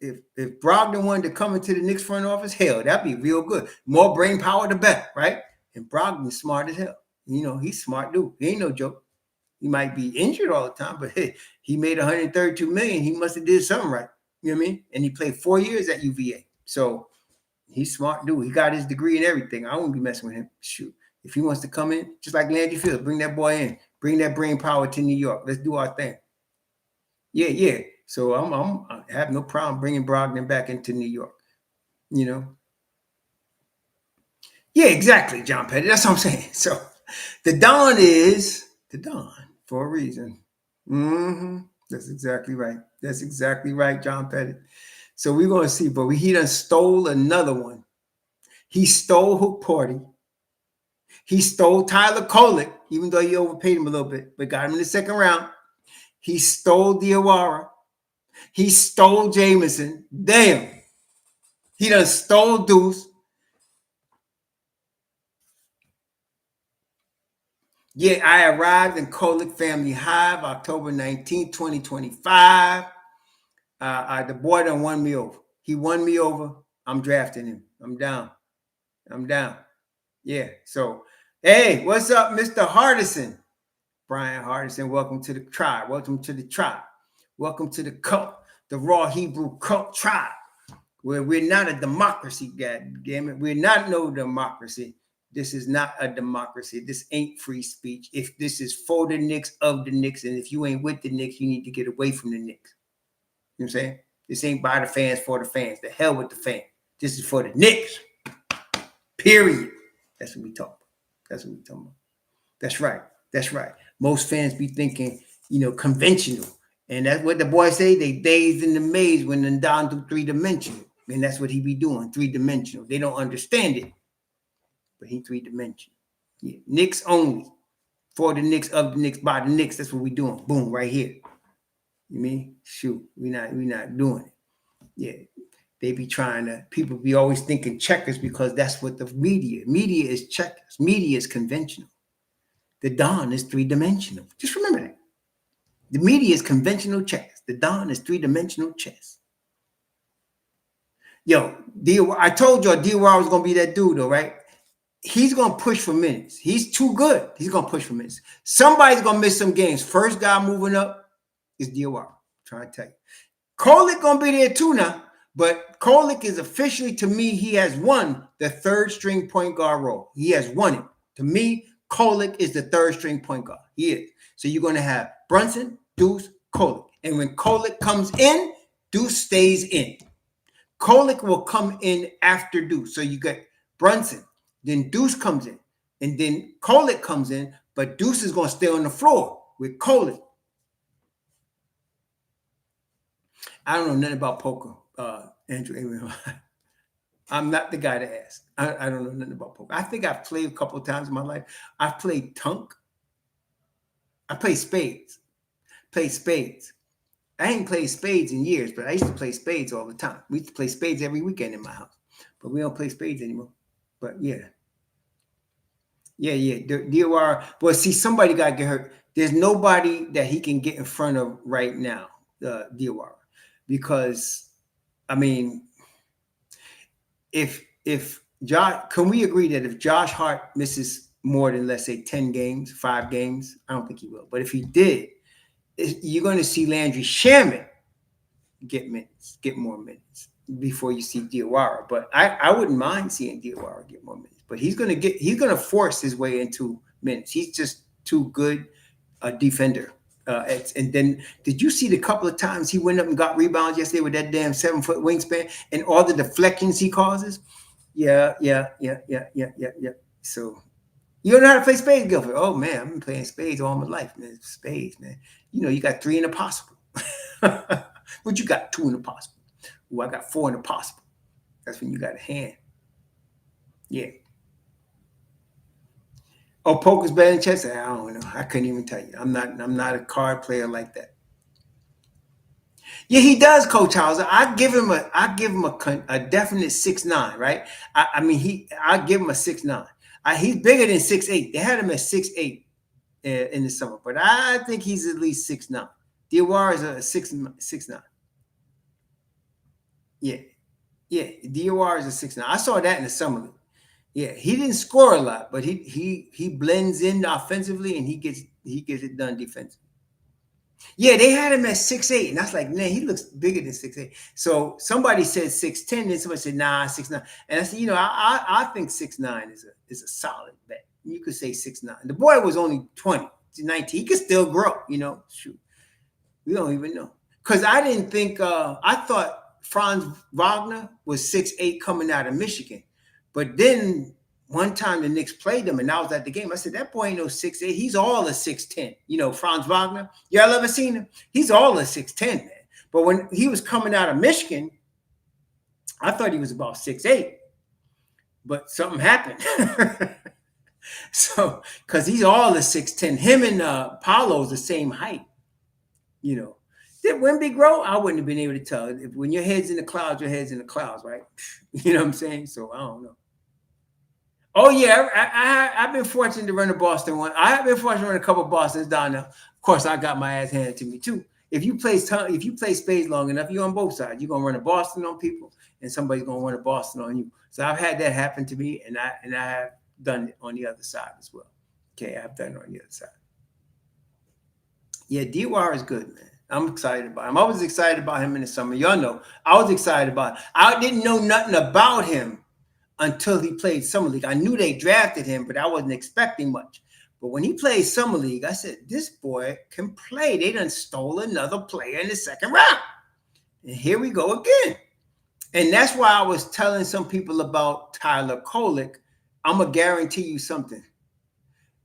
if Brogdon wanted to come into the Knicks front office, hell, that'd be real good. More brain power, the better, right? And Brogdon's smart as hell. He's smart dude. He ain't no joke. He might be injured all the time, but hey, he made 132 million. He must have did something right. You know what I mean? And he played 4 years at UVA. So he's smart dude. He got his degree and everything. I won't be messing with him. Shoot. If he wants to come in, just like Landry Fields, bring that boy in. Bring that brain power to New York. Let's do our thing. Yeah. So I have no problem bringing Brogdon back into New York. Yeah, exactly, John Petty. That's what I'm saying. So the Don is the Don for a reason. That's exactly right. That's exactly right, John Petty. So we're going to see, but he done stole another one. He stole Hook Party. He stole Tyler Kolek, even though he overpaid him a little bit, but got him in the second round. He stole Diawara. He stole Jameson. Damn. He done stole Deuce. Yeah, I arrived in Kolek Family Hive October 19, 2025. The boy done won me over. He won me over. I'm drafting him. I'm down. Yeah. So, hey, what's up, Mr. Hardison? Brian Hardison, welcome to the tribe. Welcome to the tribe. Welcome to the cult, the raw Hebrew cult tribe, where we're not a democracy, God damn it. We're not no democracy. This is not a democracy. This ain't free speech. If this is for the Knicks, of the Knicks, and if you ain't with the Knicks, you need to get away from the Knicks. You know what I'm saying? This ain't by the fans, for the fans. The hell with the fans. This is for the Knicks. Period. That's what we talk about. That's right. Most fans be thinking, conventional. And that's what the boys say. They dazed in the maze when they're down to 3-dimensional. And that's what he be doing, 3-dimensional. They don't understand it. But he 3-dimensional. Yeah. Knicks only. For the Knicks, of the Knicks, by the Knicks. That's what we doing. Boom, right here. You mean? Shoot. We not doing it. Yeah. They be trying to, people be always thinking checkers because that's what the media is checkers. Media is conventional. The Don is 3-dimensional. Just remember that. The media is conventional chess. The Don is 3-dimensional chess. Yo, I told y'all D-Wire was going to be that dude, though, right? He's going to push for minutes. He's too good. He's going to push for minutes. Somebody's going to miss some games. First guy moving up is D-Wire. Trying to tell you. Kolek going to be there too now. But Kolek is officially, to me, he has won the third-string point guard role. He has won it. To me, Kolek is the third-string point guard. He is. So you're going to have Brunson, Deuce, Kolek. And when Kolek comes in, Deuce stays in. Kolek will come in after Deuce. So you get Brunson, then Deuce comes in, and then Kolek comes in, but Deuce is going to stay on the floor with Kolek. I don't know nothing about poker, Andrew. I'm not the guy to ask. I don't know nothing about poker. I think I've played a couple of times in my life. I've played Tunk. I play spades. I ain't played spades in years, but I used to play spades all the time. We used to play spades every weekend in my house, but we don't play spades anymore. But yeah. DOR. Well, see, somebody got to get hurt. There's nobody that he can get in front of right now, DOR, because I mean, if Josh, can we agree that if Josh Hart misses more than, let's say, 10 games, 5 games, I don't think he will. But if he did, you're going to see Landry Shamet get more minutes before you see Diawara. But I wouldn't mind seeing Diawara get more minutes. But he's going to force his way into minutes. He's just too good a defender. And then, did you see the couple of times he went up and got rebounds yesterday with that damn 7-foot wingspan and all the deflections he causes? Yeah. So you don't know how to play spades, Guilford. Oh man, I've been playing spades all my life, man. Spades, man. You got 3 in the possible. But you got 2 in the possible. I got 4 in the possible. That's when you got a hand. Yeah. Oh, poker's better than chess? I don't know. I couldn't even tell you. I'm not a card player like that. Yeah, he does, Coach Hauser. I give him a definite 6'9", right? I give him a 6'9". He's bigger than 6'8". They had him at 6'8" in the summer, but I think he's at least 6'9". Diawara is a 6'9". Yeah. Yeah. DOR is a 6'9". I saw that in the summer league. Yeah, he didn't score a lot, but he blends in offensively and he gets it done defensively. Yeah, they had him at 6'8", and I was like, man, he looks bigger than 6'8". So somebody said 6'10", and somebody said, nah, 6'9". And I said, I think 6'9" is a solid bet. You could say 6'9". The boy was only 20, 19. He could still grow, shoot. We don't even know. Because I didn't think I thought Franz Wagner was 6'8" coming out of Michigan. But then one time the Knicks played them, and I was at the game. I said, that boy ain't no 6'8". He's all a 6'10". Franz Wagner. Y'all ever seen him? He's all a 6'10", man. But when he was coming out of Michigan, I thought he was about 6'8". But something happened. So, because he's all a 6'10". Him and Paolo's the same height. Did Wemby grow? I wouldn't have been able to tell. When your head's in the clouds, your head's in the clouds, right? You know what I'm saying? So I don't know. Oh yeah, I've been fortunate to run a Boston one. I have been fortunate to run a couple of Bostons down there. Of course, I got my ass handed to me too. If you play spades long enough, you're on both sides. You're gonna run a Boston on people, and somebody's gonna run a Boston on you. So I've had that happen to me, and I have done it on the other side as well. Okay, I've done it on the other side. Yeah, D-Wire is good, man. I'm excited about him. I was excited about him in the summer. Y'all know I was excited about him. I didn't know nothing about him until he played Summer League. I knew they drafted him, but I wasn't expecting much. But when he played Summer League, I said, this boy can play. They done stole another player in the second round. And here we go again. And that's why I was telling some people about Tyler Kolek. I'm going to guarantee you something.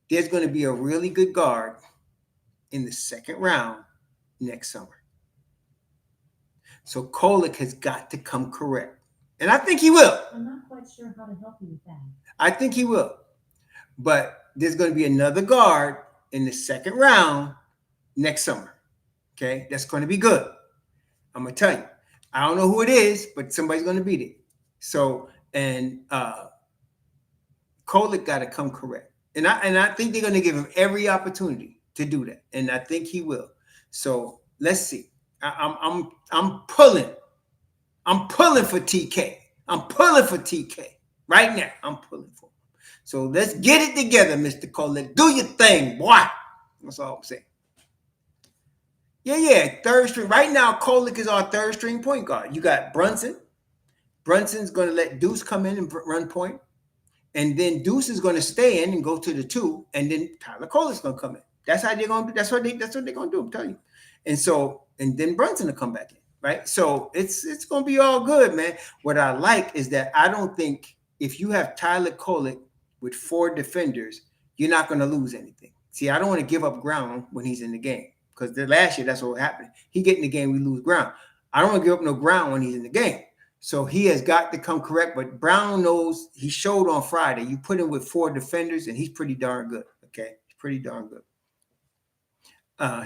There's going to be a really good guard in the second round next summer. So Kolek has got to come correct. And I think he will. I'm not quite sure how to help you with that. I think he will. But there's going to be another guard in the second round next summer. Okay? That's going to be good. I'm going to tell you. I don't know who it is, but somebody's going to beat it. So, and Kolek got to come correct. And I think they're going to give him every opportunity to do that. And I think he will. So let's see. I'm pulling. I'm pulling for TK. I'm pulling for TK right now. I'm pulling for him. So let's get it together, Mr. Kolek. Do your thing, boy. That's all I'm saying. Yeah. Third string. Right now, Kolek is our third string point guard. You got Brunson. Brunson's going to let Deuce come in and run point. And then Deuce is going to stay in and go to the 2. And then Tyler Kolek's going to come in. That's how they're going to do. That's what they're going to do. I'm telling you. And then Brunson will come back in. Right. So it's going to be all good, man. What I like is that I don't think if you have Tyler Kolek with 4 defenders, you're not going to lose anything. See, I don't want to give up ground when he's in the game because the last year, that's what happened. He get in the game, we lose ground. I don't want to give up no ground when he's in the game. So he has got to come correct. But Brown knows he showed on Friday. You put him with 4 defenders and he's pretty darn good. Okay. He's pretty darn good.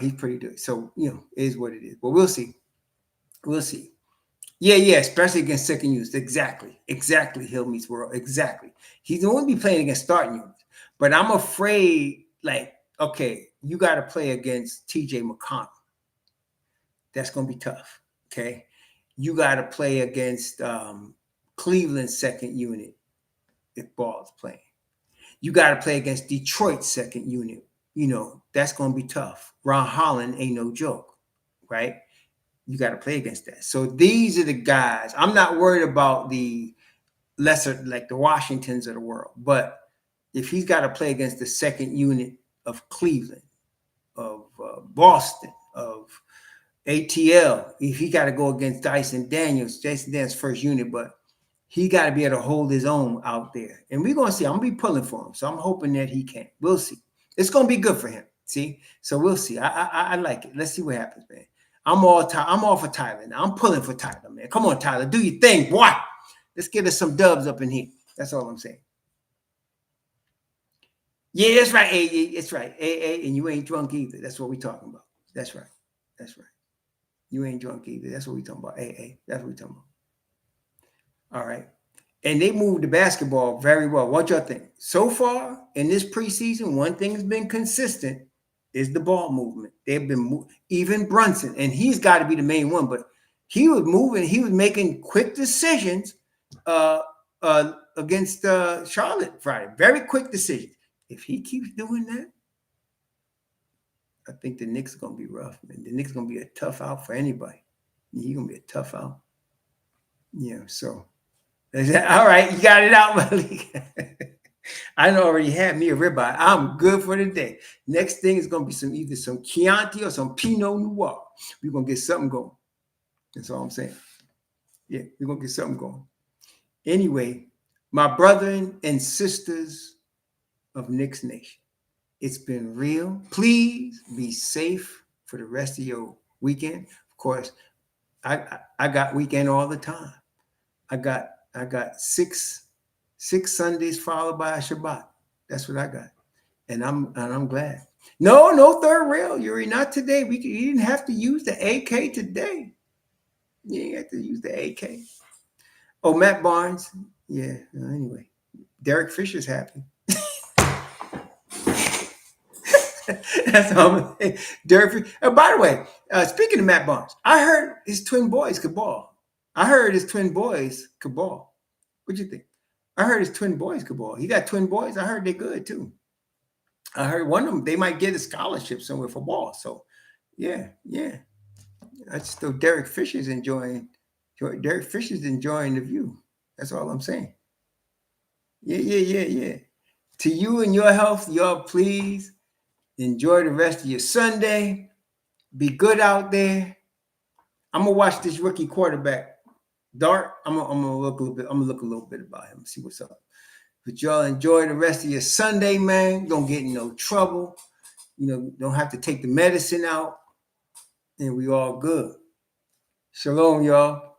He's pretty good. So, it is what it is. But we'll see. We'll see. Yeah, especially against second units. Exactly. Hill meets world. Exactly. He's going to be playing against starting units. But I'm afraid, okay, you got to play against TJ McConnell. That's going to be tough. Okay. You got to play against Cleveland's second unit if Ball's playing. You got to play against Detroit's second unit. That's going to be tough. Ron Holland ain't no joke, right? You got to play against that. So these are the guys. I'm not worried about the lesser, like the Washingtons of the world. But if he's got to play against the second unit of Cleveland, of Boston, of ATL, if he got to go against Jason Daniels first unit, but he got to be able to hold his own out there. And we're going to see. I'm going to be pulling for him. So I'm hoping that he can. We'll see. It's going to be good for him. See? So we'll see. I like it. Let's see what happens, man. I'm all for Tyler now. I'm pulling for Tyler, man. Come on, Tyler. Do your thing, boy. Let's get us some dubs up in here. That's all I'm saying. Yeah, that's right. It's right. And you ain't drunk either. That's what we're talking about. That's right. You ain't drunk either. That's what we're talking about. That's what we're talking about. All right. And they moved the basketball very well. What y'all think? So far in this preseason, one thing has been consistent is the ball movement. They've been even Brunson, and he's got to be the main one, but he was moving. He was making quick decisions against Charlotte Friday. Very quick decisions. If he keeps doing that, I think the Knicks are going to be rough, man. The Knicks are going to be a tough out for anybody. He's going to be a tough out. Yeah, so. All right, you got it out, Malik. I already had me a ribeye. I'm good for the day. Next thing is going to be either some Chianti or some Pinot Noir. We're going to get something going. That's all I'm saying. Yeah, we're going to get something going. Anyway, my brethren and sisters of Knicks Nation, it's been real. Please be safe for the rest of your weekend. Of course, I got weekend all the time. I got six Sundays followed by a Shabbat. That's what I got, and I'm glad. No third rail, Yuri, not today. You didn't have to use the AK today. You didn't have to use the AK. Oh, Matt Barnes. Yeah. Anyway, Derek Fisher's happy. That's all I'm saying. Derek. By the way, speaking of Matt Barnes, I heard his twin boys could ball. What you think? I heard his twin boys could ball. He got twin boys. I heard they're good too. I heard one of them, they might get a scholarship somewhere for ball. So, yeah. I just know Derek Fisher's enjoying the view. That's all I'm saying. Yeah. To you and your health, y'all please enjoy the rest of your Sunday. Be good out there. I'm gonna watch this rookie quarterback, Dart. I'm gonna look a little bit about him, see what's up. But y'all enjoy the rest of your Sunday, man. Don't get in no trouble. Don't have to take the medicine out, and we all good. Shalom, y'all.